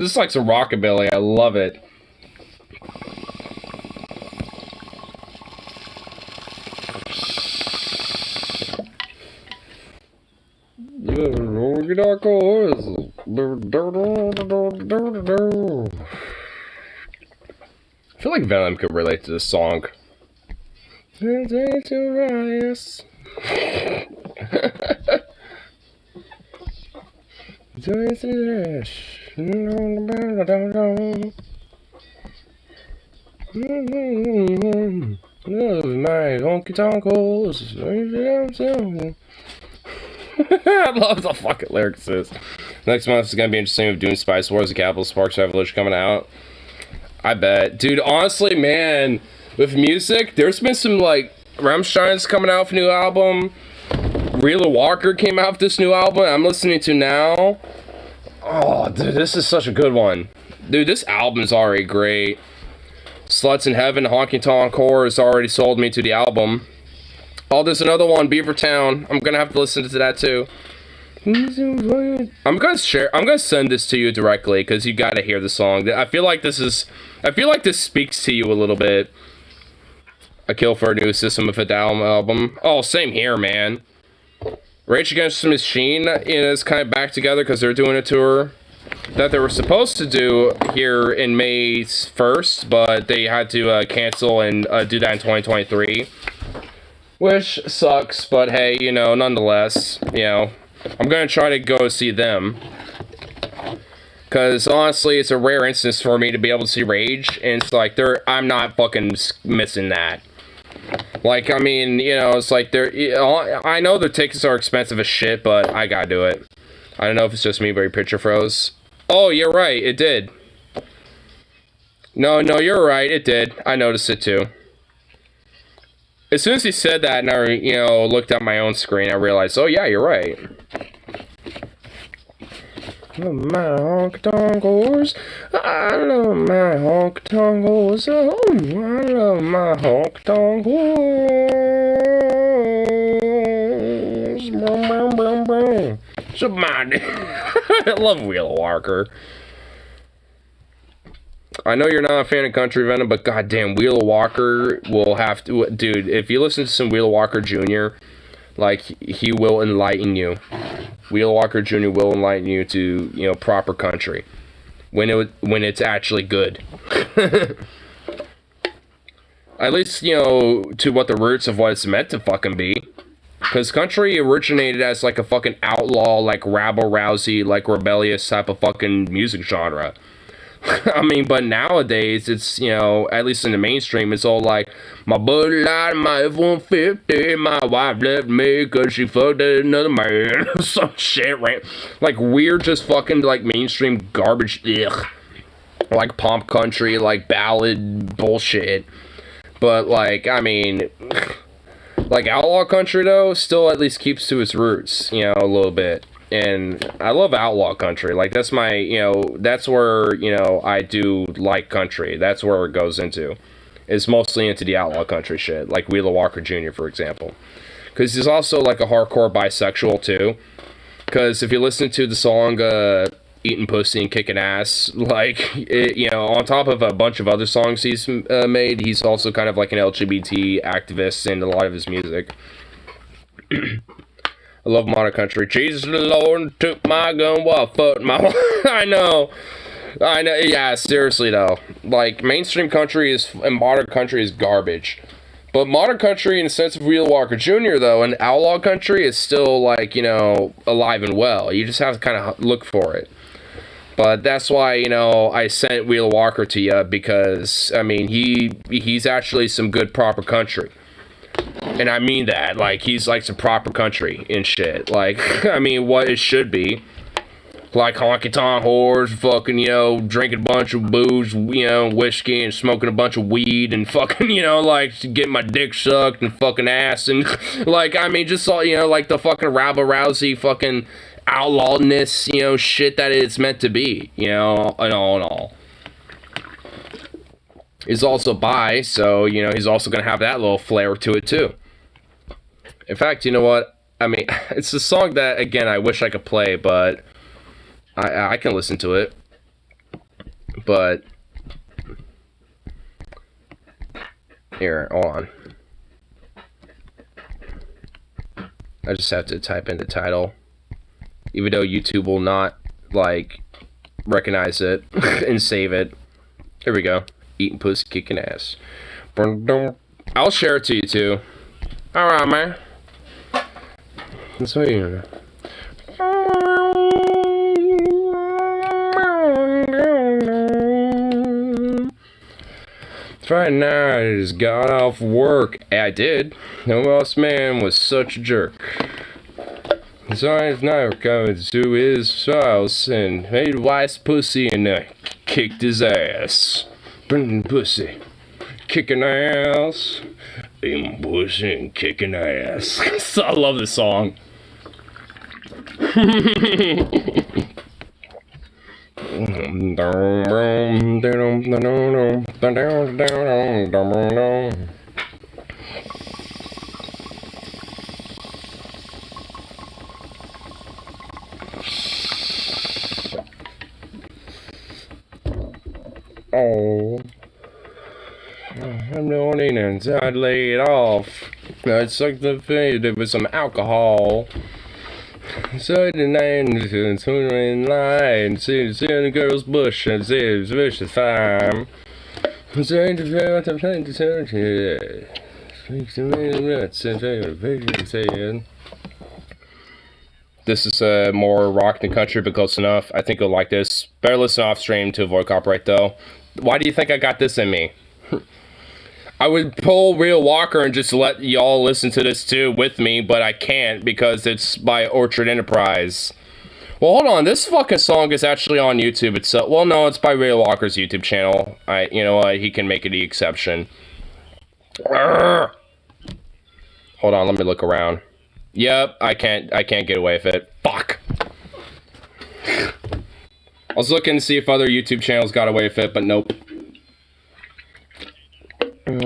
is like some rockabilly, I love it. I feel like Venom could relate to this song. My honky tonk holes. I love the fucking lyrics to this. Next month is gonna be interesting with Dune Spice Wars, the Capital Sparks Revolution coming out. I bet. Dude, honestly, man, with music, there's been some, like, Rammstein's coming out with a new album. Wheeler Walker came out with this new album I'm listening to now. Oh, dude, this is such a good one. Dude, this album's already great. Sluts in Heaven, Honky Tonk Horror has already sold me to the album. Oh, there's another one, Beavertown. I'm gonna have to listen to that too. I'm gonna send this to you directly because you gotta hear the song. I feel like this speaks to you a little bit. A Kill for a New System of a Down album. Oh, same here, man. Rage Against the Machine is kind of back together because they're doing a tour that they were supposed to do here in May 1st, but they had to cancel and do that in 2023. Which sucks, but hey, you know, nonetheless, you know, I'm gonna try to go see them. Because honestly, it's a rare instance for me to be able to see Rage, and it's like, I'm not fucking missing that. Like, I mean, you know, it's like, I know the tickets are expensive as shit, but I gotta do it. I don't know if it's just me, but your picture froze. Oh, you're right, it did. No, you're right, it did. I noticed it too. As soon as he said that, and I, you know, looked at my own screen, I realized, oh yeah, you're right. I love my honky-tonk horse. I love my honky-tonk horse. Oh, I love my honky-tonk horse. Boom, boom, boom. Somebody. I love Wheeler Walker. I know you're not a fan of Country Venom, but goddamn, Wheeler Walker will have to... Dude, if you listen to some Wheeler Walker Jr., like, he will enlighten you. Wheeler Walker Jr. will enlighten you to, you know, proper country. When it's actually good. At least, you know, to what the roots of what it's meant to fucking be. Because country originated as, like, a fucking outlaw, like, rabble-rousey, like, rebellious type of fucking music genre. I mean, but nowadays, it's, you know, at least in the mainstream, it's all like, my Bud Light, my F-150, my wife left me because she fucked another man, some shit, right? Like, weird, just fucking, like, mainstream garbage, ugh. Like, pop country, like, ballad bullshit. But, like, I mean, like, outlaw country, though, still at least keeps to its roots, you know, a little bit. And I love outlaw country. Like, that's my, you know, that's where, you know, I do like country. That's where it goes into. It's mostly into the outlaw country shit. Like Wheeler Walker Jr., for example. Because he's also, like, a hardcore bisexual, too. Because if you listen to the song, Eating Pussy and Kicking Ass, like, it, you know, on top of a bunch of other songs he's made, he's also kind of like an LGBT activist in a lot of his music. I love modern country. Jesus the Lord took my gun while I fucked my I know. Yeah, seriously though. Like, mainstream country and modern country is garbage. But modern country, in the sense of Wheeler Walker Jr., though, and outlaw country is still, like, you know, alive and well. You just have to kind of look for it. But that's why, you know, I sent Wheeler Walker to you, because, I mean, he's actually some good proper country. And I mean that, like, he's like some proper country and shit. Like, I mean, what it should be. Like honky-tonk whores, fucking, you know, drinking a bunch of booze, you know, whiskey, and smoking a bunch of weed, and fucking, you know, like, getting my dick sucked, and fucking ass, and, like, I mean, just all, you know, like, the fucking rabble-rousey fucking outlawedness, you know, shit that it's meant to be, you know, and all. He's also bi, so, you know, he's also gonna have that little flair to it, too. In fact, you know what? I mean, it's a song that, again, I wish I could play, but I can listen to it. But here, hold on. I just have to type in the title, even though YouTube will not, like, recognize it and save it. Here we go. Eating pussy, kicking ass. I'll share it to you too. Alright, man. That's what you know. Friday night has got off work. I did. The boss man was such a jerk. So I never coming to his house and made wife's pussy and kicked his ass. Bringing pussy, kicking ass. Eating pussy and kicking ass. I love this song. Oh, I'm the only ones I'd lay it off. I'd suck the feed with some alcohol. So the night and tune in line, see the girl's bush and see it's vicious fine. So the plane to turn here. Speaks to me the nuts and favorite picture saying. This is more rock than country, but close enough. I think you'll like this. Better listen off stream to avoid copyright though. Why do you think I got this in me? I would pull Real Walker and just let y'all listen to this too with me, but I can't because it's by Orchard Enterprise. Well, hold on. This fucking song is actually on YouTube itself. Well, no, it's by Real Walker's YouTube channel. You know what? He can make it the exception. Urgh. Hold on. Let me look around. Yep, I can't get away with it. Fuck. I was looking to see if other YouTube channels got away with it, but nope.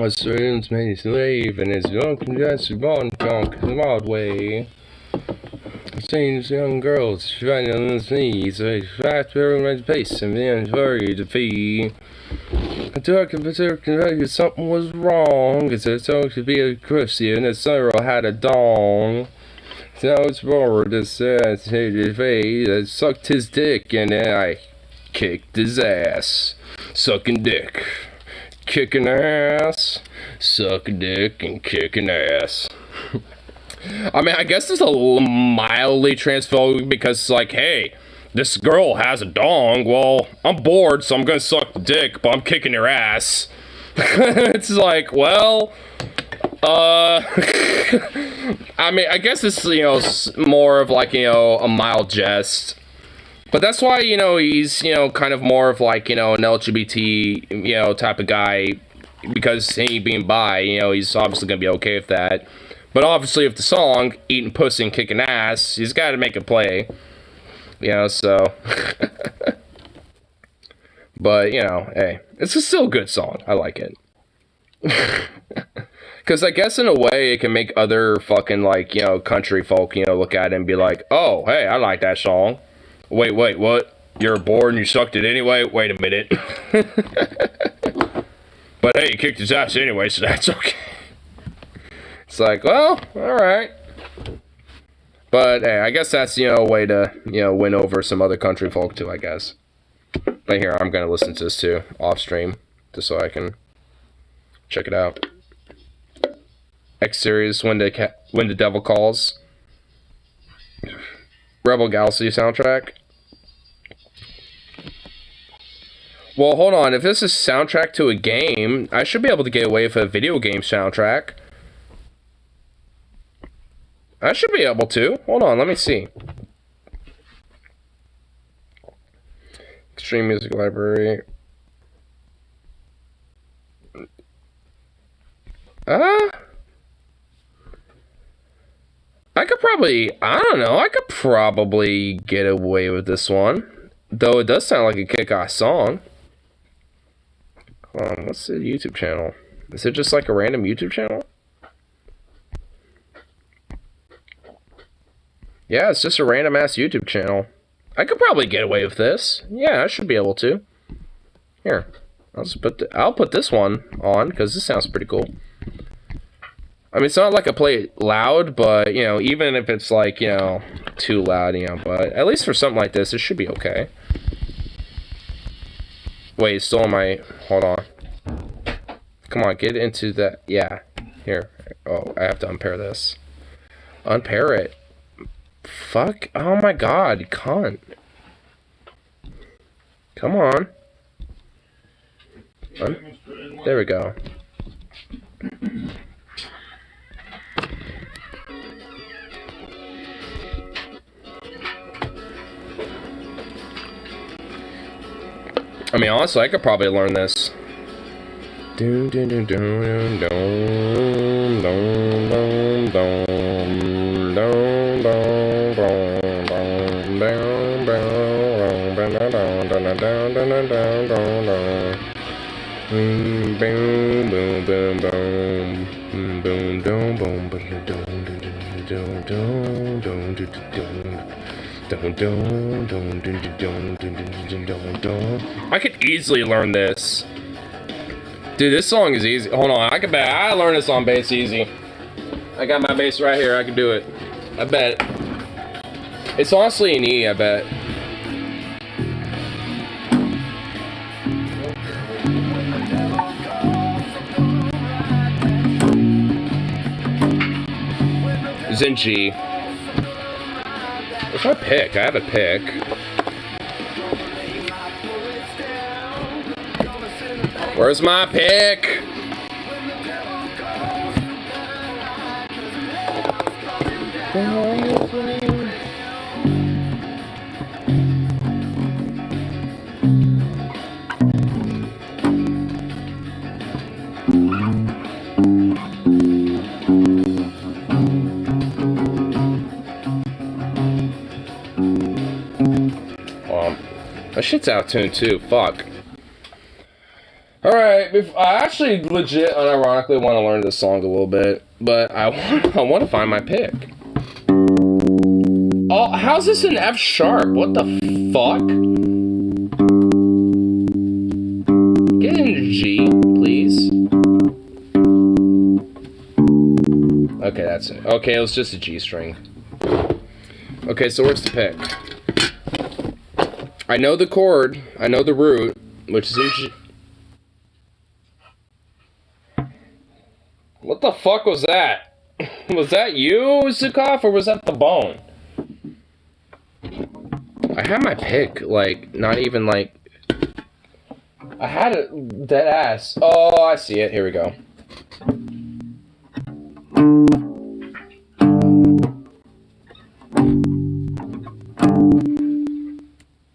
Students made his slave and his young that's born funk the wild way. Change young girls riding on his knees, fast very pace and then very to fee. I took a something was wrong, cause I thought to be a Christian and Cyril had a dong. So it's forward to say his face, I sucked his dick and then I kicked his ass. Sucking dick. Kicking ass, suck a dick, and kicking ass. I mean, I guess it's a little mildly transphobic because it's like, hey, this girl has a dong. Well, I'm bored, so I'm gonna suck the dick, but I'm kicking your ass. It's like, well, I mean, I guess it's, you know, more of like, you know, a mild jest. But that's why, you know, he's, you know, kind of more of like, you know, an LGBT, you know, type of guy. Because he being bi, you know, he's obviously going to be okay with that. But obviously with the song, eating pussy and kicking ass, he's got to make it play. You know, so. But, you know, hey, it's still a good song. I like it. Because I guess in a way, it can make other fucking, like, you know, country folk, you know, look at it and be like, oh, hey, I like that song. Wait, what? You're bored and you sucked it anyway? Wait a minute. But hey, you kicked his ass anyway, so that's okay. It's like, well, alright. But hey, I guess that's, you know, a way to, you know, win over some other country folk too, I guess. But here, I'm gonna listen to this too, off stream, just so I can check it out. X series, When the Devil Calls. Rebel Galaxy soundtrack. Well, hold on. If this is soundtrack to a game, I should be able to get away with a video game soundtrack. I should be able to. Hold on, let me see. Extreme Music Library. I could probably, I don't know, I could probably get away with this one. Though it does sound like a kick-ass song. Hold on, what's the YouTube channel? Is it just like a random YouTube channel? Yeah, it's just a random-ass YouTube channel. I could probably get away with this. Yeah, I should be able to. Here, I'll put this one on, because this sounds pretty cool. I mean, it's not like I play it loud, but, you know, even if it's, like, you know, too loud, you know, but at least for something like this, it should be okay. Wait, it's still on my, hold on. Come on, get into that, yeah, here. Oh, I have to unpair this. Unpair it. Fuck, oh my god, you cunt. Come on. There we go. I mean, honestly, I could probably learn this. I could easily learn this. Dude, this song is easy. Hold on, I learned this on bass easy. I got my bass right here, I can do it. I bet. It's honestly an E, I bet. It's in G. What's my pick? I have a pick. Where's my pick? That shit's out of tune too. Fuck. Alright, I actually legit unironically want to learn this song a little bit, but I want to find my pick. Oh, how's this in F sharp? What the fuck? Get into G, please. Okay, that's it. Okay, it was just a G string. Okay, so where's the pick? I know the chord, I know the root, which is in G. What the fuck was that? Was that you, Zukov, or was that the bone? I had my pick, like, not even like... I had it dead ass. Oh, I see it. Here we go.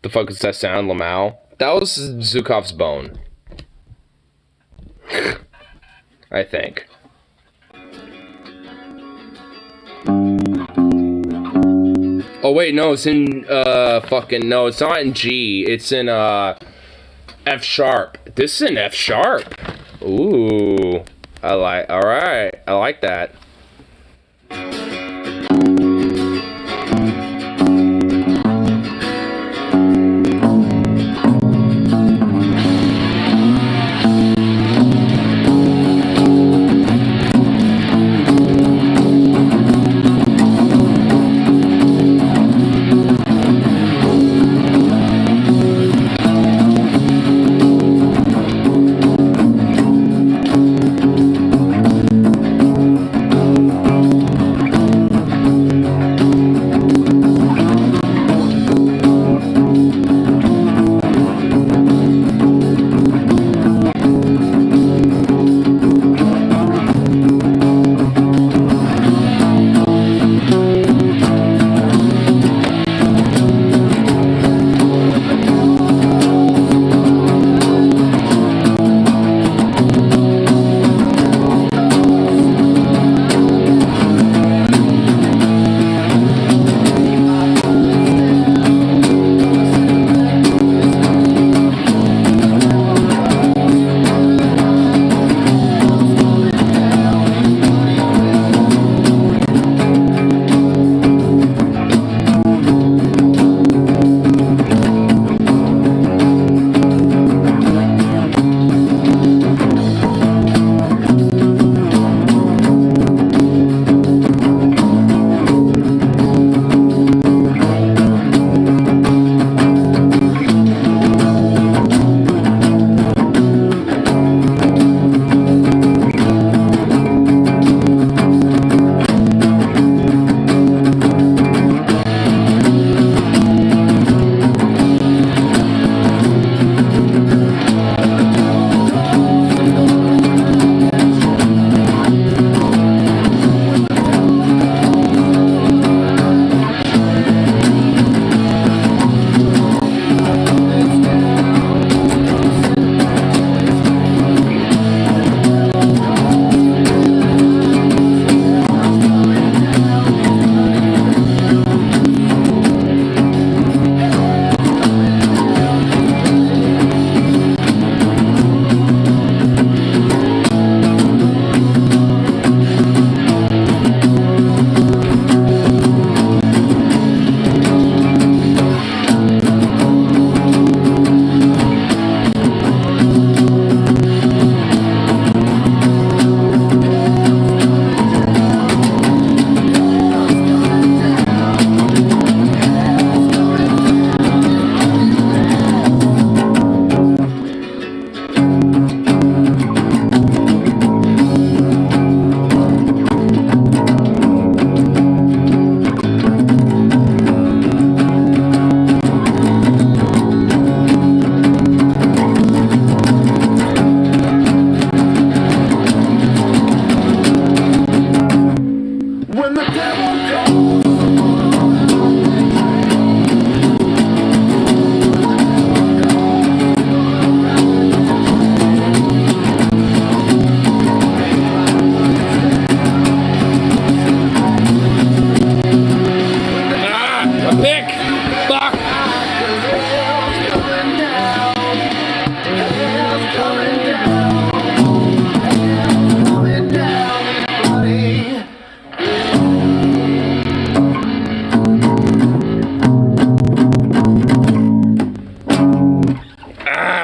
The fuck is that sound, Lamau? That was Zukov's bone. I think. Oh wait, no, it's in fucking no, it's not in G. It's in F sharp. This is in F sharp. Ooh, all right, I like that.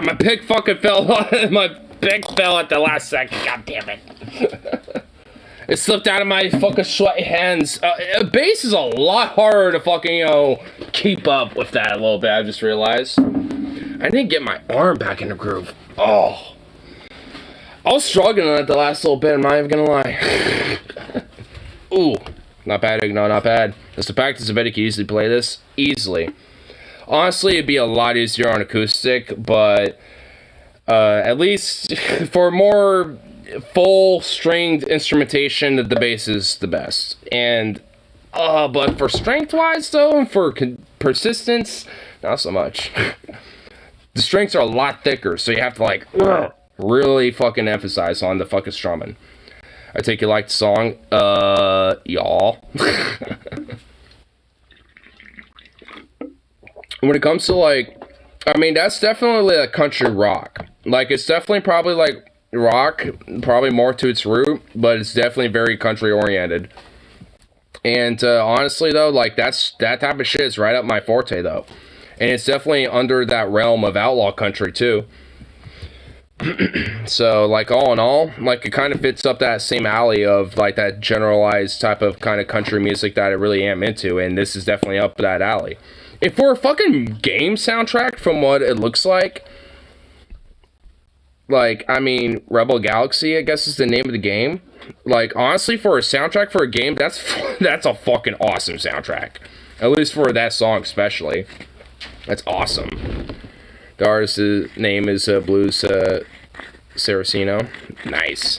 My pick fucking fell. My pick fell at the last second. God damn it. It slipped out of my fucking sweaty hands. Bass is a lot harder to fucking, keep up with that a little bit, I just realized. I didn't get my arm back in the groove. Oh. I was struggling at the last little bit, I'm not even gonna lie. Ooh. Not bad, no, not bad. Just to practice a bit, I could easily play this. Easily. Honestly, it'd be a lot easier on acoustic, but at least for more full stringed instrumentation, the bass is the best. And but for strength wise though, and for persistence, not so much. The strings are a lot thicker, so you have to like really fucking emphasize on the fucking strumming. I take you like the song, y'all. When it comes to like, I mean, that's definitely like country rock. Like, it's definitely probably like rock, probably more to its root, but it's definitely very country oriented. And honestly though, like that type of shit is right up my forte though, and it's definitely under that realm of outlaw country too. So like all in all, like it kind of fits up that same alley of like that generalized type of kind of country music that I really am into, and this is definitely up that alley. If for a fucking game soundtrack, from what it looks like, I mean, Rebel Galaxy, I guess is the name of the game. Like, honestly, for a soundtrack for a game, that's a fucking awesome soundtrack. At least for that song, especially. That's awesome. The artist's name is Blues Saraceno. Nice.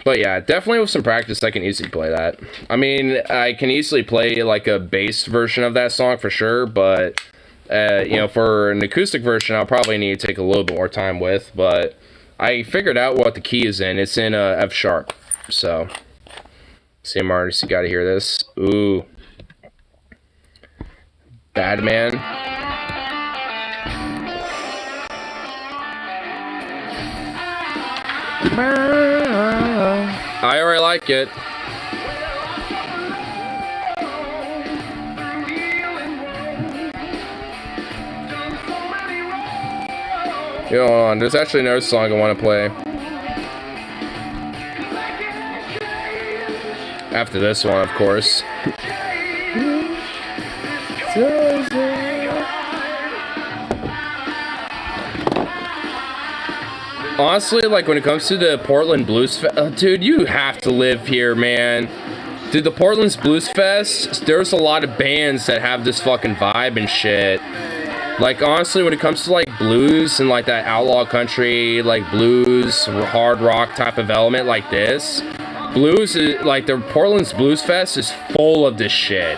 But yeah, definitely with some practice, I can easily play that. I mean, I can easily play like a bass version of that song for sure, but for an acoustic version, I'll probably need to take a little bit more time with. But I figured out what the key is in. It's in F sharp. So, same artist, you gotta hear this. Ooh. Bad Man. I already like it. Yo, hold on. There's actually another song I want to play. After this one, of course. Honestly, like, when it comes to the Portland Blues Fest, dude, you have to live here, man. Dude, the Portland's Blues Fest, there's a lot of bands that have this fucking vibe and shit. Like, honestly, when it comes to, like, blues and, like, that outlaw country, like, blues, hard rock type of element like this, blues is, like, the Portland's Blues Fest is full of this shit.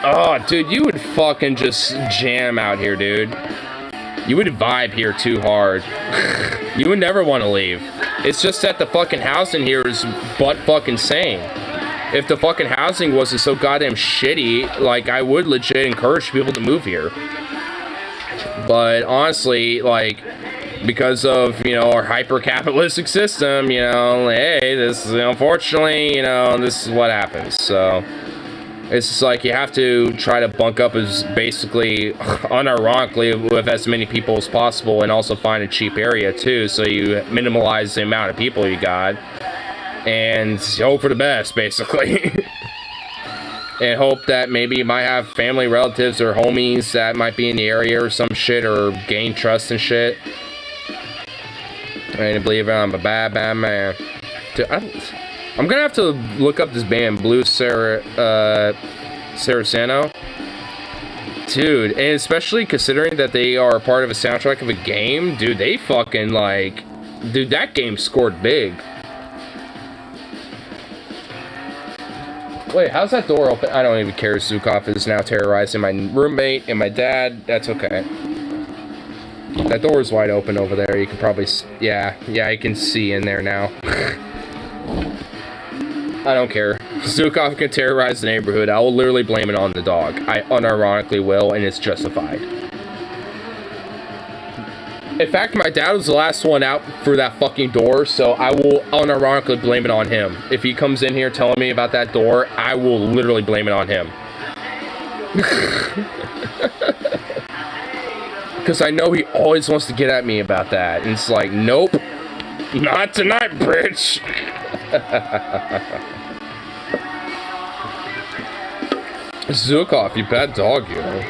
Oh, dude, you would fucking just jam out here, dude. You would vibe here too hard. You would never want to leave. It's just that the fucking housing here is butt fucking sane. If the fucking housing wasn't so goddamn shitty, like, I would legit encourage people to move here. But honestly, like, because of, our hyper-capitalistic system, hey, this is, unfortunately, this is what happens. So, it's just like you have to try to bunk up as basically unironically with as many people as possible, and also find a cheap area too, so you minimize the amount of people you got and hope for the best, basically. And hope that maybe you might have family, relatives, or homies that might be in the area or some shit, or gain trust and shit. I ain't believe I'm a bad man. Dude, I'm gonna have to look up this band, Blue Saraceno. Dude, and especially considering that they are part of a soundtrack of a game, dude, they fucking dude, that game scored big. Wait, how's that door open? I don't even care. Zukov is now terrorizing my roommate and my dad. That's okay. That door is wide open over there. You can probably, yeah, I can see in there now. I don't care. Zukov can terrorize the neighborhood. I will literally blame it on the dog. I unironically will, and it's justified. In fact, my dad was the last one out through that fucking door, so I will unironically blame it on him. If he comes in here telling me about that door, I will literally blame it on him. Because I know he always wants to get at me about that. And it's like, nope. Not tonight, bitch. Zukov, you bad dog, you know.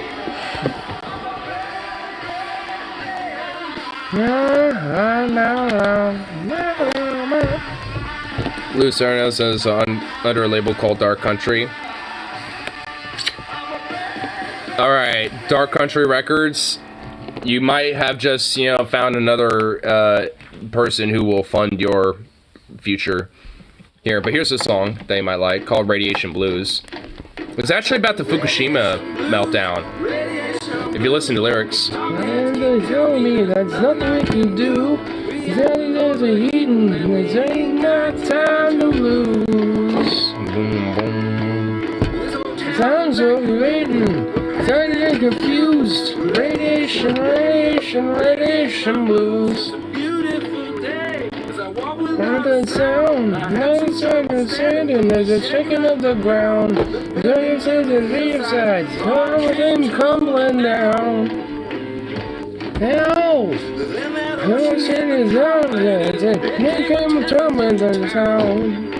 Lucerno says under a label called Dark Country. Alright, Dark Country Records. You might have just, found another person who will fund your future here. But here's a song they might like called Radiation Blues. It's actually about the Fukushima meltdown. If you listen to lyrics. They tell me that's nothing we can do. There's a heating. There's ain't no time to lose. Boom, boom. Time's overrated. Time to get confused. Radiation, radiation, radiation blues. Not the sound, not the sound of sand, and there's a shaking of the ground. There's a leaf sides, everything crumbling down. Help! No shit is out there, they came tumbling to the town.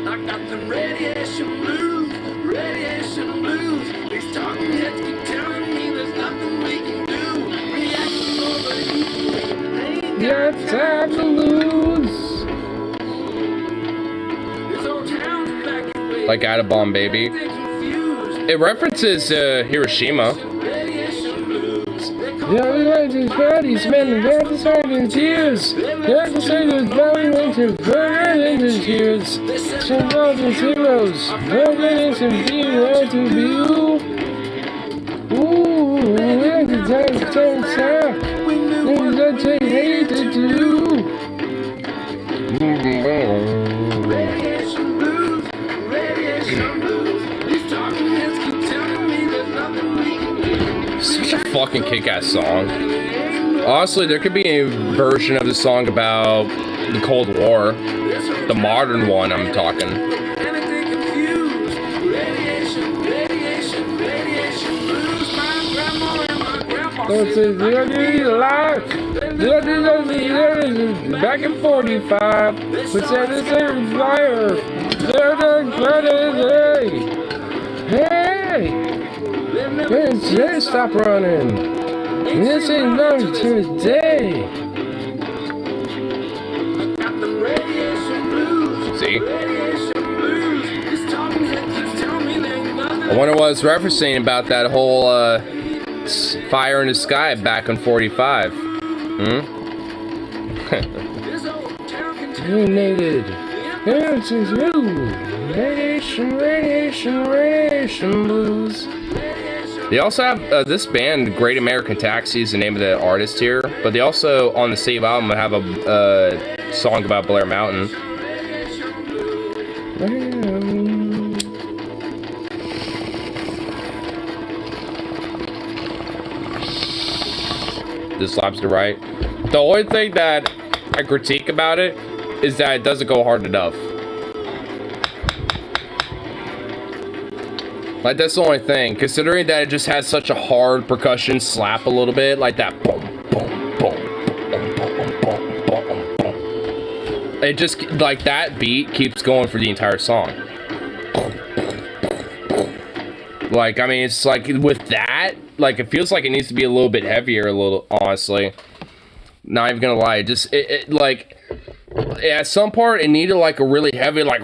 I got the radiation blues, radiation blues. These talking heads keep telling me there's nothing we can do. Reaction overheating. Got time to lose. Like Atom Baby. It references Hiroshima. Yeah, we like these parties, man, we got to say in tears. Got to say this valley into burn into tears. Some of these heroes, burning some hero to view. Ooh, we like to take sack. Things that take hate to do. Radiation blues, radiation blues. These talking heads keep telling me there's nothing we can do. Such a fucking kick-ass song. Honestly, there could be a version of the song about the Cold War. The modern one, I'm talking. Don't say they'll be alive. They'll be back in 45. We said this ain't fire. They're done credit. Hey! Hey, stop running. This ain't nothing today. See? I wonder what it's referencing about that whole fire in the sky back in 45. Contaminated. Radiation, radiation, radiation blues. They also have this band, Great American Taxi is the name of the artist here, but they also, on the same album, have a song about Blair Mountain. This slaps to right. The only thing that I critique about it is that it doesn't go hard enough. Like, that's the only thing, considering that it just has such a hard percussion slap a little bit, like that boom, boom, boom, boom, boom, boom, boom, boom. It just, like, that beat keeps going for the entire song. Like, I mean, it's like, with that, like, it feels like it needs to be a little bit heavier, honestly. Not even gonna lie, like, at some part, it needed, like, a really heavy, like,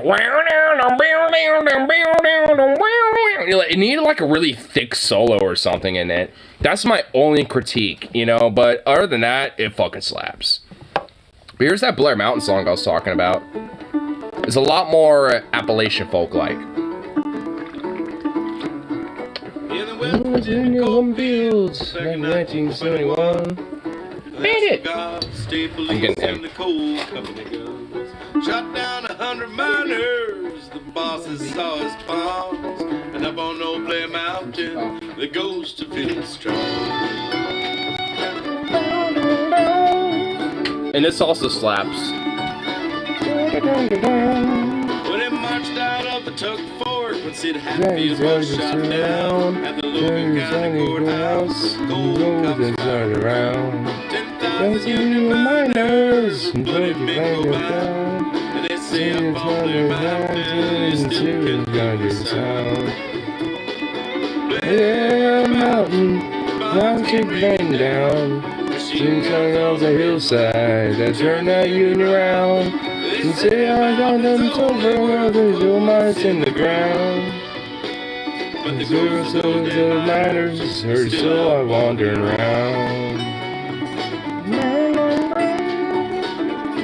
it needed, like, a really thick solo or something in it. That's my only critique, but other than that, it fucking slaps. But here's that Blair Mountain song I was talking about. It's a lot more Appalachian folk-like. In your home fields, like 1971. Beat it! I'm getting him. Shot down 100 miners, the bosses saw his palms, and up on old Blair Mountain, the ghost of feeling strong. And this also slaps. When it marched out of the Tuck Fort, But Sid Hatfield was shot down at the Logan County Courthouse. Cold cops fired around. 10,000 miners bloody bingo bound. And they say up on their mountains still can find your sound. Blair Mountain, Mountain bang down. Streams on the hillside that turn that union around. And say I got them over where there's no mines in the ground. But the Zeros ghosts of the miners are still wandering around.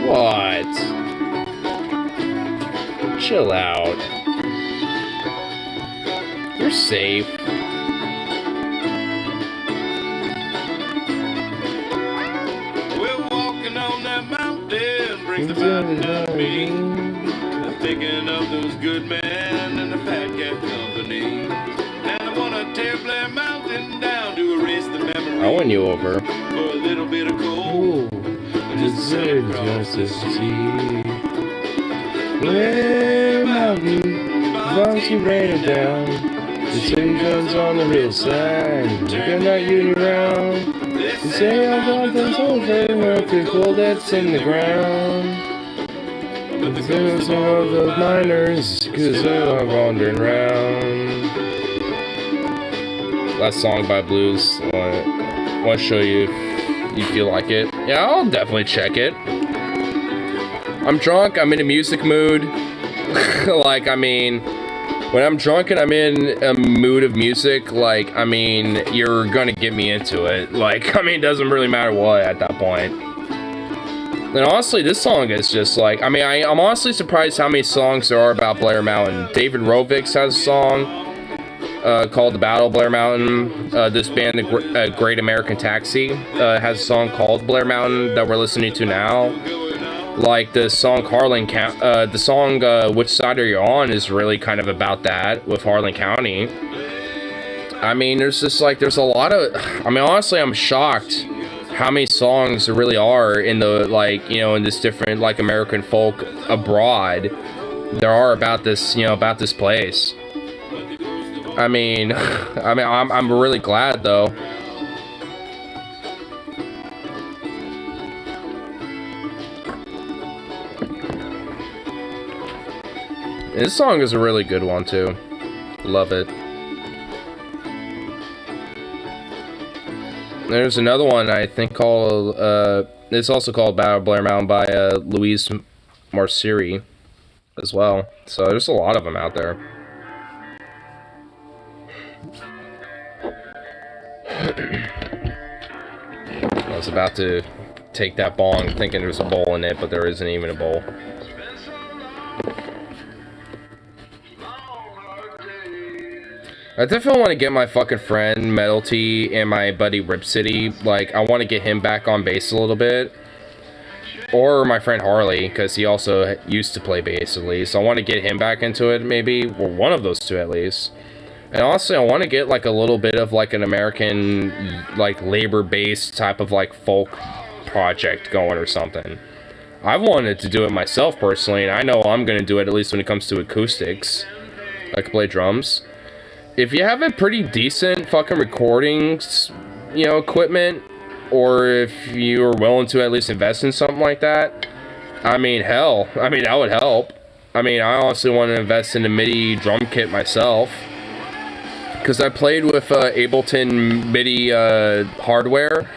What? Chill out. You're safe. We're walking on that mountain, brings the mountain of me. I'm thinking of those good men and the Fat Cat Company. And I wanna tear Blair Mountain down to erase the memory. I won you over. For a little bit of coal, just to sail across the sea. Blair Mountain, Foxy raining down. The city guns on the real side, looking at you around. They say I got those over, the coal that's in the ground. But the ghosts of those miners, cause they're wandering around. Last song by Blues. I want to show you if you feel like it. Yeah, I'll definitely check it. I'm drunk, I'm in a music mood. Like, I mean, when I'm drunk and I'm in a mood of music, like, I mean, you're gonna get me into it. Like, I mean, it doesn't really matter what at that point. And honestly, this song is just like, I mean, I'm honestly surprised how many songs there are about Blair Mountain. David Rovics has a song called The Battle of Blair Mountain. This band, the Great American Taxi, has a song called Blair Mountain that we're listening to now. Like the song the song Which Side Are You On is really kind of about that with Harlan County. I mean, there's a lot of, I mean, honestly, I'm shocked how many songs there really are in the, like, you know, in this different, like, American folk abroad there are about this, you know, about this place. I mean, I'm really glad though. This song is a really good one too. Love it. There's another one I think called it's also called Battle of Blair Mountain by Louise Marciri as well. So there's a lot of them out there. I was about to take that bong thinking there's a bowl in it, but there isn't even a bowl. I definitely want to get my fucking friend Metal T and my buddy Rip City. Like, I want to get him back on bass a little bit. Or my friend Harley, because he also used to play bass at least. So I want to get him back into it, maybe. Or one of those two at least. And honestly, I want to get like a little bit of like an American, like labor-based type of like folk project going or something. I've wanted to do it myself personally, and I know I'm going to do it at least when it comes to acoustics. I can play drums. If you have a pretty decent fucking recordings, you know, equipment, or if you're willing to at least invest in something like that, I mean, hell, I mean, that would help. I mean, I honestly want to invest in a MIDI drum kit myself, because I played with Ableton MIDI hardware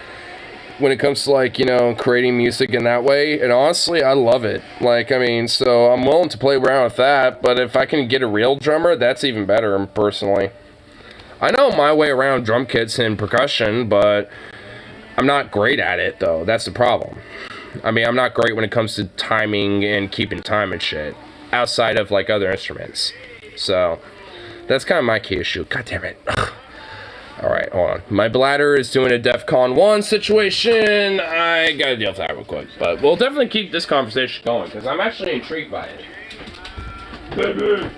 when it comes to, like, you know, creating music in that way, and honestly, I love it. Like, I mean, so I'm willing to play around with that, but if I can get a real drummer, that's even better, personally. I know my way around drum kits and percussion, but I'm not great at it, though. That's the problem. I mean, I'm not great when it comes to timing and keeping time and shit, outside of, like, other instruments. So, that's kind of my key issue. God damn it. Alright, hold on. My bladder is doing a DEFCON 1 situation. I gotta deal with that real quick. But we'll definitely keep this conversation going, because I'm actually intrigued by it. Baby!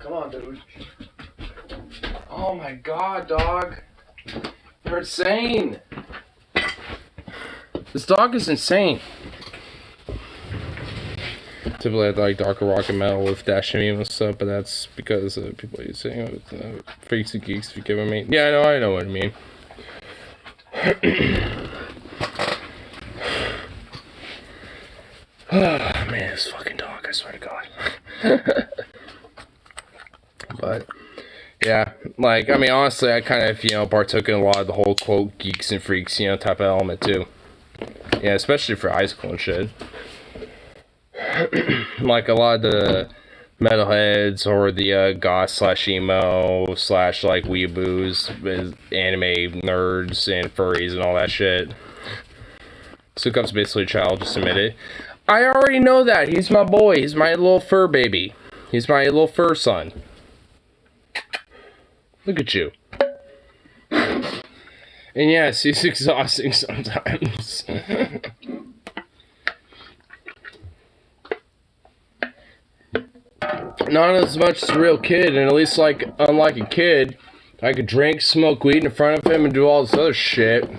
Come on, dude. Oh my god, dog. You're insane. This dog is insane. Typically, I like darker rock and metal with dashing and stuff, but that's because people are saying freaks and geeks, if you get what I mean. Yeah, I know what I mean. Oh, man, this fucking dog, I swear to God. But, yeah, like, I mean, honestly, I kind of, partook in a lot of the whole, quote, geeks and freaks, type of element, too. Yeah, especially for high school and shit. Like, a lot of the metalheads or the goth/emo/ like weeaboos, anime nerds and furries and all that shit. Sukup's basically a child, just admit it. I already know that. He's my boy. He's my little fur baby. He's my little fur son. Look at you. And yes, he's exhausting sometimes. Not as much as a real kid, and at least, like, unlike a kid, I could drink, smoke weed in front of him and do all this other shit.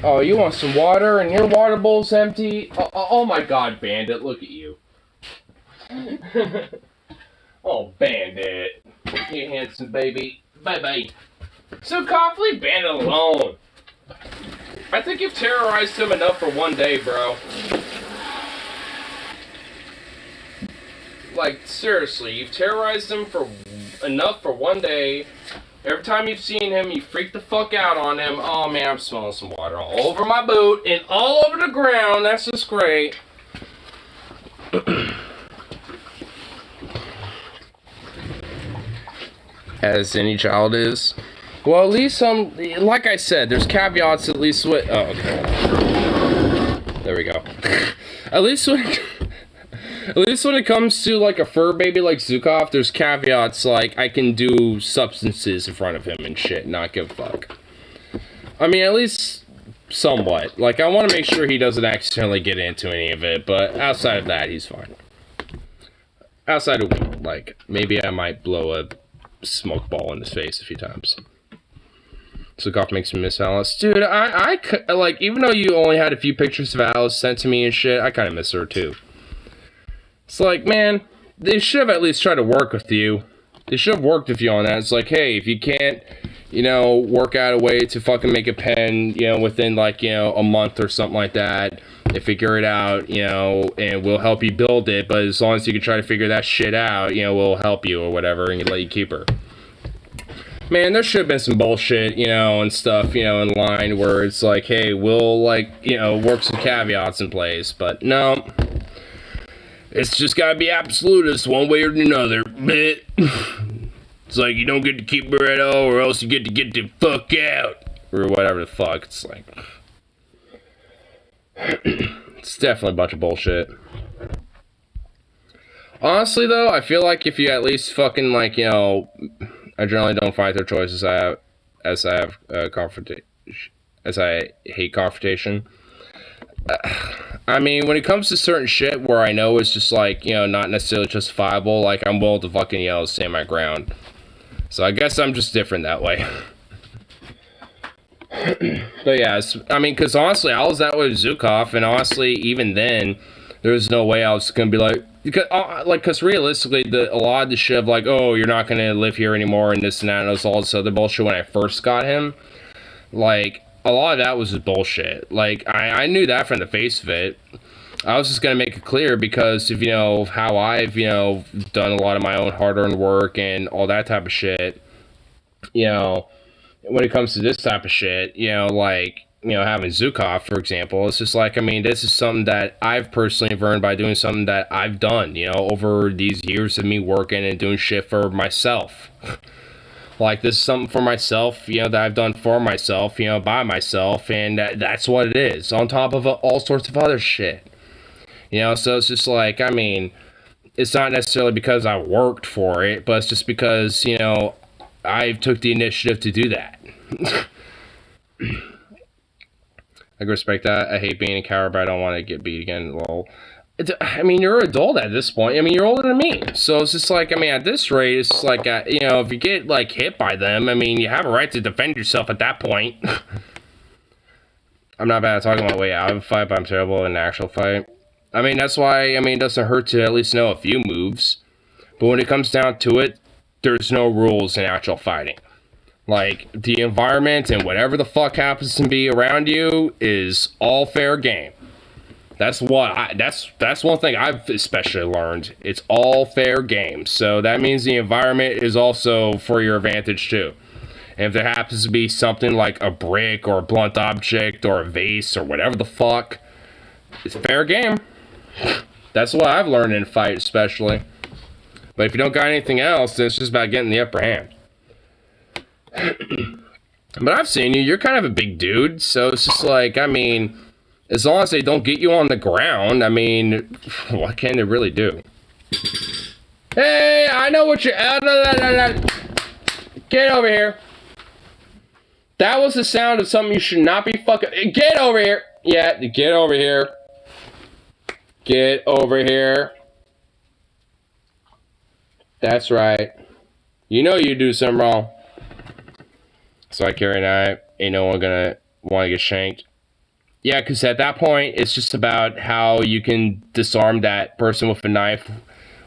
Oh, you want some water and your water bowl's empty? Oh my god, Bandit, look at you. Oh, Bandit. You handsome baby. Bye-bye. So, leave Bandit alone. I think you've terrorized him enough for one day, bro. Like, seriously, you've terrorized him for enough for one day. Every time you've seen him, you freak the fuck out on him. Oh man, I'm smelling some water all over my boot and all over the ground. That's just great. As any child is. Well, at least like I said, there's caveats at least with. Oh, okay. There we go. At least when it comes to, like, a fur baby like Zukov, there's caveats, like, I can do substances in front of him and shit, not give a fuck. I mean, at least somewhat. Like, I want to make sure he doesn't accidentally get into any of it, but outside of that, he's fine. Outside of weed, like, maybe I might blow a smoke ball in his face a few times. Zukov makes me miss Alice. Dude, I like, even though you only had a few pictures of Alice sent to me and shit, I kind of miss her, too. It's like, man, they should have at least tried to work with you. They should have worked with you on that. It's like, hey, if you can't, work out a way to fucking make a pen, within, like, a month or something like that, and figure it out, and we'll help you build it, but as long as you can try to figure that shit out, we'll help you or whatever, and let you keep her. Man, there should have been some bullshit, and stuff, in line where it's like, hey, we'll, like, work some caveats in place, but no. It's just gotta be absolutist one way or another. It's like you don't get to keep her at all, or else you get the fuck out. Or whatever the fuck. It's like... It's definitely a bunch of bullshit. Honestly, though, I feel like if you at least fucking, like, I generally don't fight their choices as I hate confrontation. I mean, when it comes to certain shit where I know it's just, like, not necessarily justifiable, like, I'm willing to fucking, stand my ground. So I guess I'm just different that way. But yeah, I mean, because honestly, I was that way with Zukov, and honestly, even then, there was no way I was gonna be like, because realistically, a lot of the shit of, like, oh, you're not gonna live here anymore, and this and that, and all this other bullshit when I first got him, like, a lot of that was just bullshit. Like, I knew that from the face of it. I was just gonna make it clear because of, how I've, done a lot of my own hard-earned work and all that type of shit. When it comes to this type of shit, like, having Zukov, for example, it's just like, I mean, this is something that I've personally earned by doing something that I've done, over these years of me working and doing shit for myself. Like, this is something for myself, that I've done for myself, by myself, and that's what it is, on top of all sorts of other shit. So it's just like, I mean, it's not necessarily because I worked for it, but it's just because, I took the initiative to do that. I can respect that. I hate being a coward, but I don't want to get beat again. Lol. I mean, you're an adult at this point. I mean, you're older than me. So it's just like, I mean, at this rate, it's like, you know, if you get, like, hit by them, I mean, you have a right to defend yourself at that point. I'm not bad at talking my way out of a fight, but I'm terrible in an actual fight. I mean, that's why, I mean, it doesn't hurt to at least know a few moves. But when it comes down to it, there's no rules in actual fighting. Like, the environment and whatever the fuck happens to be around you is all fair game. That's that's one thing I've especially learned. It's all fair game. So that means the environment is also for your advantage too. And if there happens to be something like a brick or a blunt object or a vase or whatever the fuck, it's fair game. That's what I've learned in a fight especially. But if you don't got anything else, then it's just about getting the upper hand. But I've seen you. You're kind of a big dude. So it's just like, I mean, as long as they don't get you on the ground, I mean, what can they really do? Hey, I know what you're... Get over here. That was the sound of something you should not be fucking... Get over here. Yeah, get over here. Get over here. That's right. You know you do something wrong. So I carry a knife. Ain't no one gonna want to get shanked. Yeah, because at that point, it's just about how you can disarm that person with a knife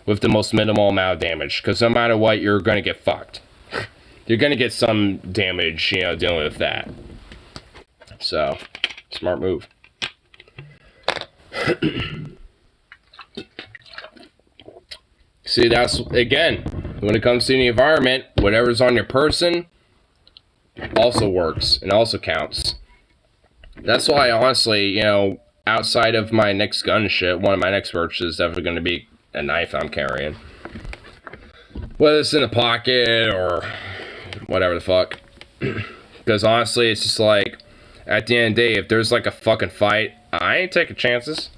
with the most minimal amount of damage. Because no matter what, you're going to get fucked. You're going to get some damage, you know, dealing with that. So, smart move. See, that's, again, when it comes to the environment, whatever's on your person also works and also counts. That's why, honestly, you know, outside of my next gun shit, one of my next purchases is definitely going to be a knife I'm carrying. Whether it's in a pocket or whatever the fuck. Because honestly, it's just like, at the end of the day, if there's like a fucking fight, I ain't taking chances.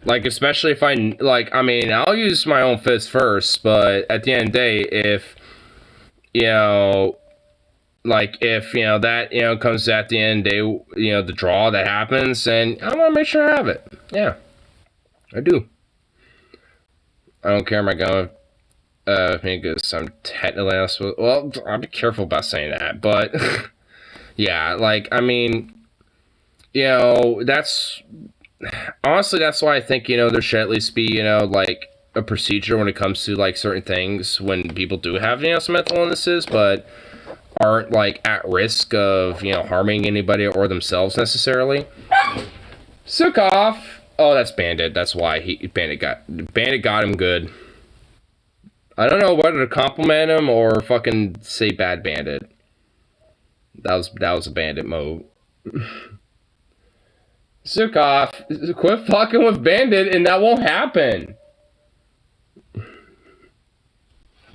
Like, especially if I, like, I mean, I'll use my own fist first, but at the end of the day, if, you know... Like, if, you know, that, you know, comes at the end, you know, the draw that happens, and I want to make sure I have it. Yeah. I do. I don't care my gun. Because I'm technically not supposed... Well, I'll be careful about saying that, but... yeah, like, I mean... You know, that's... Honestly, that's why I think, you know, there should at least be, you know, like, a procedure when it comes to, like, certain things when people do have, you know, some mental illnesses, but... aren't like at risk of, you know, harming anybody or themselves necessarily. Sukov! Oh, that's Bandit. That's why Bandit got him good. I don't know whether to compliment him or fucking say bad Bandit. That was a Bandit mode. Sukov, quit fucking with Bandit and that won't happen.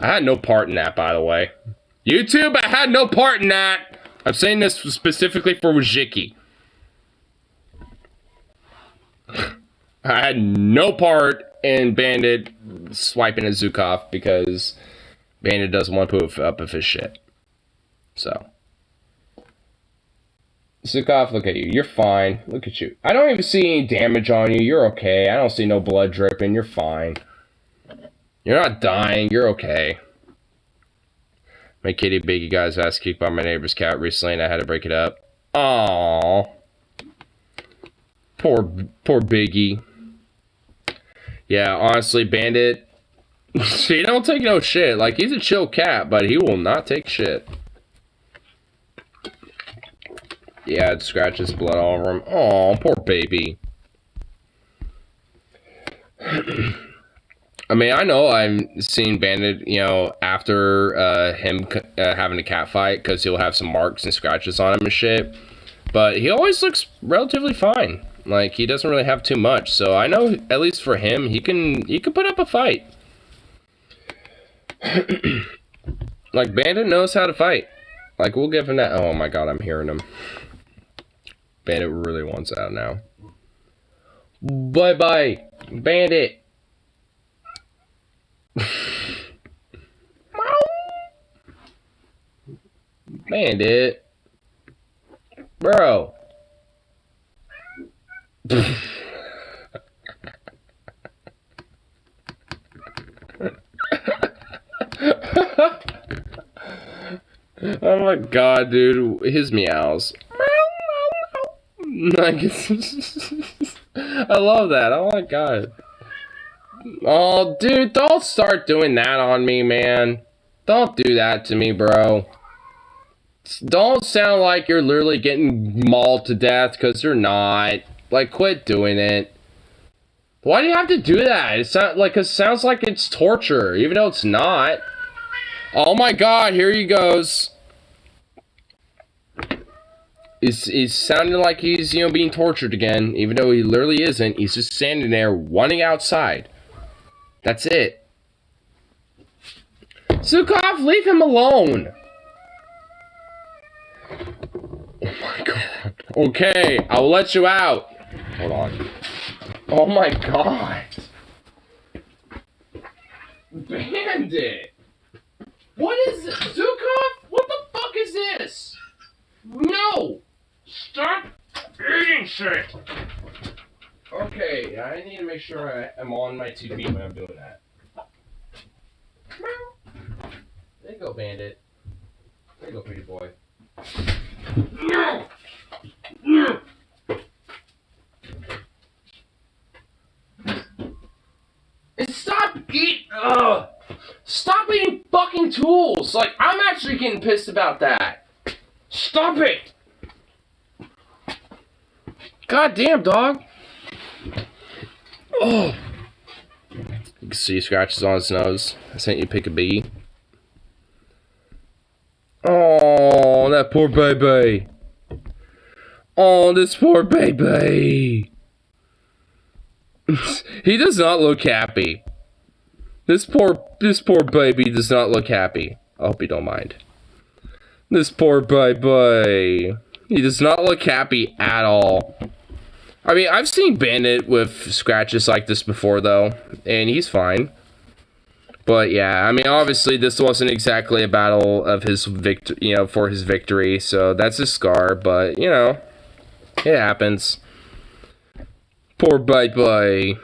I had no part in that, by the way. YouTube, I had no part in that. I'm saying this specifically for Wajiki. I had no part in Bandit swiping at Zukov because Bandit doesn't want to put up with his shit. So. Zukov, look at you. You're fine. Look at you. I don't even see any damage on you. You're okay. I don't see no blood dripping. You're fine. You're not dying. You're okay. My kitty Biggie got his ass kicked by my neighbor's cat recently and I had to break it up. Aww. Poor Biggie. Yeah, honestly, Bandit, he don't take no shit. Like, he's a chill cat, but he will not take shit. Yeah, it scratches blood all over him. Aw, poor baby. I mean, I know I've seen Bandit, you know, after him having a cat fight, because he'll have some marks and scratches on him and shit. But he always looks relatively fine. Like, he doesn't really have too much. So I know, at least for him, he can put up a fight. Like, Bandit knows how to fight. Like, we'll give him that. Oh my god, I'm hearing him. Bandit really wants out now. Bye-bye, Bandit. Bandit. Bro. Oh my god, dude. His meows. Like, I love that. Oh my god. Oh, dude, don't start doing that on me, man. Don't do that to me, bro. Don't sound like you're literally getting mauled to death, because you're not. Like, quit doing it. Why do you have to do that? It sounds like it's torture, even though it's not. Oh my god, here he goes. He's sounding like he's, you know, being tortured again, even though he literally isn't. He's just standing there, wanting outside. That's it. Zukov, leave him alone. Oh my god. Okay, I'll let you out. Hold on. Oh my god. Bandit. What is this? Zukov? What the fuck is this? No! Stop eating shit! Okay, I need to make sure I'm on my 2 feet when I'm doing that. There you go, Bandit. There you go, pretty boy. No! No! And stop eating fucking tools! Like, I'm actually getting pissed about that. Stop it! God damn, dog. Oh. You can see scratches on his nose. I sent you to pick a bee. Oh, that poor baby. Oh, this poor baby. He does not look happy. This poor baby does not look happy. I hope you don't mind. This poor baby. He does not look happy at all. I mean, I've seen Bandit with scratches like this before, though, and he's fine. But yeah, I mean, obviously, this wasn't exactly a battle of his victory, you know, for his victory. So that's a scar, but you know, it happens. Poor baby.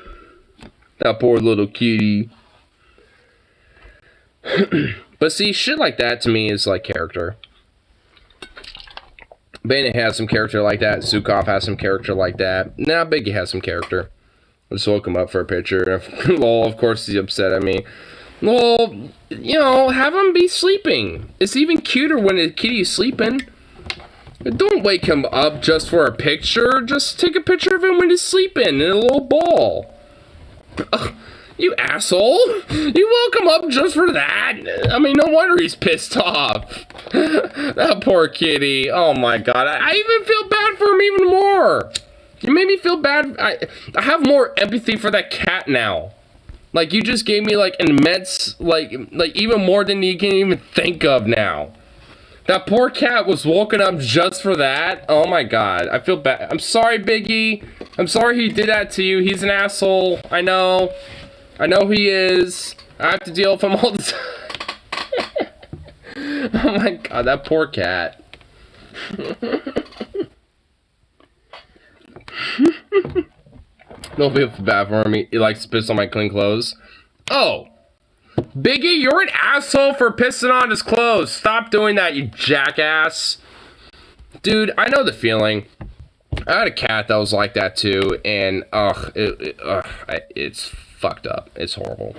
That poor little kitty. But see, shit like that to me is like character. Bandit has some character like that. Zukov has some character like that. Now Biggie has some character. Let's look him up for a picture. Lol, of course he's upset at me. Well, you know, have him be sleeping. It's even cuter when the kitty's sleeping. Don't wake him up just for a picture. Just take a picture of him when he's sleeping in a little ball. Ugh. You asshole! You woke him up just for that? I mean, no wonder he's pissed off. That poor kitty. Oh my god. I even feel bad for him even more. You made me feel bad. I have more empathy for that cat now. Like, you just gave me, like, an immense, like even more than you can even think of now. That poor cat was woken up just for that? Oh my god. I feel bad. I'm sorry, Biggie. I'm sorry he did that to you. He's an asshole. I know. I know he is. I have to deal with him all the time. Oh my god, that poor cat. Don't feel bad for him. He likes to piss on my clean clothes. Oh. Biggie, you're an asshole for pissing on his clothes. Stop doing that, you jackass. Dude, I know the feeling. I had a cat that was like that too, and it's fucked up. It's horrible.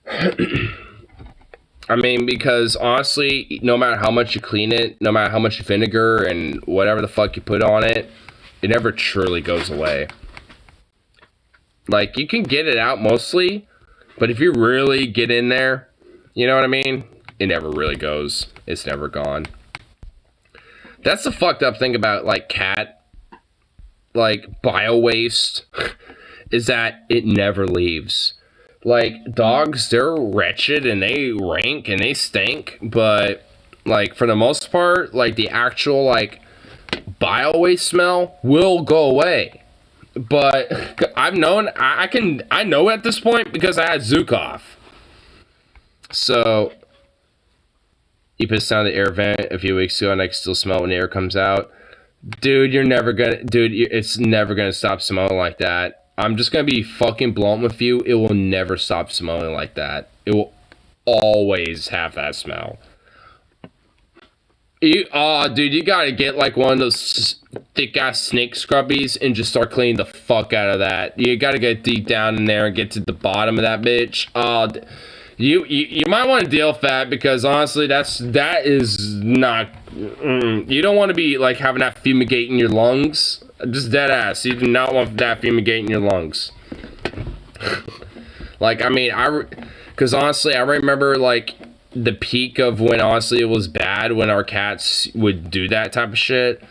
I mean, because honestly, no matter how much you clean it, no matter how much vinegar and whatever the fuck you put on it, it never truly goes away. Like, you can get it out mostly, but if you really get in there, you know what I mean? It never really goes. It's never gone. That's the fucked up thing about, like, cat, like, bio-waste, is that it never leaves. Like, dogs, they're wretched, and they rank, and they stink, but, like, for the most part, like, the actual, like, bio-waste smell will go away. But I've known, I know at this point because I had Zukov. So, he pissed down the air vent a few weeks ago, and I can still smell it when the air comes out. Dude, you're never gonna... Dude, it's never gonna stop smelling like that. I'm just gonna be fucking blunt with you. It will never stop smelling like that. It will always have that smell. Dude, you gotta get like one of those thick-ass snake scrubbies and just start cleaning the fuck out of that. You gotta get deep down in there and get to the bottom of that bitch. You might want to deal with that, because honestly, that is not... you don't want to be like having that fumigate in your lungs. Just dead ass. You do not want that fumigate in your lungs. Like, I mean, because honestly, I remember like the peak of when honestly it was bad when our cats would do that type of shit.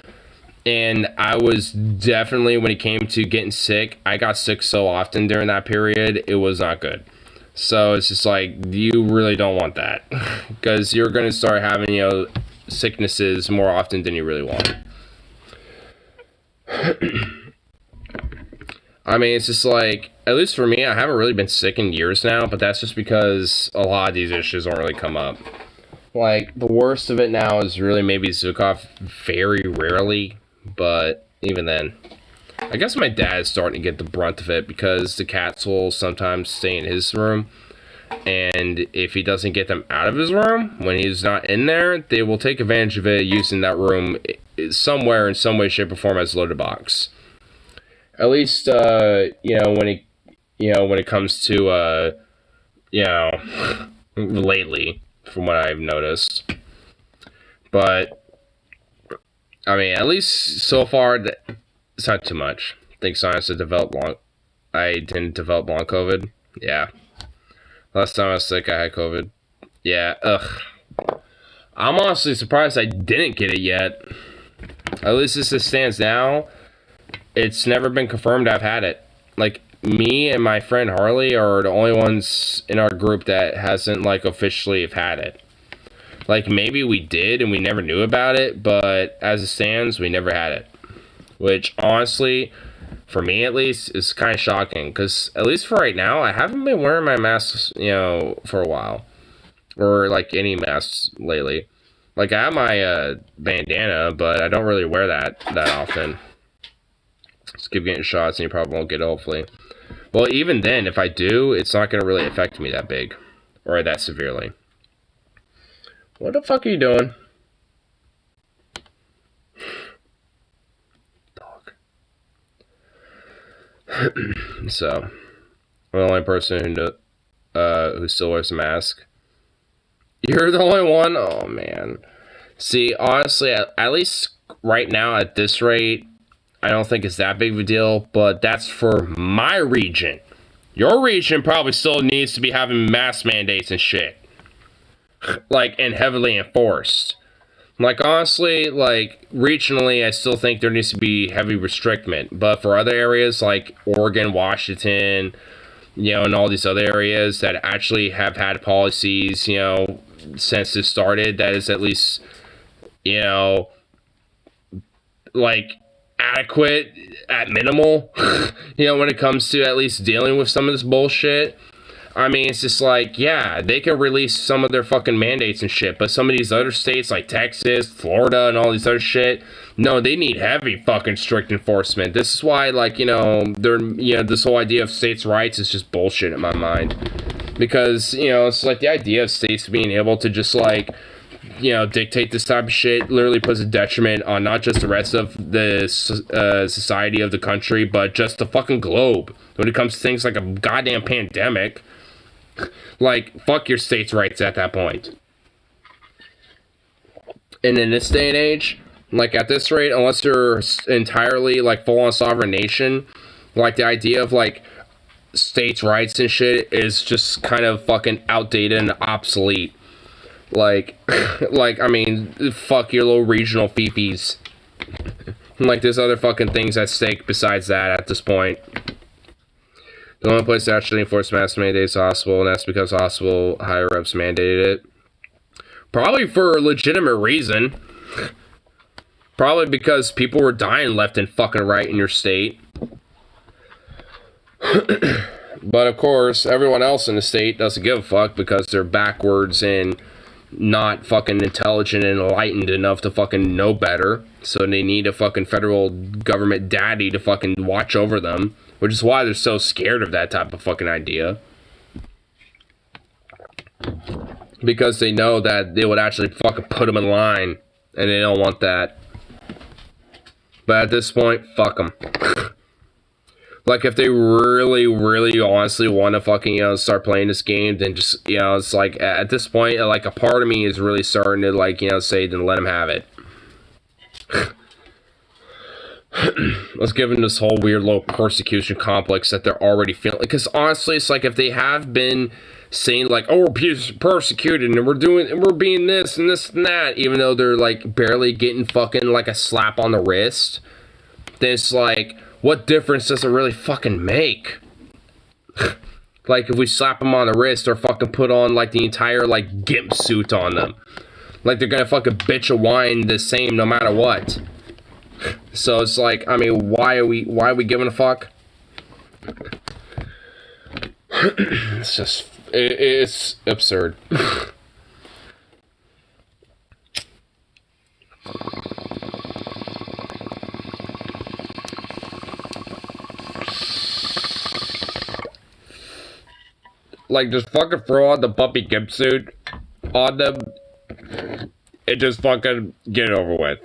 And I was definitely, when it came to getting sick, I got sick so often during that period, it was not good. So it's just like, you really don't want that, because you're going to start having, you know, sicknesses more often than you really want. I mean, it's just like, at least for me, I haven't really been sick in years now, but that's just because a lot of these issues don't really come up. Like, the worst of it now is really maybe Zukov, very rarely, but even then. I guess my dad is starting to get the brunt of it, because the cats will sometimes stay in his room, and if he doesn't get them out of his room when he's not in there, they will take advantage of it using that room somewhere in some way, shape, or form as a loaded box. At least, you know, when it comes to, you know, lately, from what I've noticed. But, I mean, at least so far, it's not too much. I think science had developed I didn't develop long COVID. Yeah. Last time I was sick, I had COVID. Yeah, ugh. I'm honestly surprised I didn't get it yet. At least as it stands now, it's never been confirmed I've had it. Like, me and my friend Harley are the only ones in our group that hasn't, like, officially have had it. Like, maybe we did and we never knew about it, but as it stands, we never had it. Which, honestly, for me at least, is kind of shocking. Because, at least for right now, I haven't been wearing my masks, you know, for a while. Or, like, any masks lately. Like, I have my bandana, but I don't really wear that often. Just keep getting shots and you probably won't get it, hopefully. Well, even then, if I do, it's not going to really affect me that big. Or that severely. What the fuck are you doing? So, I'm the only person who still wears a mask. You're the only one? Oh, man. See, honestly, at least right now, at this rate, I don't think it's that big of a deal, but that's for my region. Your region probably still needs to be having mask mandates and shit. Like, and heavily enforced. Like, honestly, like, regionally, I still think there needs to be heavy restriction. But for other areas, like Oregon, Washington, you know, and all these other areas that actually have had policies, you know, since it started, that is at least, you know, like, adequate at minimal, you know, when it comes to at least dealing with some of this bullshit. I mean, it's just like, yeah, they can release some of their fucking mandates and shit, but some of these other states like Texas, Florida, and all these other shit, no, they need heavy fucking strict enforcement. This is why, like, you know, this whole idea of states' rights is just bullshit in my mind. Because, you know, it's like the idea of states being able to just, like, you know, dictate this type of shit literally puts a detriment on not just the rest of the society of the country, but just the fucking globe. When it comes to things like a goddamn pandemic, like, fuck your states' rights at that point. And in this day and age, like, at this rate, unless you're entirely, like, full-on sovereign nation, like, the idea of, like, states' rights and shit is just kind of fucking outdated and obsolete. Like, I mean, fuck your little regional fifis. Like, there's other fucking things at stake besides that at this point. The only place that actually enforced mask mandates is the hospital, and that's because hospital higher-ups mandated it. Probably for a legitimate reason. Probably because people were dying left and fucking right in your state. But, of course, everyone else in the state doesn't give a fuck because they're backwards in, not fucking intelligent and enlightened enough to fucking know better. So they need a fucking federal government daddy to fucking watch over them. Which is why they're so scared of that type of fucking idea. Because they know that they would actually fucking put them in line. And they don't want that. But at this point, fuck them. Like, if they really, really honestly want to fucking, you know, start playing this game, then just, you know, it's like, at this point, like, a part of me is really starting to, like, you know, say, then let them have it. Let's give them this whole weird little persecution complex that they're already feeling. Because, honestly, it's like, if they have been saying, like, oh, we're persecuted, and we're being this and this and that, even though they're, like, barely getting fucking, like, a slap on the wrist, then it's like, what difference does it really fucking make? Like, if we slap them on the wrist or fucking put on, like, the entire, like, gimp suit on them. Like, they're gonna fucking bitch and whine the same no matter what. So it's like, I mean, why are we giving a fuck? It's just, it's absurd. Like, just fucking throw on the puppy gimp suit on them and just fucking get it over with.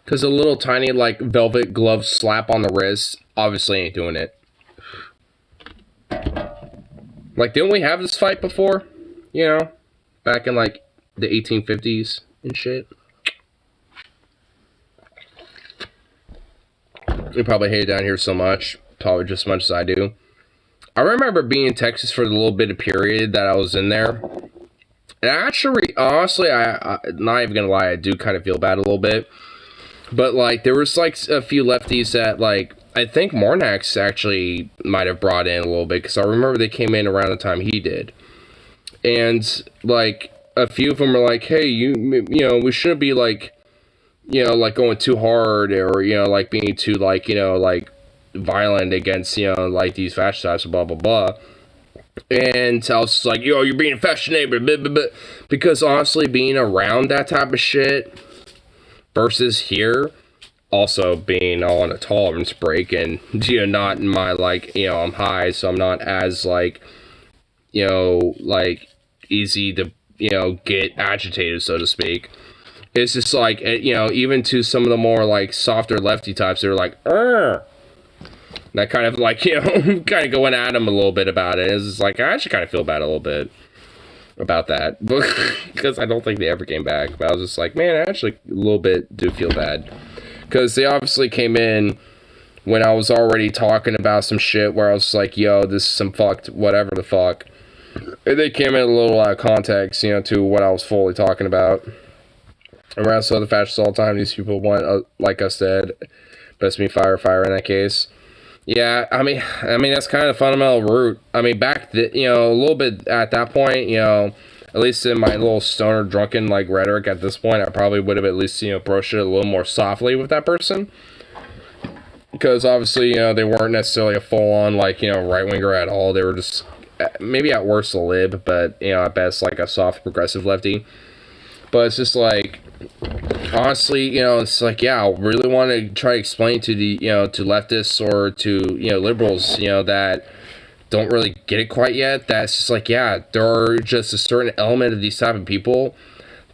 Because a little tiny, like, velvet glove slap on the wrist obviously ain't doing it. Like, didn't we have this fight before? You know? Back in, like, the 1850s and shit. You probably hate it down here so much. Probably just as much as I do. I remember being in Texas for the little bit of period that I was in there. And actually, honestly, I'm not even gonna lie, I do kind of feel bad a little bit. But, like, there was, like, a few lefties that, like, I think Mornax actually might have brought in a little bit. Because I remember they came in around the time he did. And, like, a few of them are like, hey, you know, we shouldn't be, like, you know, like, going too hard. Or, you know, like, being too, like, you know, like, violent against, you know, like, these fascist types, blah, blah, blah. And I was just like, yo, you're being a fascist neighbor, blah, blah, blah. Because, honestly, being around that type of shit versus here, also being on a tolerance break and, you know, not in my, like, you know, I'm high, so I'm not as, like, you know, like, easy to, you know, get agitated, so to speak. It's just like, you know, even to some of the more, like, softer lefty types, they're like, that kind of, like, you know, kind of going at them a little bit about it. It's just like, I actually kind of feel bad a little bit about that. Because I don't think they ever came back. But I was just like, man, I actually a little bit do feel bad. Because they obviously came in when I was already talking about some shit where I was like, yo, this is some fucked whatever the fuck. And they came in a little out of context, you know, to what I was fully talking about. Around so the fascists all the time, these people want, like I said, best me fire in that case. Yeah, I mean that's kind of the fundamental root. I mean, back you know, a little bit at that point, you know, at least in my little stoner drunken like rhetoric at this point, I probably would have at least, you know, approached it a little more softly with that person, because obviously, you know, they weren't necessarily a full on, like, you know, right winger at all. They were just maybe at worst a lib, but, you know, at best like a soft progressive lefty. But it's just like, honestly, you know, it's like, yeah, I really want to try to explain to the, you know, to leftists or to, you know, liberals, you know, that don't really get it quite yet. That's just like, yeah, there are just a certain element of these type of people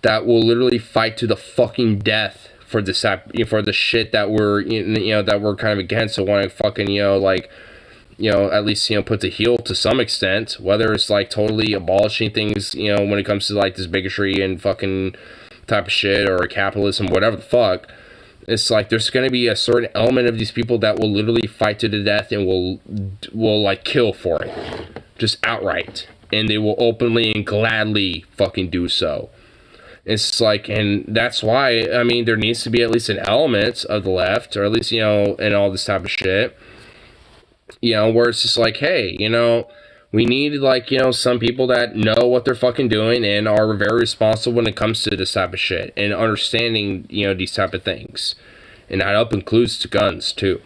that will literally fight to the fucking death for the shit that we're, you know, that we're kind of against, and want to fucking, you know, like, you know, at least, you know, put the heel to some extent, whether it's like totally abolishing things, you know, when it comes to like this bigotry and fucking type of shit, or capitalism, whatever the fuck. It's like there's going to be a certain element of these people that will literally fight to the death and will like kill for it, just outright, and they will openly and gladly fucking do so. It's like, and that's why, I mean, there needs to be at least an element of the left, or at least, you know, and all this type of shit, you know, where it's just like, hey, you know, we need, like, you know, some people that know what they're fucking doing and are very responsible when it comes to this type of shit, and understanding, you know, these type of things. And that up includes to guns, too.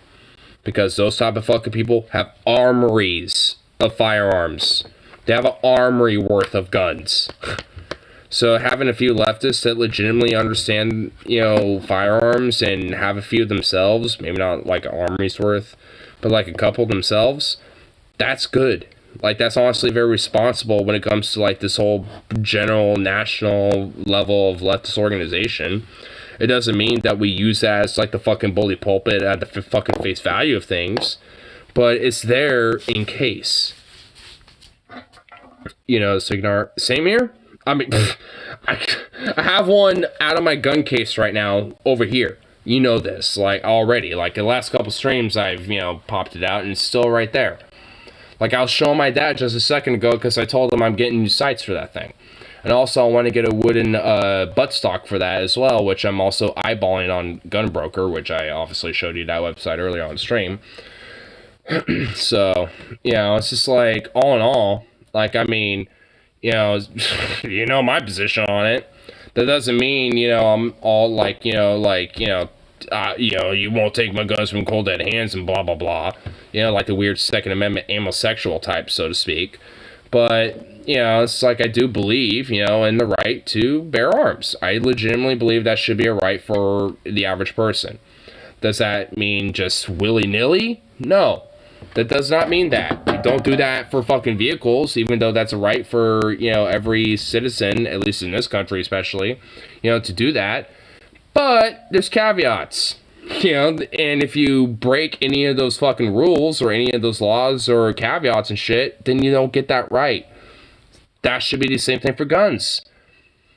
Because those type of fucking people have armories of firearms They have an armory worth of guns. So having a few leftists that legitimately understand, you know, firearms and have a few themselves, maybe not like an armory's worth, but like a couple themselves, that's good. Like, that's honestly very responsible when it comes to like this whole general national level of leftist organization. It doesn't mean that we use that as like the fucking bully pulpit at the fucking face value of things, but it's there in case. You know, Signar, same here. I mean, I have one out of my gun case right now over here. You know this, like, already. Like, the last couple streams, I've, you know, popped it out, and it's still right there. Like, I was showing my dad just a second ago because I told him I'm getting new sights for that thing. And also, I want to get a wooden buttstock for that as well, which I'm also eyeballing on Gunbroker, which I obviously showed you that website earlier on stream. So, you know, it's just like, all in all, like, I mean, you know, you know my position on it. That doesn't mean, you know, I'm all like, you know, you won't take my guns from cold dead hands and blah, blah, blah. You know, like the weird Second Amendment amosexual type, so to speak. But, you know, it's like I do believe, you know, in the right to bear arms. I legitimately believe that should be a right for the average person. Does that mean just willy-nilly? No. That does not mean that. We don't do that for fucking vehicles, even though that's a right for, you know, every citizen, at least in this country especially, you know, to do that. But there's caveats, you know, and if you break any of those fucking rules or any of those laws or caveats and shit, then you don't get that right. That should be the same thing for guns.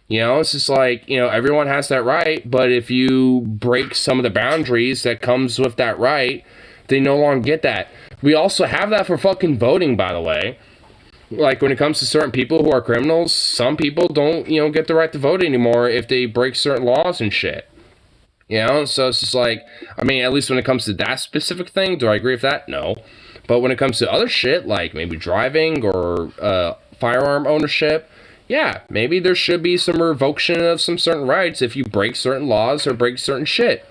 You know, it's just like, you know, everyone has that right, but if you break some of the boundaries that comes with that right, they no longer get that. We also have that for fucking voting, by the way. Like, when it comes to certain people who are criminals, some people don't, you know, get the right to vote anymore if they break certain laws and shit. You know, so it's just like, I mean, at least when it comes to that specific thing, do I agree with that? No. But when it comes to other shit, like maybe driving or firearm ownership, yeah, maybe there should be some revocation of some certain rights if you break certain laws or break certain shit.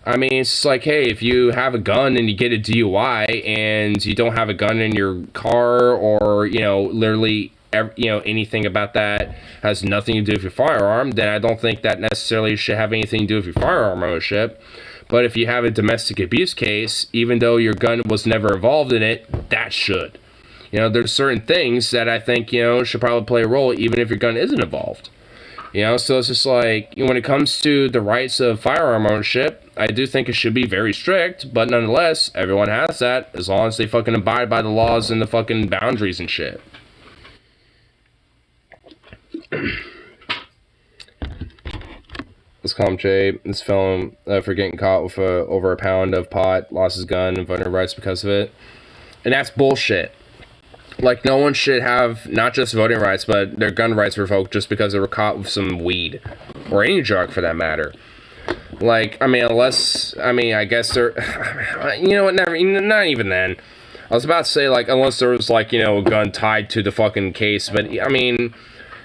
I mean, it's just like, hey, if you have a gun and you get a DUI and you don't have a gun in your car or, you know, literally, you know, anything about that has nothing to do with your firearm, then I don't think that necessarily should have anything to do with your firearm ownership. But if you have a domestic abuse case, even though your gun was never involved in it, that should. You know, there's certain things that I think, you know, should probably play a role even if your gun isn't involved. You know, so it's just like, when it comes to the rights of firearm ownership, I do think it should be very strict, but nonetheless, everyone has that, as long as they fucking abide by the laws and the fucking boundaries and shit. Let's call him Jay. This film, for getting caught with over a pound of pot, lost his gun and voting rights because of it. And that's bullshit. Like, no one should have not just voting rights, but their gun rights revoked just because they were caught with some weed. Or any drug, for that matter. Like, I mean, unless, I mean, I guess they're, you know what, never, not even then. I was about to say, like, unless there was, like, you know, a gun tied to the fucking case, but, I mean,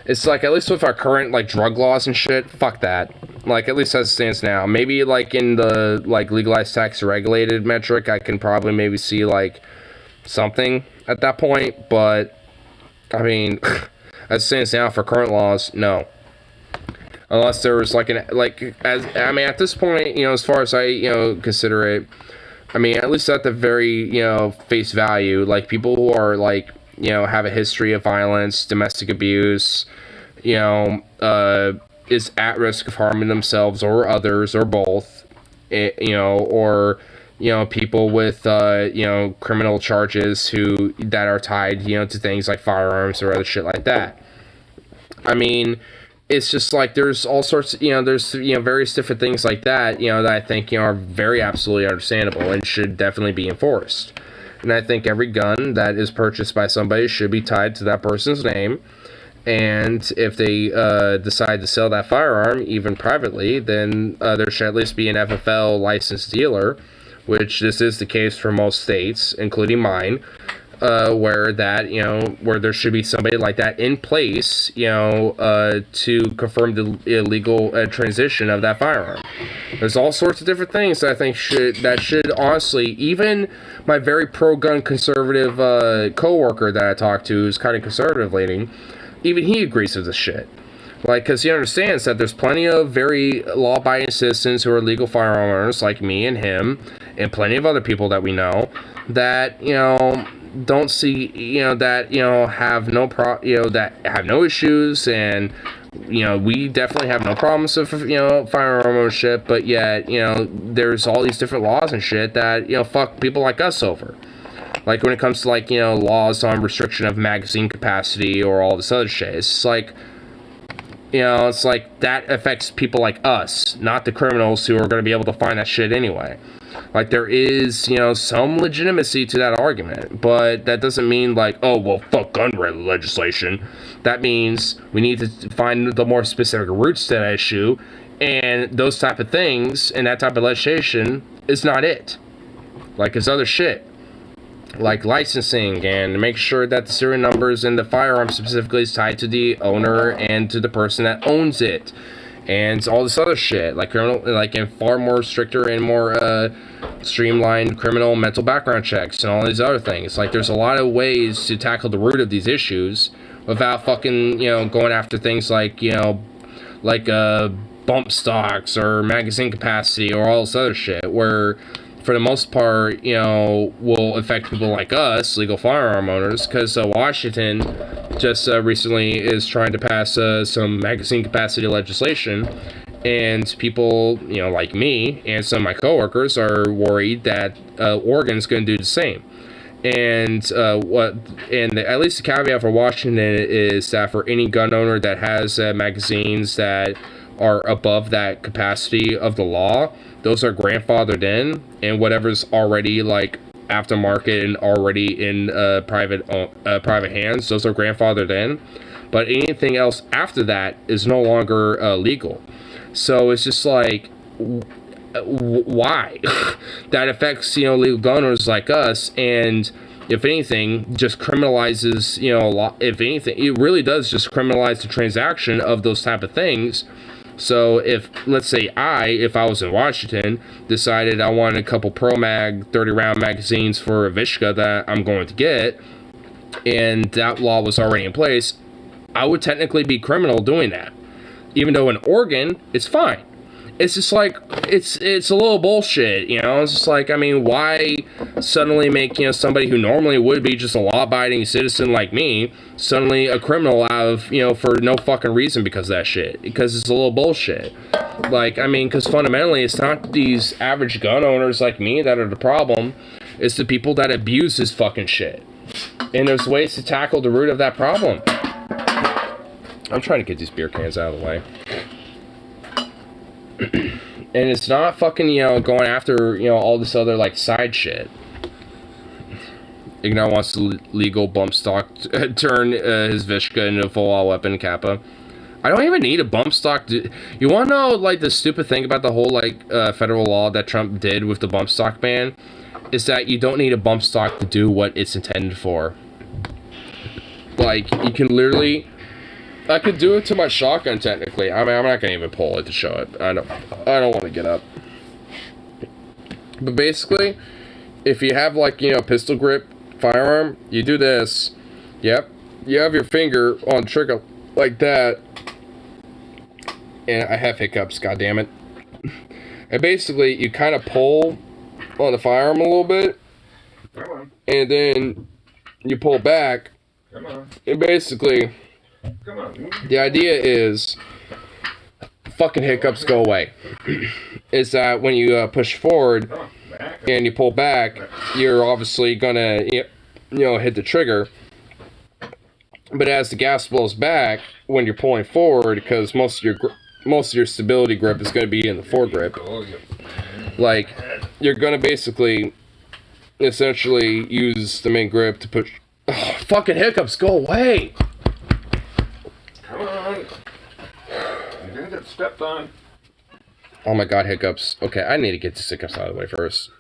it's like, at least with our current, like, drug laws and shit, fuck that. Like, at least as it stands now. Maybe, like, in the, like, legalized tax regulated metric, I can probably maybe see, like, something at that point, but I mean, as it stands now for current laws, no. Unless there was like I mean, at this point, you know, as far as I, you know, consider it, I mean, at least at the very, you know, face value, like people who are like, you know, have a history of violence, domestic abuse, you know, is at risk of harming themselves or others or both, you know, or, you know, people with, you know, criminal charges that are tied, you know, to things like firearms or other shit like that. I mean, it's just like there's all sorts of, you know, there's, you know, various different things like that, you know, that I think, you know, are very absolutely understandable and should definitely be enforced. And I think every gun that is purchased by somebody should be tied to that person's name. And if they decide to sell that firearm, even privately, then there should at least be an FFL licensed dealer, which this is the case for most states, including mine. where there should be somebody like that in place, to confirm the illegal transition of that firearm. There's all sorts of different things that I think should honestly, even my very pro-gun conservative co-worker that I talked to, who's kind of conservative leaning, even he agrees with this shit. Like, because he understands that there's plenty of very law-abiding citizens who are legal firearm owners, like me and him, and plenty of other people that we know, that, don't see, that, have no that have no issues, and, we definitely have no problems with, firearm ownership, but yet, there's all these different laws and shit that, fuck people like us over. Like, when it comes to, like, laws on restriction of magazine capacity or all this other shit, it's like, it's like that affects people like us, not the criminals who are going to be able to find that shit anyway. Like, there is, some legitimacy to that argument, but that doesn't mean, like, oh, well, fuck gun legislation. That means we need to find the more specific roots to that issue, and those type of things, and that type of legislation is not it. Like, it's other shit. Like licensing, and make sure that the serial numbers in the firearm specifically is tied to the owner and to the person that owns it, and all this other shit, like and far more stricter and more streamlined criminal mental background checks and all these other things. Like, there's a lot of ways to tackle the root of these issues without fucking going after things like bump stocks or magazine capacity or all this other shit, where for the most part, will affect people like us, legal firearm owners, because Washington just recently is trying to pass some magazine capacity legislation, and people, like me and some of my coworkers are worried that Oregon's going to do the same. And at least the caveat for Washington is that for any gun owner that has magazines that are above that capacity of the law, those are grandfathered in, and whatever's already like aftermarket and already in private hands, those are grandfathered in. But anything else after that is no longer legal. So it's just like, why? That affects legal gun owners like us, and if anything, just criminalizes a lot. If anything, it really does just criminalize the transaction of those type of things. So if, let's say if I was in Washington, decided I wanted a couple Pro Mag 30-round magazines for a Vishka that I'm going to get, and that law was already in place, I would technically be criminal doing that. Even though in Oregon, it's fine. It's just like, it's a little bullshit, It's just like, I mean, why suddenly make, somebody who normally would be just a law-abiding citizen like me, suddenly a criminal out of, for no fucking reason because of that shit? Because it's a little bullshit. Like, I mean, because fundamentally, it's not these average gun owners like me that are the problem. It's the people that abuse this fucking shit. And there's ways to tackle the root of that problem. I'm trying to get these beer cans out of the way. And it's not fucking, going after, all this other, like, side shit. Ignat wants to legal bump stock turn his Vishka into a full-all weapon Kappa. I don't even need a bump stock. You want to know, like, the stupid thing about the whole, like, federal law that Trump did with the bump stock ban? Is that you don't need a bump stock to do what it's intended for. Like, you can literally... I could do it to my shotgun, technically. I mean, I'm not going to even pull it to show it. I don't want to get up. But basically, if you have, like, pistol grip firearm, you do this. Yep. You have your finger on the trigger like that. And I have hiccups, goddammit. And basically, you kind of pull on the firearm a little bit. Come on. And then you pull back. Come on. And basically... Come on. The idea is fucking hiccups go away. Is that when you push forward and you pull back, you're obviously gonna hit the trigger. But as the gas blows back when you're pulling forward, because most of your stability grip is gonna be in the foregrip. Like, you're gonna basically essentially use the main grip to push. Oh, fucking hiccups go away. Come on. You're gonna get stepped on. Oh my god, hiccups. Okay, I need to get the hiccups out of the way first.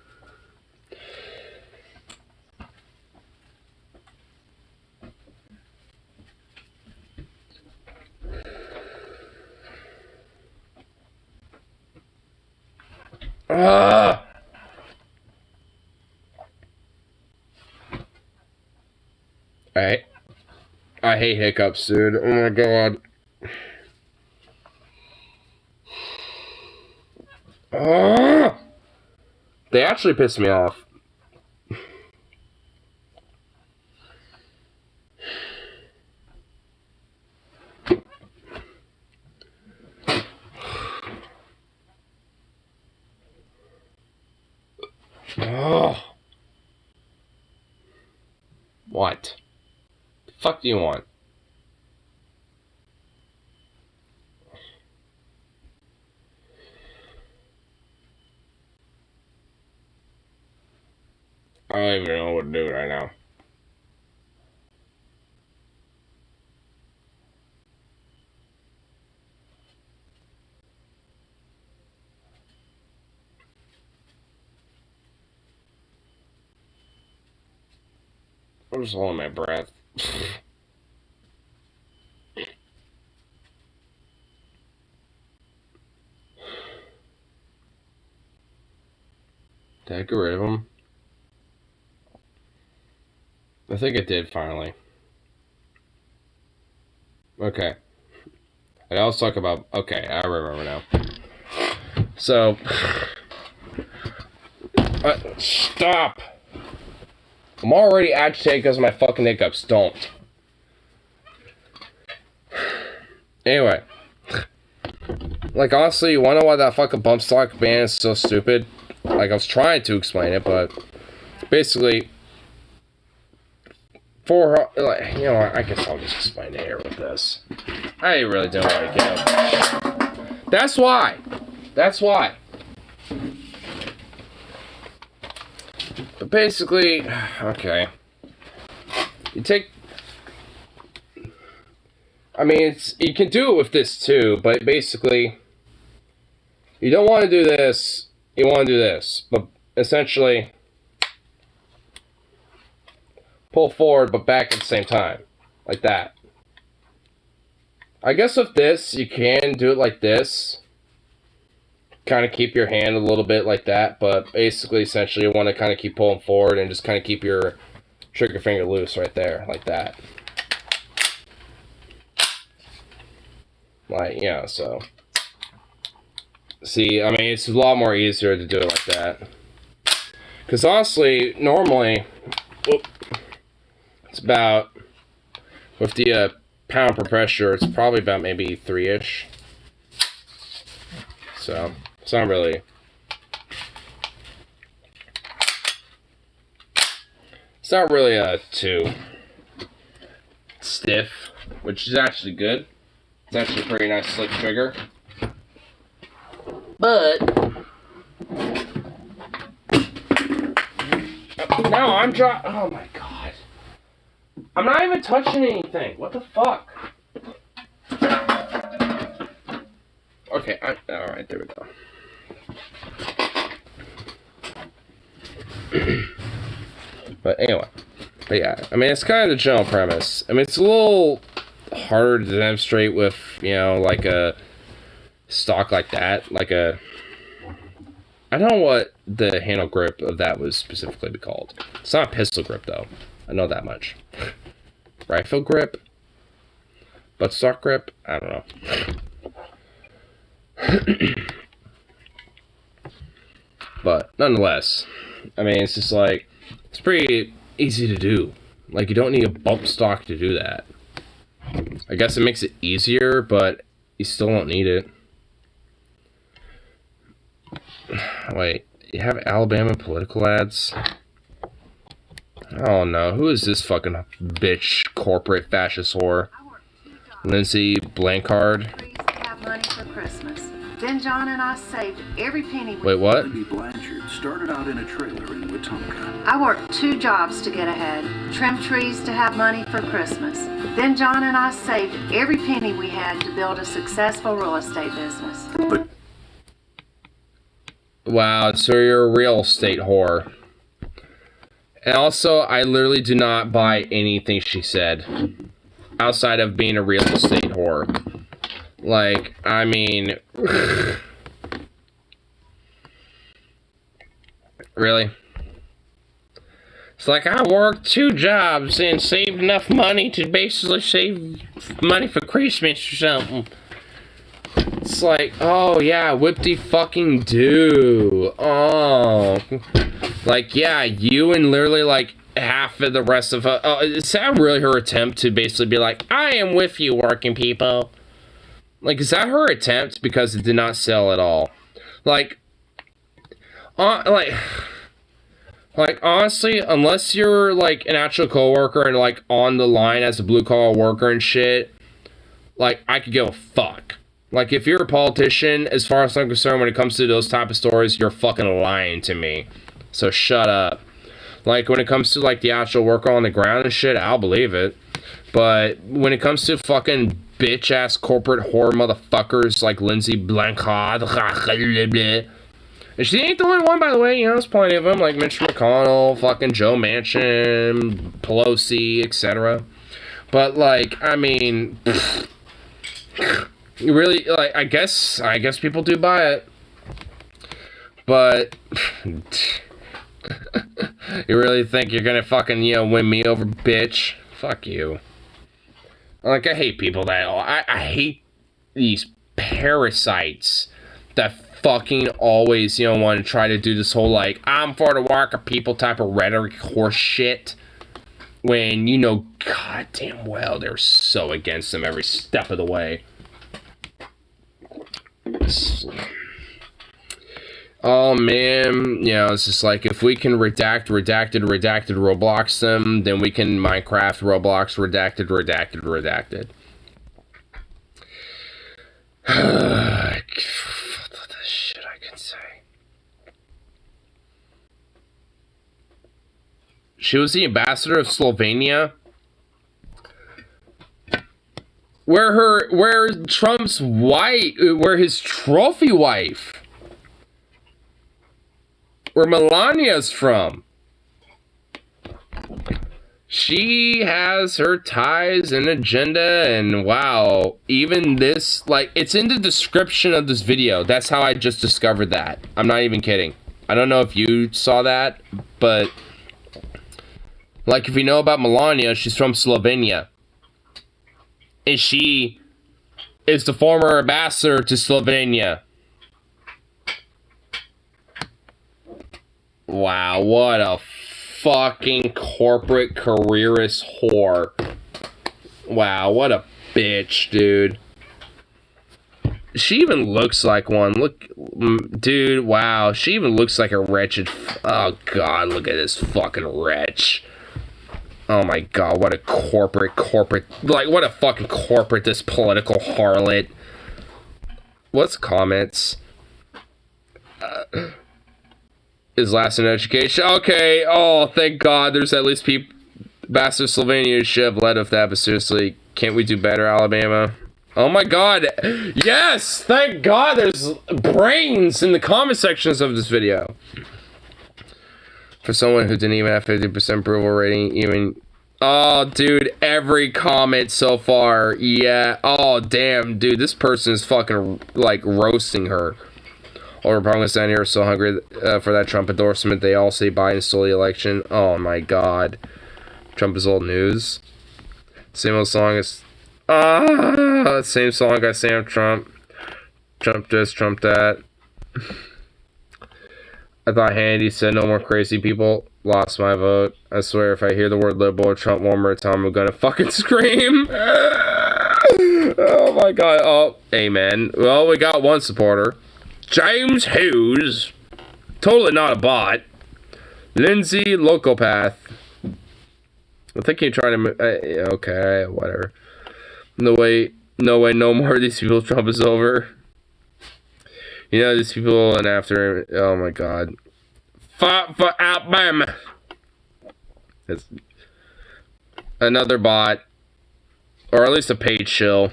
Ah! I hate hiccups, dude. Oh my god. Ah! They actually piss me off. Oh. What? The fuck do you want? I don't even know what to do right now. I'm just holding my breath. Did I get rid of him? I think it did finally. Okay. And I'll talk about. Okay, I remember now. So. Stop! I'm already agitated because of my fucking hiccups. Don't. Anyway. Like, honestly, you wanna know why that fucking bump stock ban is so stupid? Like, I was trying to explain it, but basically, like, you know what, I guess I'll just explain it here with this. I really don't want to get. That's why. That's why. But basically, okay. You take. I mean, you can do it with this too, but basically, you don't want to do this. You want to do this, but essentially, pull forward but back at the same time, like that. I guess with this, you can do it like this. Kind of keep your hand a little bit like that, but basically, essentially, you want to kind of keep pulling forward and just kind of keep your trigger finger loose right there, like that. Like, yeah, so. See, I mean, it's a lot more easier to do it like that. Because honestly, normally, it's about, with the pound per pressure, it's probably about maybe 3-ish. So, it's not really. It's not really too stiff, which is actually good. It's actually a pretty nice slick trigger. But now I'm oh my god. I'm not even touching anything. What the fuck? Okay, alright, there we go. But anyway. But yeah, I mean, it's kind of the general premise. I mean, it's a little harder to demonstrate with, you know, like a stock like that. Like a... I don't know what the handle grip of that was specifically be called. It's not a pistol grip, though. I know that much. Rifle grip? Buttstock grip? I don't know. But nonetheless, I mean, it's just like, it's pretty easy to do. Like, you don't need a bump stock to do that. I guess it makes it easier, but you still don't need it. Wait, you have Alabama political ads? Oh no, who is this fucking bitch corporate fascist whore? Lindsay Blancard? Have money for Christmas. Then John and I saved every penny. Wait, what? Libby Blanchard started out in a trailer in Wetumpka. I worked 2 jobs to get ahead. Trim trees to have money for Christmas. Then John and I saved every penny we had to build a successful real estate business. But wow, so you're a real estate whore. And also, I literally do not buy anything she said. Outside of being a real estate whore. Like, I mean... Really? It's like, I worked 2 jobs and saved enough money to basically save money for Christmas or something. It's like, oh yeah, whip-de-fucking do. Oh. Like, yeah, you and literally, like, half of the rest of her... is that really her attempt to basically be like, I am with you, working people? Like, is that her attempt? Because it did not sell at all. Like, honestly, unless you're, like, an actual coworker and, like, on the line as a blue-collar worker and shit, like, I could give a fuck. Like, if you're a politician, as far as I'm concerned, when it comes to those type of stories, you're fucking lying to me. So shut up. Like, when it comes to, like, the actual worker on the ground and shit, I'll believe it. But when it comes to fucking bitch-ass corporate whore motherfuckers like Lindsay Blanchard, and she ain't the only one, by the way, you know, there's plenty of them, like Mitch McConnell, fucking Joe Manchin, Pelosi, etc. But, like, I mean, you really, like, I guess people do buy it. But, you really think you're gonna fucking, you know, win me over, bitch? Fuck you. Like, I hate people that, I hate these parasites that fucking always, you know, want to try to do this whole, like, I'm for the worker people type of rhetoric horse shit. When, you know, goddamn well, they're so against them every step of the way. Oh, man. You know, it's just like, if we can redacted Roblox them, then we can Minecraft Roblox redacted. Shit I can say. She was the ambassador of Slovenia. Where Trump's wife, where his trophy wife, where Melania's from. She has her ties and agenda, and wow, even this, like, it's in the description of this video. That's how I just discovered that. I'm not even kidding. I don't know if you saw that, but, like, if you know about Melania, she's from Slovenia. And she is the former ambassador to Slovenia. Wow, what a fucking corporate careerist whore. Wow, what a bitch, dude. She even looks like one. Look, dude, wow. She even looks like a wretched... Oh, God, look at this fucking wretch. Oh, my God, what a corporate... Like, what a fucking corporate, this political harlot. What's comments? His last in education. Okay, oh, thank God there's at least people... Bastard Slovenia should have led with that, but seriously, can't we do better, Alabama? Oh my God, yes! Thank God there's brains in the comment sections of this video. For someone who didn't even have 50% approval rating, even... Oh, dude, every comment so far, yeah. Oh, damn, dude, this person is fucking, like, roasting her. All Republicans down here are so hungry for that Trump endorsement. They all say Biden stole the election. Oh my God. Trump is old news. Same old song as... same song I sang of Trump. Trump this, Trump that. I thought Hannity said no more crazy people. Lost my vote. I swear if I hear the word liberal or Trump one more time, I'm gonna fucking scream. Oh my God. Oh, amen. Well, we got one supporter. James Hughes, totally not a bot. Lindsay Locopath. I think you're trying to... okay, whatever. No way, no more of these people. Trump is over. You know, these people and after... Oh my God. Fight for Alabama. It's another bot. Or at least a paid shill.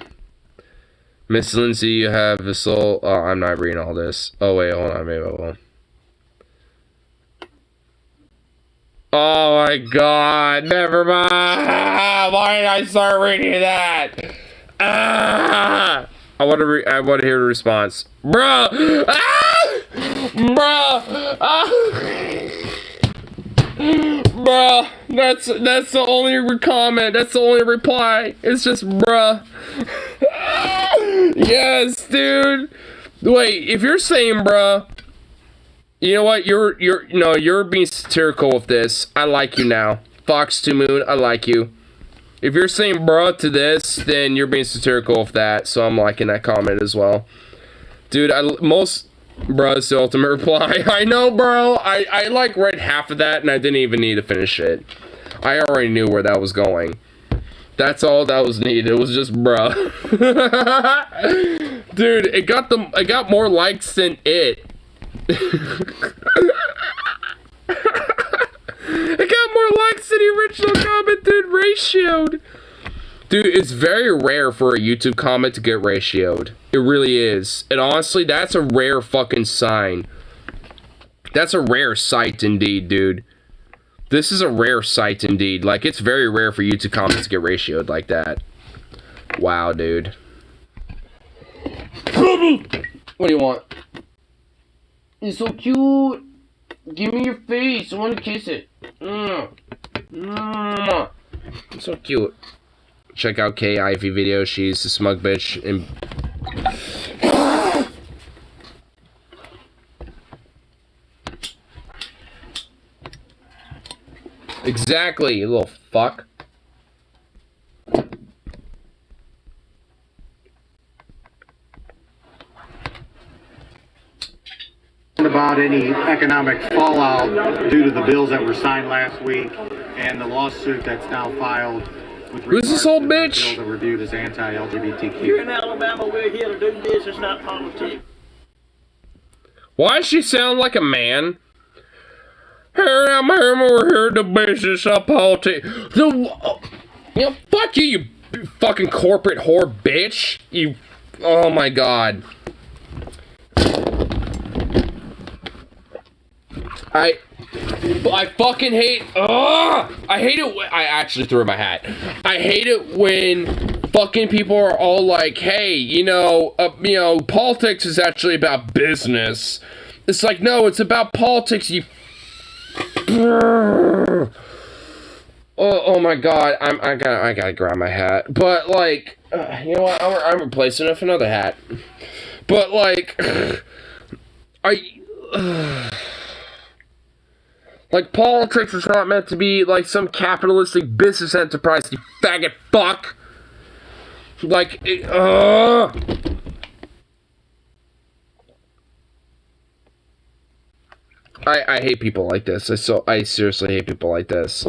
Miss Lindsay, you have a soul. Oh, I'm not reading all this. Oh, wait, hold on. Maybe I will. Oh, my God. Never mind. Why did I start reading that? I want to hear the response. Bro. Bruh! Bruh, that's the only comment. That's the only reply. It's just bruh. Yes, dude. Wait, if you're saying bruh, you know what? You're being satirical with this. I like you now. Fox to Moon, I like you. If you're saying bruh to this, then you're being satirical with that. So I'm liking that comment as well. Dude, most bruh's the ultimate reply. I know, bro. I like read half of that and I didn't even need to finish it. I already knew where that was going. That's all that was needed. It was just bruh. Dude, it got more likes than it. It got more likes than the original comment, dude. Ratioed. Dude, it's very rare for a YouTube comment to get ratioed. It really is. And honestly, that's a rare fucking sign. That's a rare sight indeed, dude. This is a rare sight indeed. Like, it's very rare for YouTube comments to get ratioed like that. Wow, dude. What do you want? You're so cute. Give me your face. I want to kiss it. So cute. Check out Kay Ivy video. She's a smug bitch. And exactly, you little fuck. About any economic fallout due to the bills that were signed last week and the lawsuit that's now filed with who's this old bitch? bills that were viewed as anti-LGBTQ. Here in Alabama, we're here to do business, not politics. Why does she sound like a man? Here, I'm here, we're here to business, not politics. Fuck you, you fucking corporate whore bitch. You, oh my god. I fucking hate, I hate it when, I actually threw my hat. I hate it when fucking people are all like, hey, politics is actually about business. It's like, no, it's about politics, you oh my god, I gotta grab my hat. But like, you know what, I'm replacing it with another hat. But like, like, politics is not meant to be, like, some capitalistic business enterprise, you faggot fuck! Like, I hate people like this. I seriously hate people like this.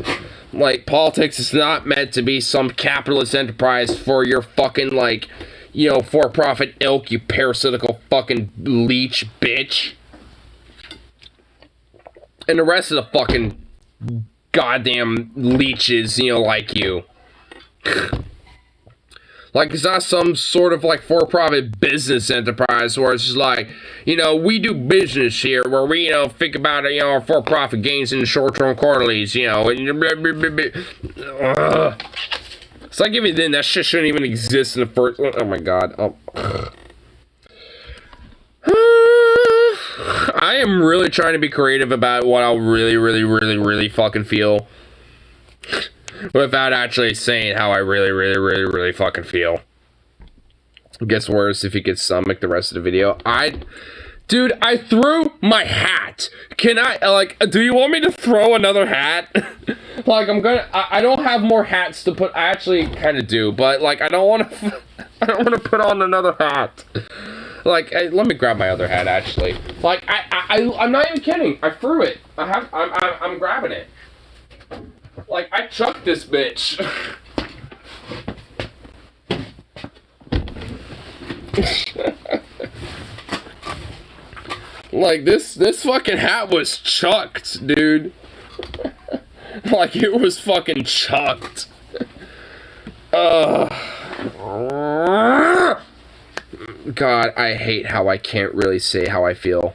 Like, politics is not meant to be some capitalist enterprise for your fucking, like, for-profit ilk, you parasitical fucking leech bitch. And the rest of the fucking goddamn leeches, like you. Like, it's not some sort of, like, for-profit business enterprise where it's just like, we do business here where we, think about, our for-profit gains in the short-term quarterlies, It's like, even then, that shit shouldn't even exist in the first... Oh, my God. I am really trying to be creative about what I'll really fucking feel. Without actually saying how I really fucking feel. It gets worse if you can stomach the rest of the video. Dude, I threw my hat. Can I, do you want me to throw another hat? Like, I don't have more hats to put. I actually kind of do, but, like, I don't want to put on another hat. Like, let me grab my other hat, actually. Like, I'm not even kidding. I threw it. I'm grabbing it. Like, I chucked this bitch. Like, this fucking hat was chucked, dude. Like, it was fucking chucked. God, I hate how I can't really say how I feel.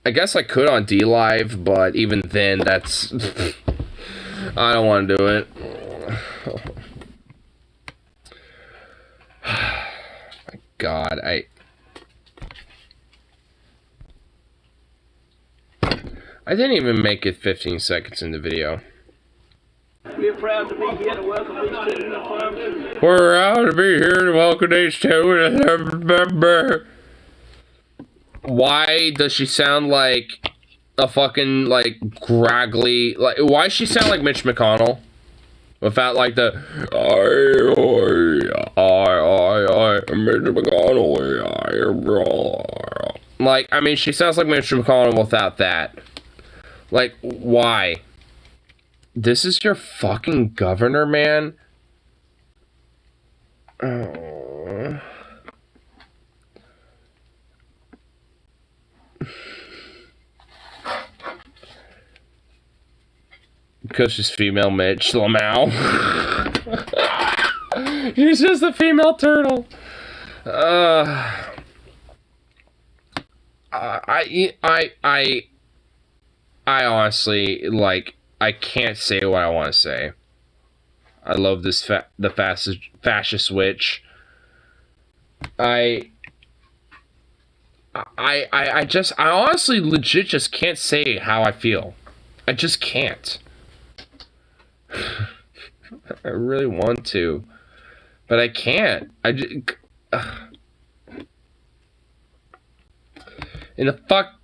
I guess I could on D-Live, but even then, that's... I don't want to do it. My God, I didn't even make it 15 seconds in the video. We're proud to be here to welcome these two to the farm. We're proud to be here to welcome these two. Why does she sound like a fucking, like, graggly, like, why does she sound like Mitch McConnell? Without, like, the, Mitch McConnell, like, I mean, she sounds like Mitch McConnell without that. Like, why? This is your fucking governor, man? Oh. Because she's female Mitch Lamau. She's just a female turtle. I honestly, like, I can't say what I want to say. I love this the fascist witch. I honestly legit just can't say how I feel. I just can't. I really want to, but I can't. And the fucked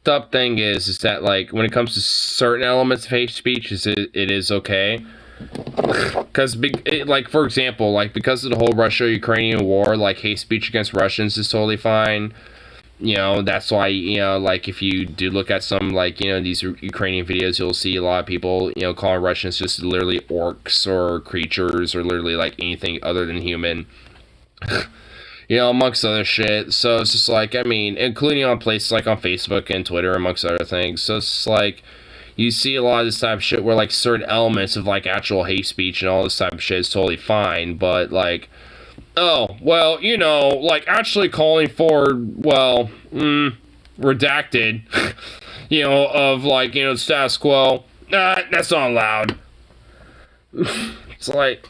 up thing is that, like, when it comes to certain elements of hate speech, it is okay. Because, like, for example, like, because of the whole Russia-Ukrainian war, like, hate speech against Russians is totally fine. You know, that's why, you know, like, if you do look at some, like, you know, these Ukrainian videos, you'll see a lot of people, you know, calling Russians just literally orcs or creatures or literally, like, anything other than human. You know, amongst other shit. So it's just like, I mean, including on places like on Facebook and Twitter, amongst other things. So it's like, you see a lot of this type of shit where, like, certain elements of, like, actual hate speech and all this type of shit is totally fine, but, like, oh, well, you know, like, actually calling for, well, redacted, you know, of, like, you know, status quo, that's not allowed. It's like,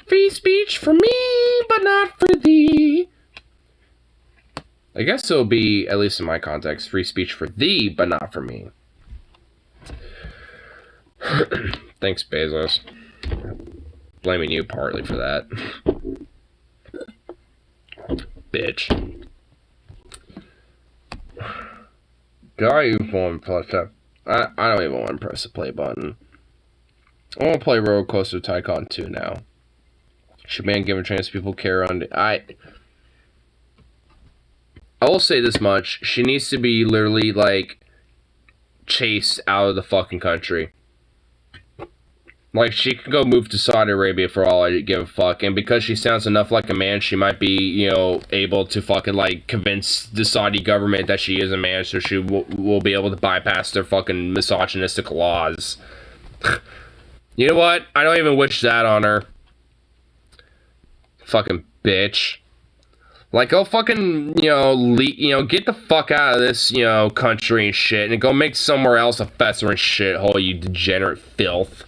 free speech for me, but not for thee. I guess it'll be, at least in my context, free speech for thee, but not for me. Thanks, Bezos. Blaming you partly for that. Bitch. I even want to press that. I don't even want to press the play button. I want to play Roller Coaster Tycoon 2 now. Should man give a chance people care on I will say this much. She needs to be literally, like, chased out of the fucking country. Like, she can go move to Saudi Arabia for all I give a fuck. And because she sounds enough like a man, she might be, you know, able to fucking, like, convince the Saudi government that she is a man, so she will be able to bypass their fucking misogynistic laws. You know what? I don't even wish that on her. Fucking bitch. Like, go fucking, you know, get the fuck out of this, you know, country and shit, and go make somewhere else a festering shithole, you degenerate filth.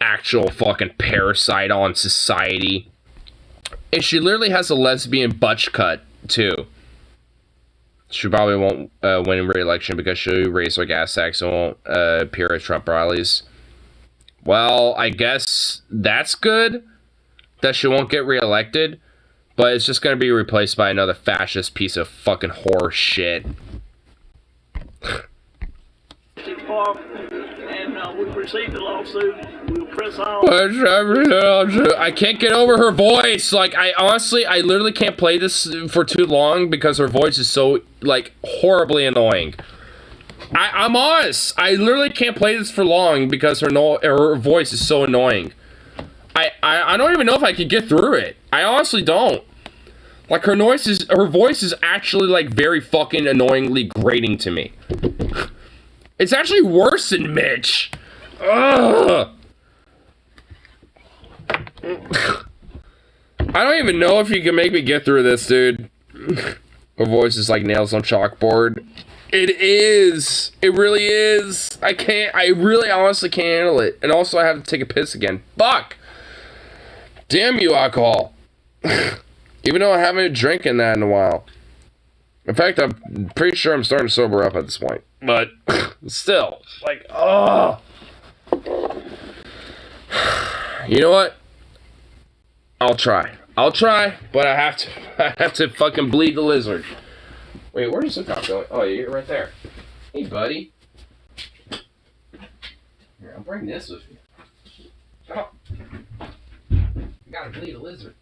Actual fucking parasite on society. And she literally has a lesbian butch cut, too. She probably won't win re-election because she'll raise her gas tax and won't appear at Trump rallies. Well, I guess that's good that she won't get reelected, but it's just going to be replaced by another fascist piece of fucking horse shit. And we've received a lawsuit. We'll press on. I can't get over her voice. Like, I literally can't play this for too long because her voice is so, like, horribly annoying. I'm honest. I literally can't play this for long because her voice is so annoying. I don't even know if I could get through it. I honestly don't. Like, her voice is actually, like, very fucking annoyingly grating to me. It's actually worse than Mitch. Ugh. I don't even know if you can make me get through this, dude. Her voice is like nails on chalkboard. It is. It really is. I really honestly can't handle it. And also I have to take a piss again. Fuck. Damn you, alcohol. Give Even though I haven't drinking that in a while. In fact, I'm pretty sure I'm starting to sober up at this point. But still, like, oh. You know what? I'll try, but I have to fucking bleed the lizard. Wait, where's the cop going? Oh, you're right there. Hey, buddy. Here, I'll bring this with me. Oh. I gotta bleed a lizard.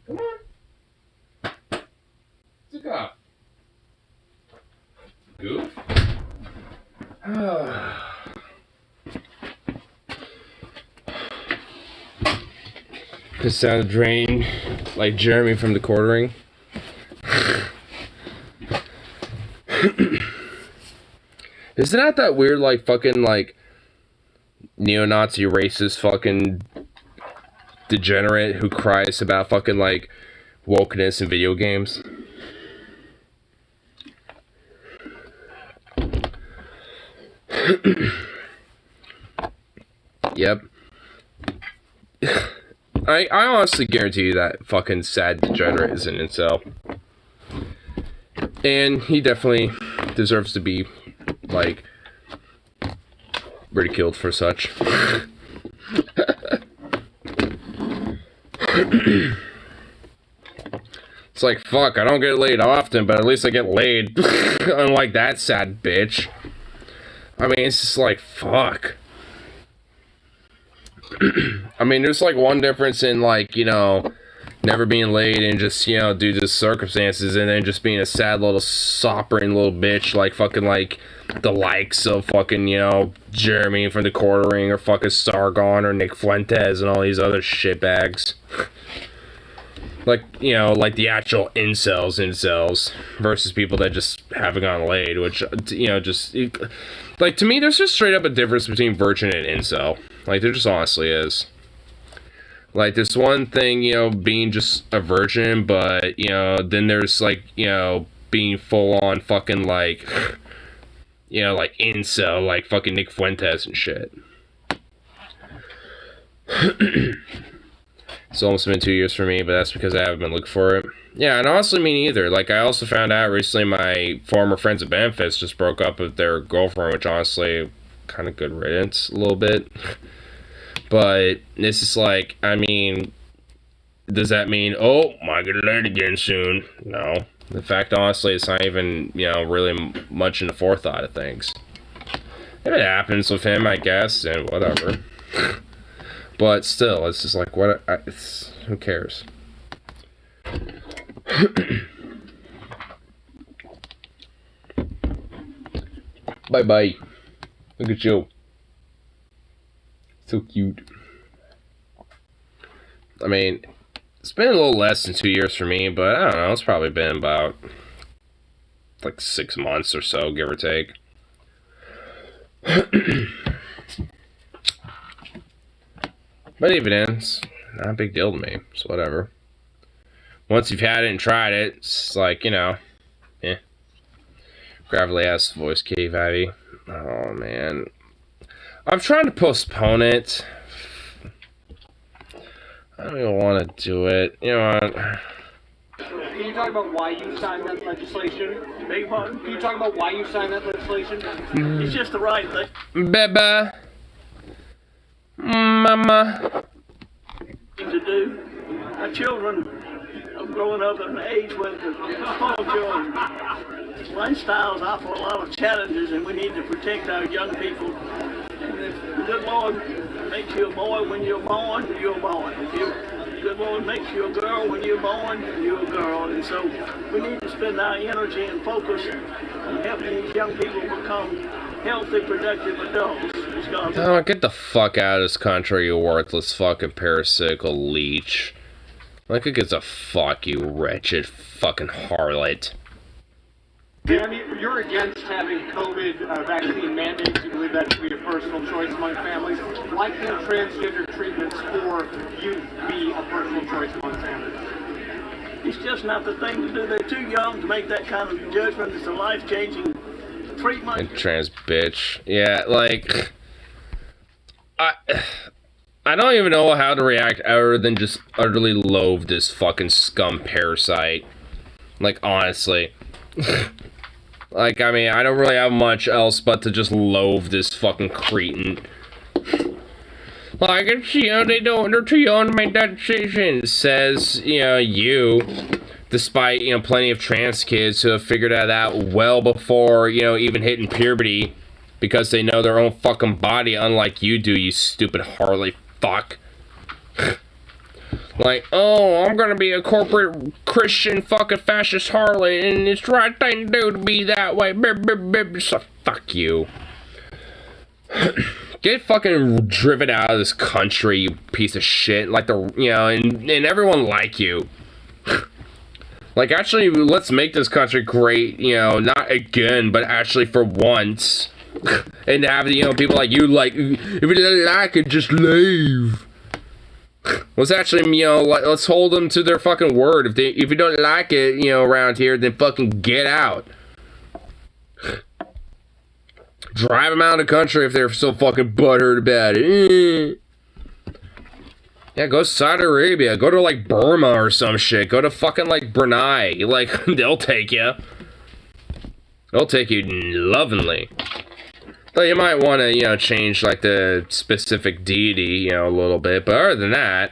Come on. Stick up. Goof. This sound drained like Jeremy from the quartering. Isn't that weird, like, fucking, like, neo-Nazi racist fucking degenerate who cries about fucking, like, wokeness in video games? Yep. I honestly guarantee you that fucking sad degenerate is an incel. And he definitely deserves to be, like, ridiculed for such. It's like, fuck, I don't get laid often, but at least I get laid. Unlike that sad bitch. I mean, it's just like, fuck. I mean, there's like one difference in, like, you know, never being laid and just, you know, due to circumstances, and then just being a sad little soppering little bitch like fucking, like, the likes of fucking, you know, Jeremy from the quartering, or fucking Sargon, or Nick Fuentes, and all these other shitbags. Like, you know, like the actual incels, versus people that just haven't gotten laid, which, you know, just, like, to me, there's just straight up a difference between virgin and incel. Like, there just honestly is. Like, there's one thing, you know, being just a virgin, but, you know, then there's, like, you know, being full-on fucking, like, you know, like, incel, like fucking Nick Fuentes and shit. It's almost been 2 years for me, but that's because I haven't been looking for it. Yeah, and honestly, me neither. Like, I also found out recently my former friends at benefits just broke up with their girlfriend, which honestly, kind of good riddance a little bit. But this is like, I mean, does that mean, oh, I get laid again soon? No. In fact, honestly, it's not even, you know, really much in the forethought of things. If it happens with him, I guess, and whatever. But still, it's just like, what? Who cares? Bye bye. Look at you. So cute. I mean, it's been a little less than 2 years for me, but I don't know. It's probably been about like 6 months or so, give or take. But even then, it's not a big deal to me. So whatever. Once you've had it and tried it, it's like, you know, eh. Gravelly ass voice, Katie Vivey. Oh man, I'm trying to postpone it. I don't even want to do it. You know what? Can you talk about why you signed that legislation? Beg pardon? Can you talk about why you signed that legislation? It's just the right thing. Beba. Mama. To do. Our children are growing up at an age when small children. Lifestyles offer a lot of challenges, and we need to protect our young people. And if the good Lord makes you a boy when you're born, you're born. If the good Lord makes you a girl when you're born, you're a girl. And so we need to spend our energy and focus on helping these young people become healthy, productive adults. Oh, get the fuck out of this country, you worthless fucking parasitical leech. Like, who gives a fuck, you wretched fucking harlot. Danny, you're against having COVID vaccine mandates. You believe that should be a personal choice among families. Why can't transgender treatments for youth be a personal choice among families? It's just not the thing to do. They're too young to make that kind of judgment. It's a life-changing treatment. And trans bitch. Yeah, like... I don't even know how to react other than just utterly loathe this fucking scum parasite. Like, honestly. Like, I mean, I don't really have much else but to just loathe this fucking cretin. Like, it's, you know, they're too young to make that decision, says, you know, you. Despite, you know, plenty of trans kids who have figured that out well before, you know, even hitting puberty. Because they know their own fucking body, unlike you do, you stupid harlot fuck. Like, oh, I'm gonna be a corporate Christian fucking fascist harlot, and it's the right thing to do to be that way. So fuck you. Get fucking driven out of this country, you piece of shit. Like the, you know, and everyone like you. Like, actually, let's make this country great, you know, not again, but actually for once. And have, you know, people like you, like, if you don't like it, just leave. Let's actually, you know, let's hold them to their fucking word. If you don't like it, you know, around here, then fucking get out. Drive them out of the country if they're so fucking butthurt about it. Yeah, go to Saudi Arabia. Go to, like, Burma or some shit. Go to fucking, like, Brunei. Like, they'll take you. They'll take you lovingly. Though you might want to, you know, change, like, the specific deity, you know, a little bit. But other than that,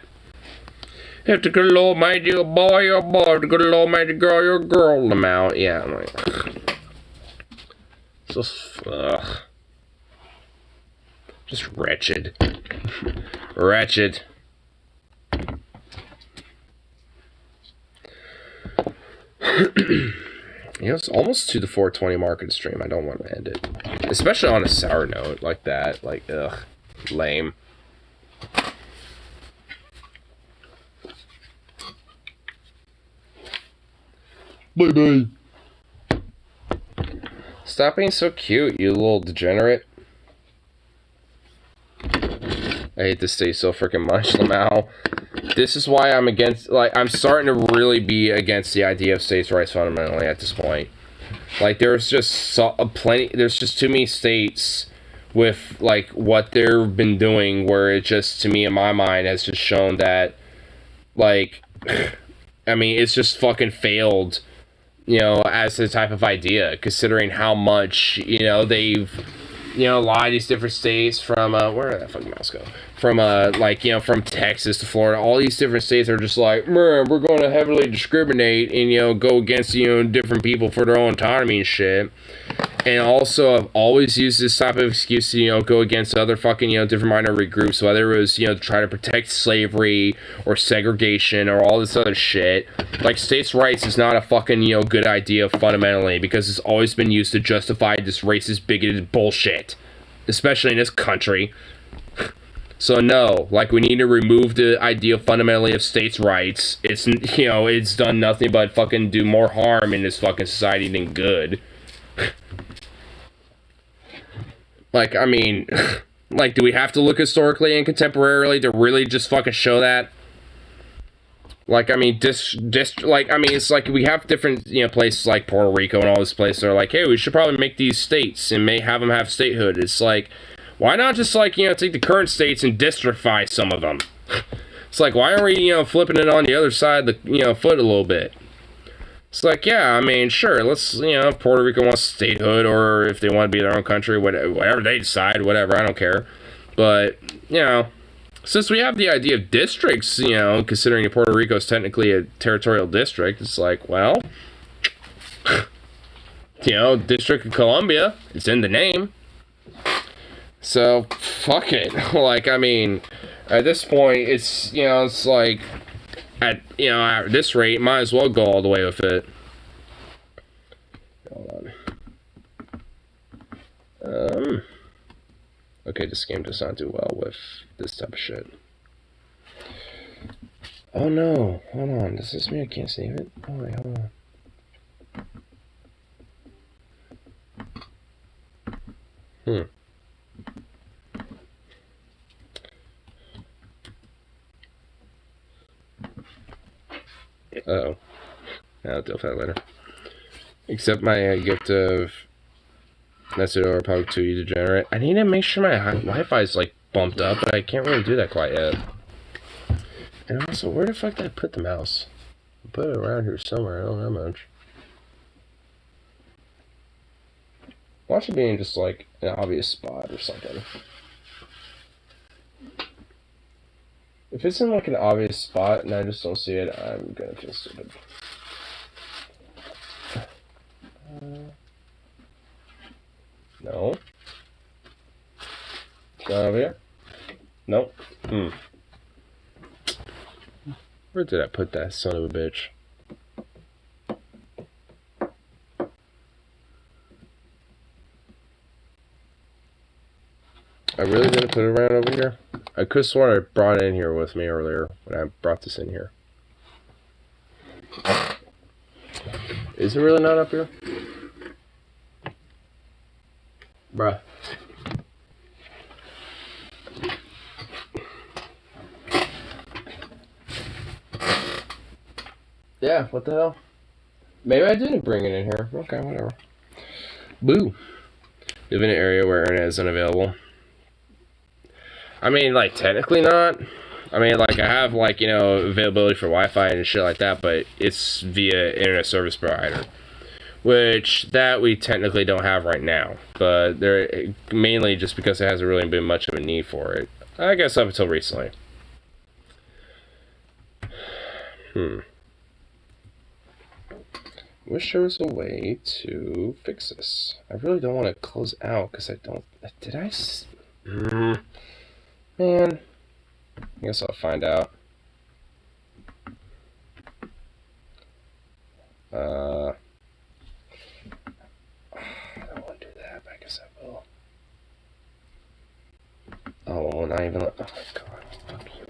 if the good Lord made you a boy, you're a boy. If the good Lord made you a girl, you're a girl. I'm out. Yeah, I'm like... Just wretched. Wretched. You know, it's almost to the 420 mark of the stream. I don't want to end it. Especially on a sour note like that. Like, ugh. Lame. Bye-bye. Stop being so cute, you little degenerate. I hate this state so freaking much, Lamau. This is why I'm against, like, I'm starting to really be against the idea of states' rights fundamentally at this point. Like, there's just there's just too many states with, like, what they've been doing where it just, to me, in my mind, has just shown that Like, I mean, it's just fucking failed, you know, as a type of idea, considering how much, you know, they've, you know, a lot of these different states from, where did that fucking mouse go? From, like, you know, from Texas to Florida, all these different states are just like, we're going to heavily discriminate and, you know, go against, you know, different people for their own autonomy and shit. And also, I've always used this type of excuse to, you know, go against other fucking, you know, different minority groups, whether it was, you know, to try to protect slavery or segregation or all this other shit. Like, states' rights is not a fucking, you know, good idea fundamentally, because it's always been used to justify this racist, bigoted bullshit, especially in this country. So no, like, we need to remove the idea fundamentally of states' rights. It's, you know, it's done nothing but fucking do more harm in this fucking society than good. Like, I mean, like, do we have to look historically and contemporarily to really just fucking show that? Like, I mean, like, I mean, it's like we have different, you know, places like Puerto Rico and all these places that are like, hey, we should probably make these states and may have them have statehood. It's like, why not just, like, you know, take the current states and districtify some of them? It's like, why are we, you know, flipping it on the other side of the, you know, foot a little bit? It's like, yeah, I mean, sure, let's, you know, if Puerto Rico wants statehood, or if they want to be their own country, whatever they decide, whatever, I don't care. But, you know, since we have the idea of districts, you know, considering Puerto Rico is technically a territorial district, it's like, well, you know, District of Columbia, it's in the name. So, fuck it. Like, I mean, at this point, it's, you know, it's like, at, you know, at this rate, might as well go all the way with it. Hold on. Okay, this game does not do well with this type of shit. Oh no, hold on. Does this mean I can't save it? Oh wait, hold on. Uh-oh. I'll deal with that later. Accept my gift of Message or Republic 2, you degenerate. I need to make sure my Wi-Fi is, like, bumped up, but I can't really do that quite yet. And also, where the fuck did I put the mouse? I put it around here somewhere, I don't know much. Watch it being just, like, an obvious spot or something. If it's in, like, an obvious spot and I just don't see it, I'm gonna feel stupid. No. It's not over here? Nope. Where did I put that son of a bitch? I really didn't put it around over here? I could have sworn I brought it in here with me earlier when I brought this in here. Is it really not up here? Bruh. Yeah, what the hell? Maybe I didn't bring it in here. Okay, whatever. Boo. Live in an area where internet is unavailable. I mean, like, technically not. I mean, like, I have, like, you know, availability for Wi-Fi and shit like that, but it's via internet service provider. Which, that we technically don't have right now. But they're mainly just because there hasn't really been much of a need for it. I guess up until recently. Wish there was a way to fix this. I really don't want to close out because I don't... Did I... Man. I guess I'll find out. I don't want to do that, but I guess I will. Oh, well, not even... Oh, my God. Fuck you.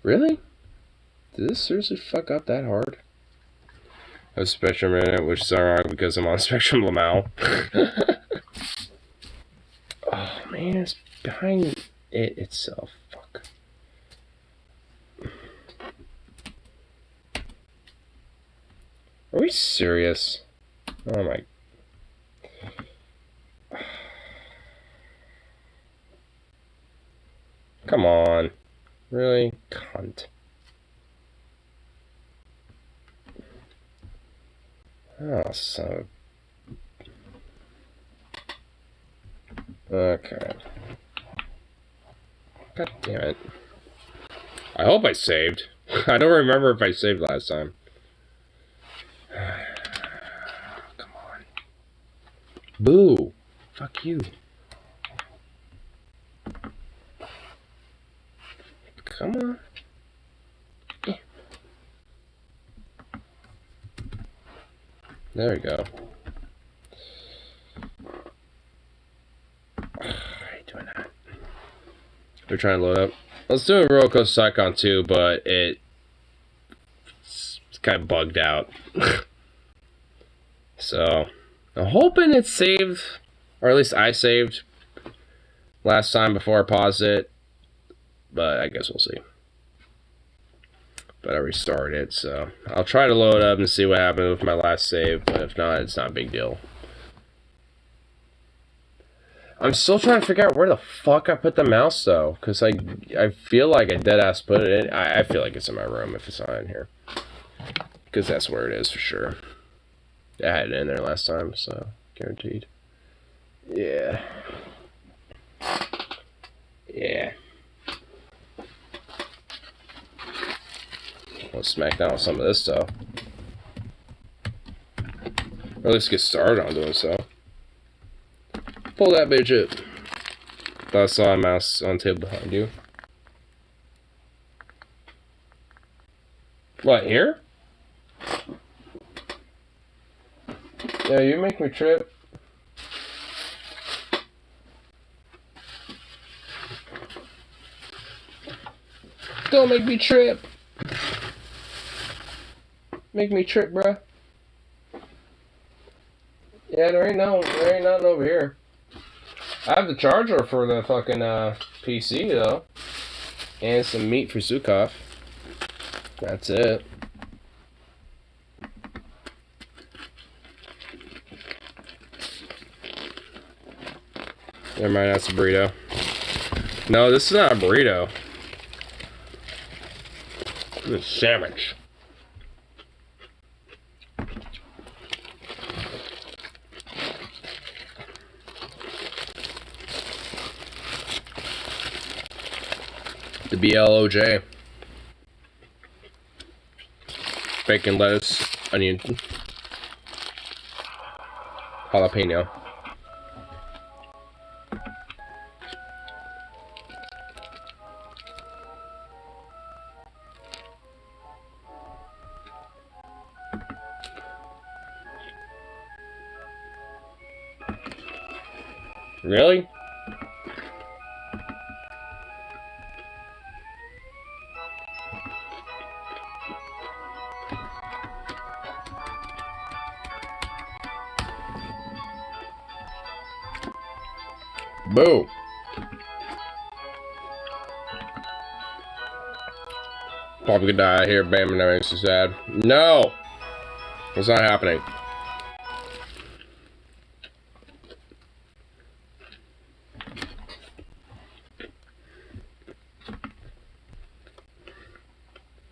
Really? Did this seriously fuck up that hard? I have Spectrum Internet, which is ironic because I'm on Spectrum Lamau. Oh man, it's behind it itself. Fuck. Are we serious? Oh my. Come on. Really? Cunt. Oh, so... Okay. God damn it. I hope I saved. I don't remember if I saved last time. Come on. Boo. Fuck you. Come on. Yeah. There we go. How are you doing that? We're trying to load up. Let's do a Roller Coaster Tycoon 2, but it's kind of bugged out. So, I'm hoping it's saved, or at least I saved last time before I paused it. But I guess we'll see. But I restarted it, so I'll try to load up and see what happened with my last save. But if not, it's not a big deal. I'm still trying to figure out where the fuck I put the mouse, though. Because I feel like I dead-ass put it in. I feel like it's in my room if it's not in here. Because that's where it is for sure. I had it in there last time, so guaranteed. Yeah. Yeah. Let's smack down some of this stuff. Or at least get started on doing so. Pull that bitch up. Thought I saw a mouse on the table behind you. What, here? Yeah, you make me trip. Don't make me trip. Make me trip, bruh. Yeah, there ain't nothing over here. I have the charger for the fucking PC though, and some meat for Zukov. That's it. Never mind, that's a burrito. No, this is not a burrito. This is a sandwich. The BLOJ. Bacon, lettuce, onion, jalapeno. Really? Boo. Probably could die here, bam, and that makes me sad. No! It's not happening.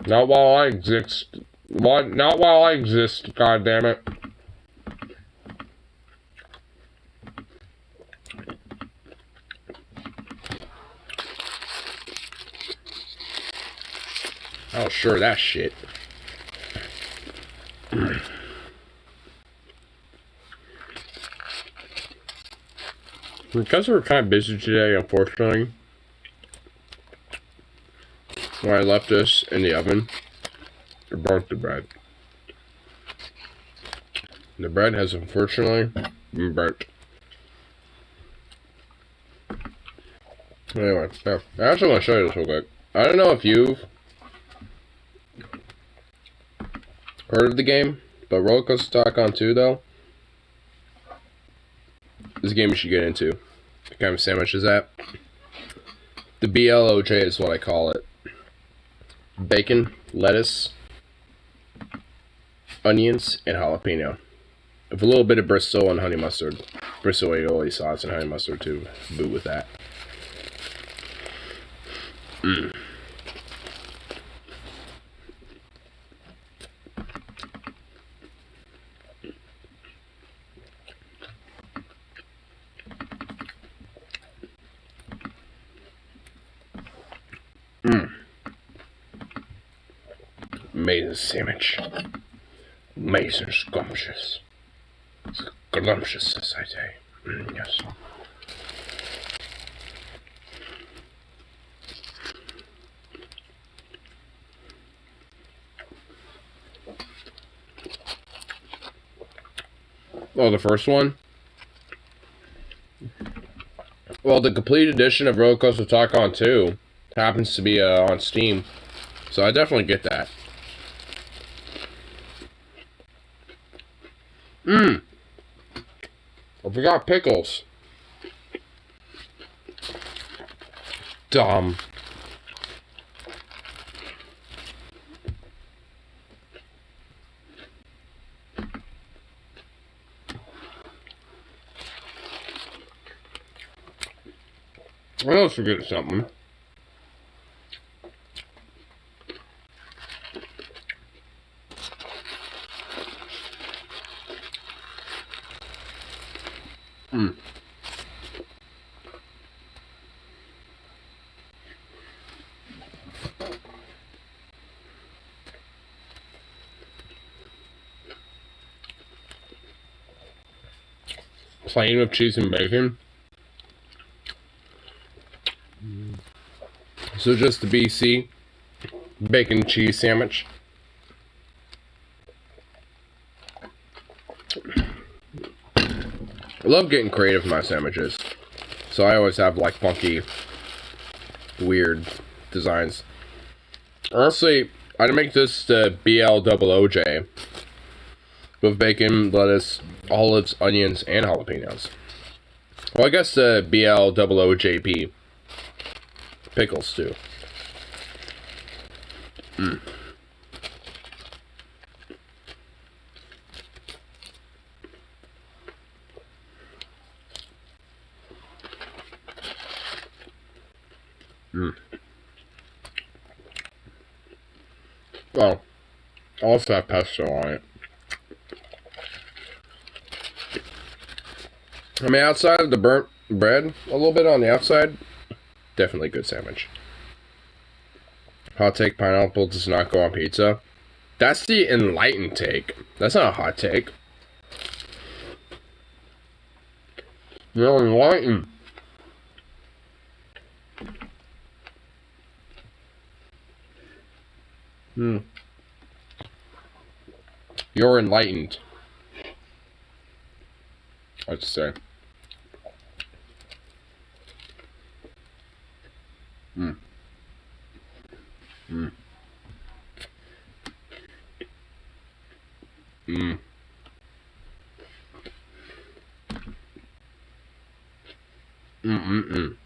Not while I exist. Not while I exist, god damn it. Oh, sure, that shit. Because we're kind of busy today, unfortunately, when I left this in the oven, it burnt the bread. The bread has unfortunately been burnt. Anyway, yeah. I actually want to show you this real quick. I don't know if you've heard of the game, but Roller Coaster Tycoon 2, though, this is a game you should get into. What kind of sandwich is that? The BLOJ is what I call it. Bacon, lettuce, onions, and jalapeno. With a little bit of Bristol and honey mustard. Bristle aioli sauce and honey mustard to boot with that. Mm. Mm. Amazing sandwich. Amazing scrumptious. Scrumptious, as I say. Yes. Oh, the first one? Well, the complete edition of Roller Coaster Tycoon 2 happens to be on Steam, so I definitely get that. Mmm. I forgot pickles. Dumb. I always forget something. Mm. Plain with cheese and bacon. So just the BC bacon and cheese sandwich. I love getting creative with my sandwiches. So I always have like funky, weird designs. Honestly, I'd make this the BLOOJ with bacon, lettuce, olives, onions, and jalapenos. Well, I guess the BLOOJP. Pickles too. Mm. Mm. Well, I also have pesto on it. I mean, outside of the burnt bread, a little bit on the outside, definitely good sandwich. Hot take, pineapple does not go on pizza. That's the enlightened take. That's not a hot take. You're enlightened. Hmm. You're enlightened. I'd say. Hmm. Hmm. Hmm. Mm-mm-mm.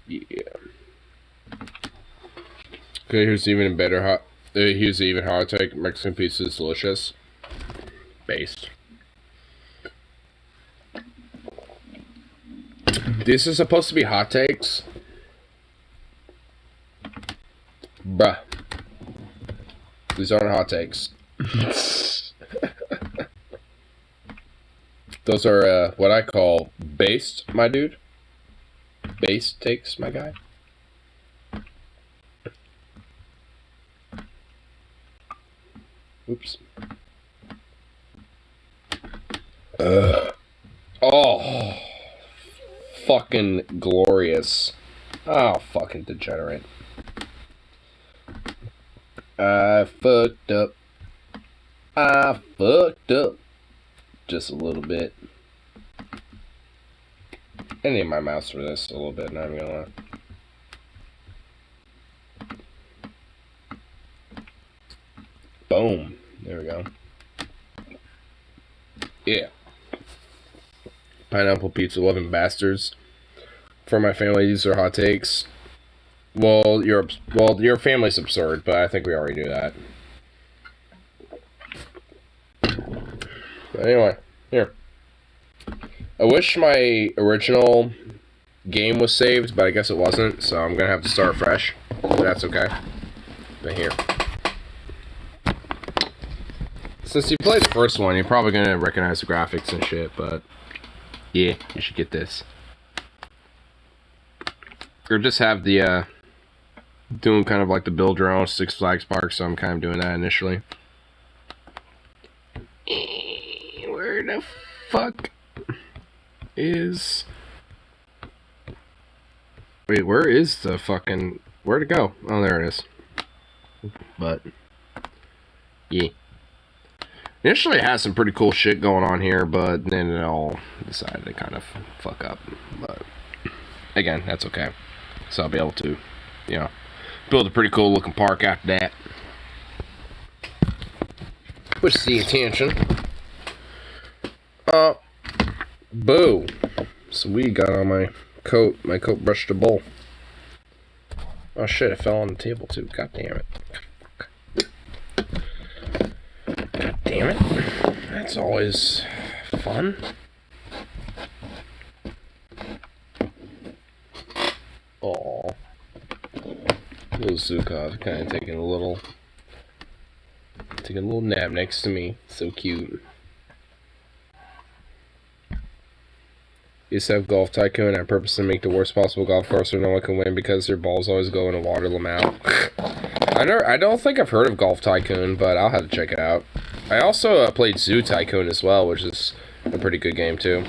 Yeah. Okay, here's even better hot. Here's even hot take. Mexican pizza is delicious. Based. This is supposed to be hot takes. Bruh. These aren't hot takes. Those are what I call based, my dude. Based takes, my guy. Oops. Oh. Fucking glorious. Oh, fucking degenerate. I fucked up. I fucked up. Just a little bit. I need my mouse for this a little bit, not even gonna lie. Boom. There we go. Yeah. Pineapple pizza loving bastards. For my family, these are hot takes. Well, your family's absurd, but I think we already knew that. But anyway, here. I wish my original game was saved, but I guess it wasn't, so I'm gonna have to start fresh. But that's okay. But here. Since you played the first one, you're probably gonna recognize the graphics and shit, but yeah, you should get this. Or just have the, doing kind of like the build your own Six Flags park, so I'm kind of doing that initially. Where the fuck is... Wait, where is the fucking... Where'd it go? Oh, there it is. But, yeah. Initially it has some pretty cool shit going on here, but then it all decided to kind of fuck up. But, again, that's okay. So I'll be able to, you know, build a pretty cool looking park after that. Which is the intention. Boo. Sweet, got on my coat. My coat brushed a bowl. Oh shit, it fell on the table too. God damn it. God damn it. That's always fun. Aww. Little Zukov kind of taking a little nap next to me. So cute. Used to have Golf Tycoon. I purposely make the worst possible golf course where no one can win because their balls always go in a water lamau. I don't think I've heard of Golf Tycoon, but I'll have to check it out. I also played Zoo Tycoon as well, which is a pretty good game too.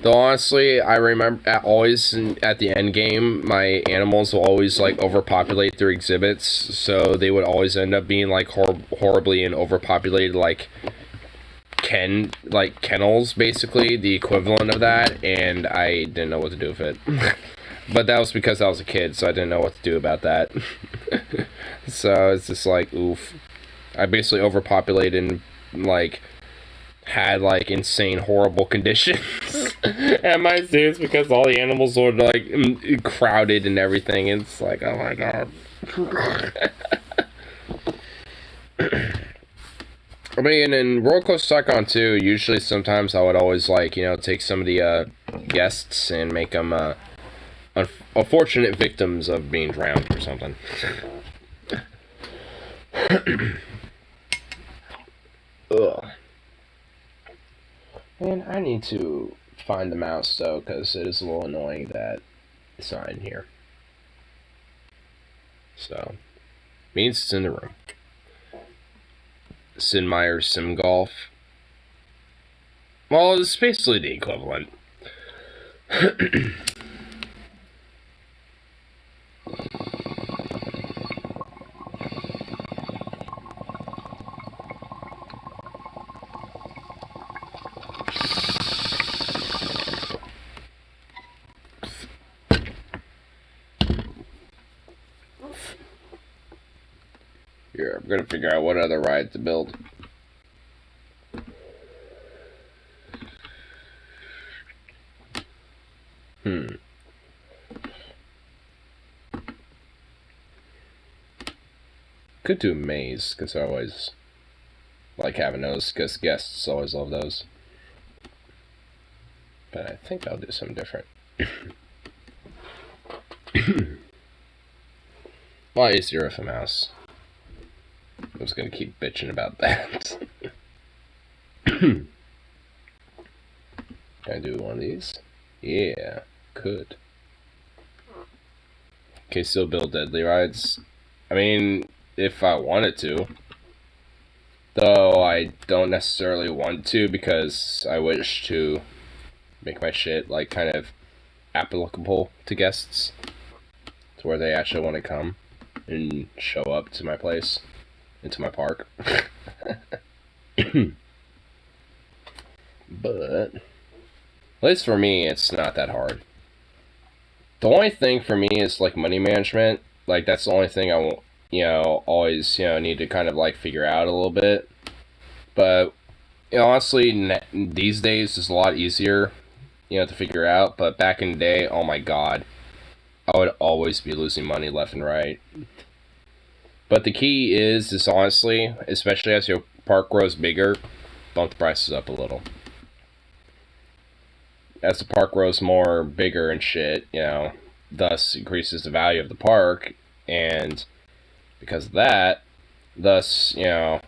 Though honestly, I remember always at the end game, my animals will always like overpopulate their exhibits, so they would always end up being like horribly and overpopulated, like kennels, basically the equivalent of that, and I didn't know what to do with it. But that was because I was a kid, so I didn't know what to do about that. So it's just like, oof. I basically overpopulated and like had like insane horrible conditions at my zoos because all the animals were like crowded and everything. It's like, oh my god. I mean, in Roller Coaster Tycoon 2, usually sometimes I would always like, you know, take some of the guests and make them unfortunate victims of being drowned or something. Ugh. And I need to find the mouse though, because it is a little annoying that it's not in here. So, means it's in the room. Sid Meier's Sim Golf. Well, it's basically the equivalent. Here, I'm gonna figure out what other ride to build. Could do a maze, because I always like having those, because guests always love those. But I think I'll do something different. Why is there a mouse? I was gonna keep bitching about that. Can I do one of these? Yeah, could. Okay, still build deadly rides. I mean, if I wanted to. Though I don't necessarily want to, because I wish to make my shit like kind of applicable to guests. To where they actually want to come and show up to my place. Into my park. But at least for me, it's not that hard. The only thing for me is like money management. Like that's the only thing I won't, you know, always, you know, need to kind of like figure out a little bit. But You know, honestly, these days it's a lot easier, you know, to figure out. But back in the day, oh my god, I would always be losing money left and right. But the key is honestly, especially as your park grows bigger, bump the prices up a little. As the park grows more bigger and shit, you know, thus increases the value of the park, and because of that, thus, you know,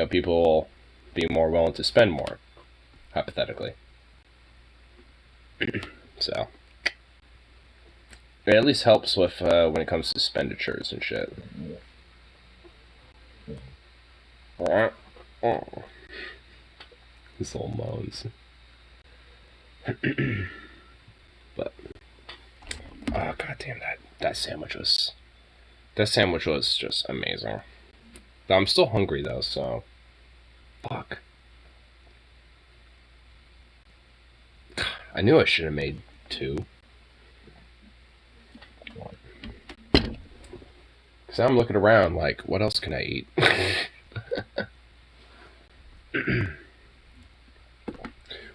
people will be more willing to spend more, hypothetically. So, it at least helps with when it comes to expenditures and shit. This little moans. But oh goddamn, that sandwich was just amazing. But I'm still hungry though, so fuck. I knew I should have made 2. Cause I'm looking around like, what else can I eat?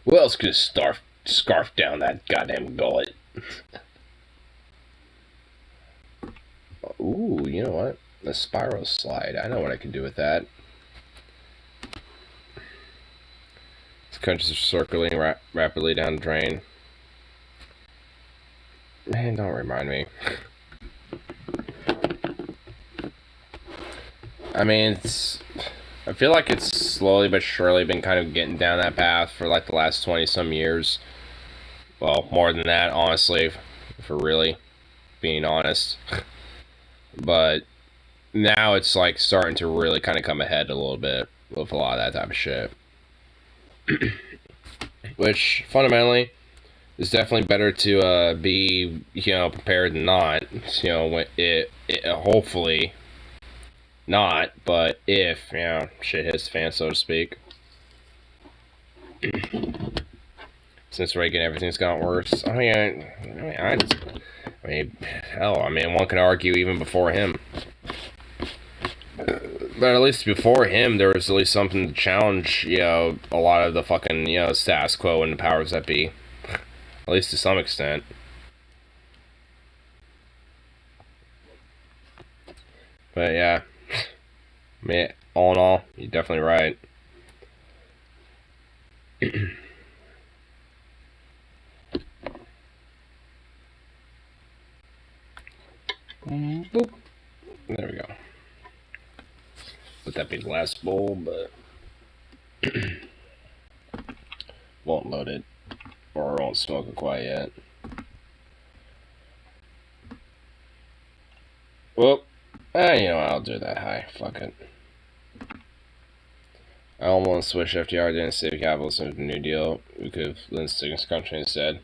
What else could scarf down that goddamn gullet? Ooh, you know what? A spiral slide. I know what I can do with that. This country's circling rapidly down the drain. Man, don't remind me. I mean, I feel like it's slowly but surely been kind of getting down that path for like the last 20-some years. Well, more than that, honestly, for really being honest. But now it's like starting to really kind of come ahead a little bit with a lot of that type of shit. Which, fundamentally, is definitely better to be, you know, prepared than not. You know, when it hopefully not, but if, you know, shit hits the fan, so to speak. Since Reagan, everything's gotten worse. I mean, hell, I mean, one could argue even before him. But at least before him, there was at least something to challenge, you know, a lot of the fucking, you know, status quo and the powers that be. At least to some extent. But yeah. I mean, all in all, you're definitely right. Boop. There we go. Would that be the last bowl, but won't load it or won't smoke it quite yet. Well, you know what, I'll do that high. Fuck it. I almost wish FDR didn't save capitalism with the New Deal. We could have lived in this country instead.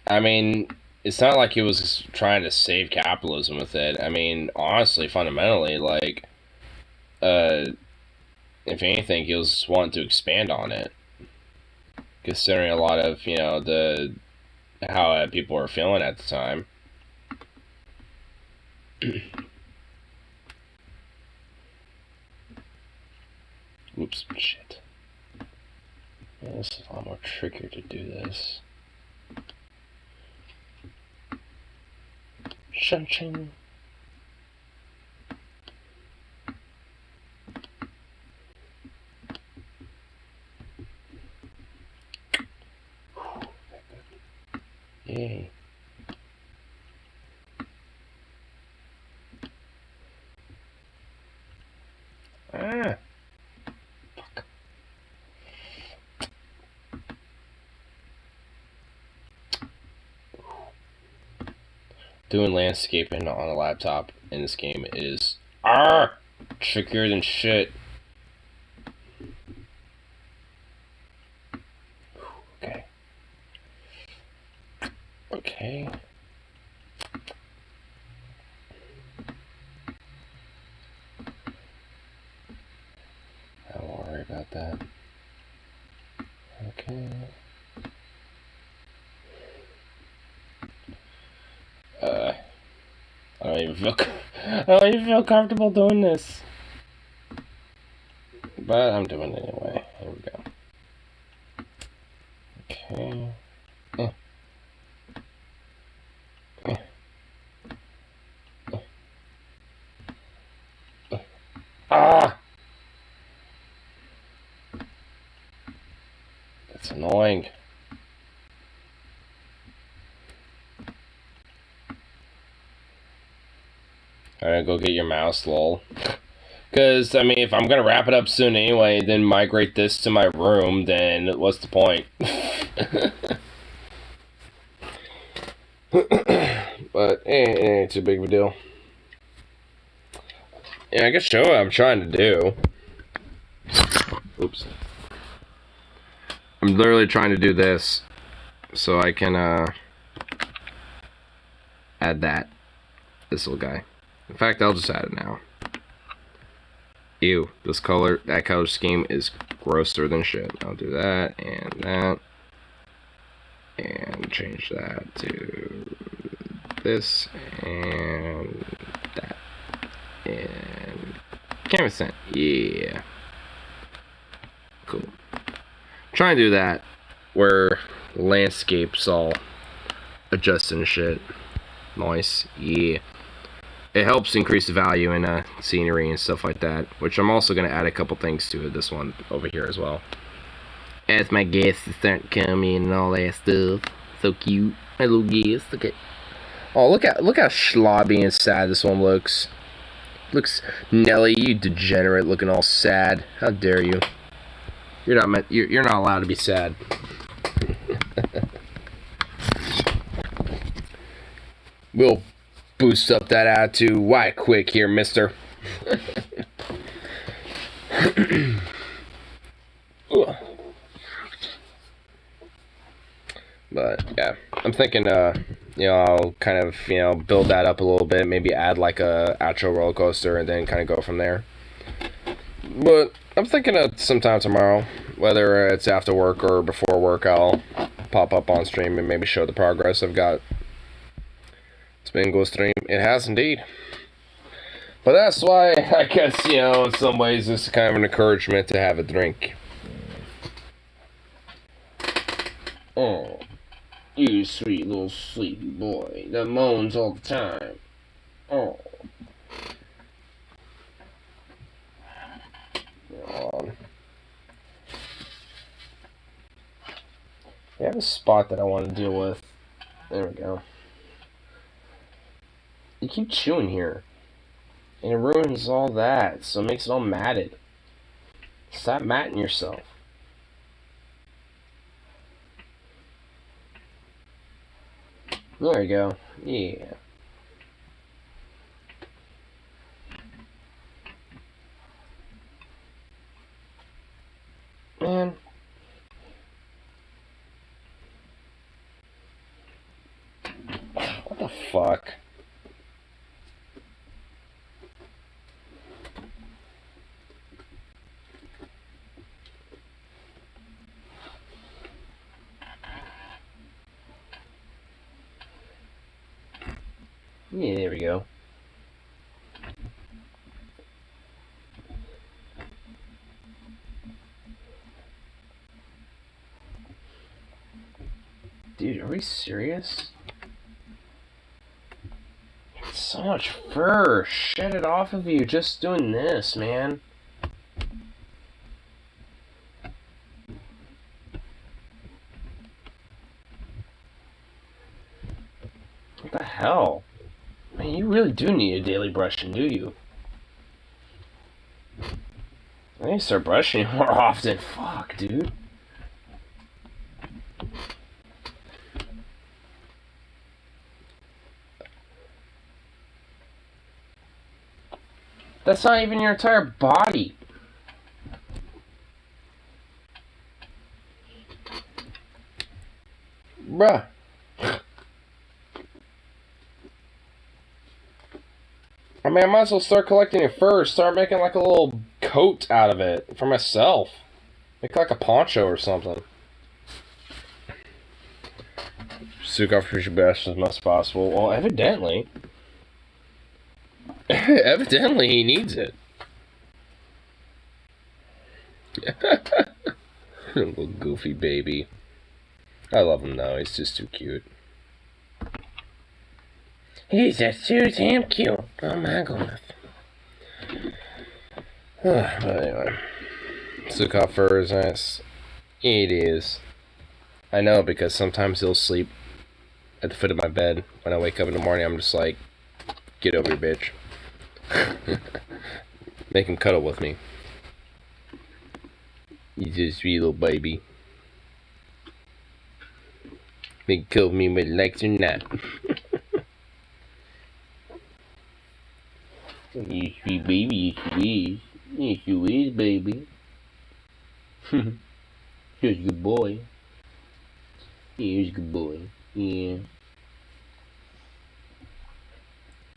I mean, it's not like he was trying to save capitalism with it. I mean, honestly, fundamentally, like, if anything, he was wanting to expand on it. Considering a lot of, you know, how people were feeling at the time. Oops, shit. Yeah, this is a lot more trickier to do this. Shun-ching. Yay. Ah. Fuck. Doing landscaping on a laptop in this game is trickier than shit. Okay. Okay. I won't worry about that. Okay. I don't even feel comfortable doing this. But I'm doing it anyway. Here we go. Okay. Ah! That's annoying. Alright, go get your mouse, lol. Because, I mean, if I'm gonna wrap it up soon anyway, then migrate this to my room, then what's the point? But, it ain't too big of a deal. Yeah, I can show what I'm trying to do. Oops. I'm literally trying to do this so I can add that. This little guy. In fact, I'll just add it now. Ew, this color, that color scheme is grosser than shit. I'll do that and that. And change that to this and that. And camera cent. Yeah. Cool. Try and do that where landscapes all adjusting and shit. Nice. Yeah. It helps increase the value in scenery and stuff like that, which I'm also going to add a couple things to it, this one over here as well. As my guests start coming and all that stuff. So cute. My little guests. Look at. Oh, look how schlobby and sad this one looks. Looks, Nelly, you degenerate, looking all sad. How dare you? You're not allowed to be sad. We'll boost up that attitude. Why quick here, mister? But yeah, I'm thinking you know, I'll kind of, you know, build that up a little bit, maybe add like a actual roller coaster and then kind of go from there. But I'm thinking of sometime tomorrow, whether it's after work or before work, I'll pop up on stream and maybe show the progress I've got. It's been a good stream. It has indeed. But that's why, I guess, you know, in some ways, this is kind of an encouragement to have a drink. Oh, you sweet little sleepy boy that moans all the time. Oh. I have a spot that I want to deal with. There we go. You keep chewing here. And it ruins all that, so it makes it all matted. Stop matting yourself. There we go. Yeah. Man. What the fuck? Yeah, there we go. Dude, are we serious? So much fur. Shed it off of you just doing this, man. What the hell? Man, you really do need a daily brushing, do you? I need to start brushing more often. Fuck, dude. That's not even your entire body. Bruh. I mean, I might as well start collecting it first. Start making like a little coat out of it for myself. Make like a poncho or something. Soak off your best as much as possible. Well, evidently. Evidently he needs it. Little goofy baby. I love him though, he's just too cute. He's just too damn cute. Oh my goodness. But anyway. Zuko fur is nice. It is. I know, because sometimes he'll sleep at the foot of my bed. When I wake up in the morning, I'm just like, get over here, bitch. Make him cuddle with me. He's just a sweet little baby. They kill me with legs or not. You sweet baby, yes you is. Yes you is, baby. He's a good boy. He's a good boy. Yeah.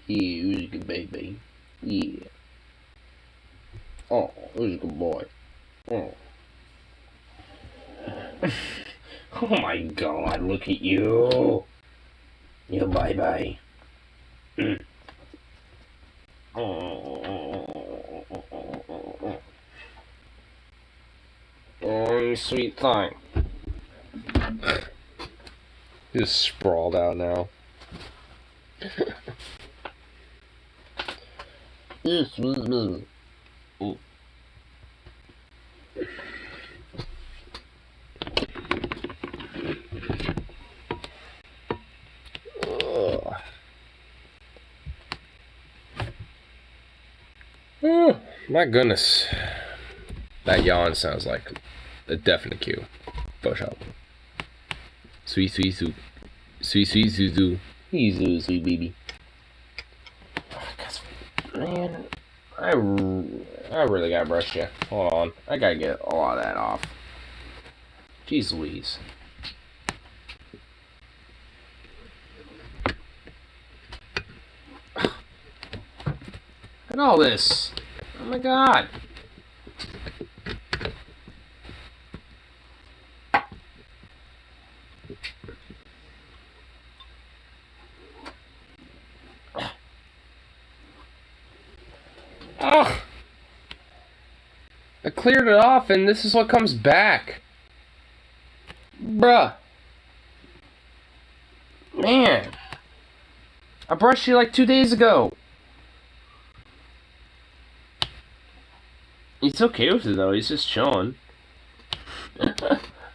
Yeah, he's a good baby. Yeah. Oh, he's a good boy. Oh. Oh my god, look at you. You bye-bye. Oh, you sweet thing. He's sprawled out now. Oh, my goodness. That yawn sounds like a definite cue. Push up. Sweet, sweet, sweet. Sweet, sweet, sweet, sweet. He's a sweet baby. Man, I really gotta brush you. Hold on. I gotta get a lot of that off. Jeez Louise. Look at all this. Oh my god. Ugh. I cleared it off and this is what comes back. Bruh. Man. I brushed you like 2 days ago. He's okay with it though, he's just chilling.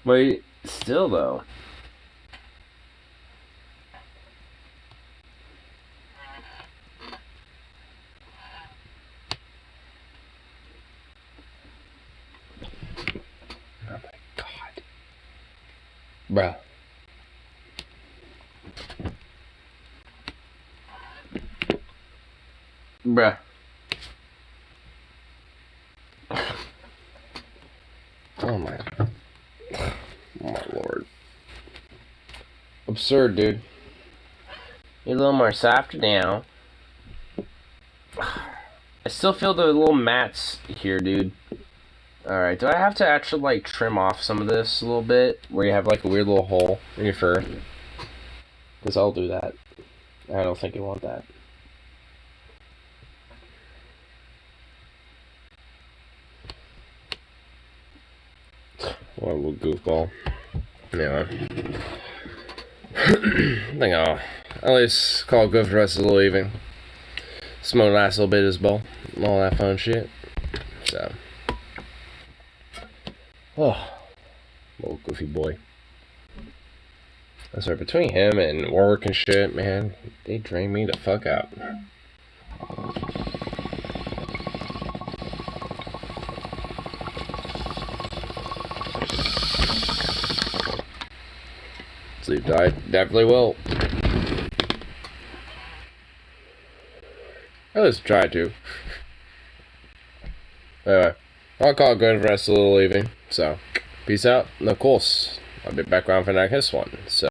But still though. Oh my god. Bruh. Bruh. Oh my. Oh my lord. Absurd, dude. You're a little more softer now. I still feel the little mats here, dude. Alright, do I have to actually, like, trim off some of this a little bit? Where you have, like, a weird little hole in your fur? Because I'll do that. I don't think you want that. What a little goofball. Anyway. I think I'll at least call it good for the rest of the evening. Smoke a nice little bit of this bowl. All that fun shit. So. Oh. Little goofy boy. That's right, between him and work and shit, man, they drain me the fuck out. Sleep diet definitely will. At least try to. Anyway, I'll call it good for the rest of the evening. So, peace out. And of course, I'll be back around for the next one. So.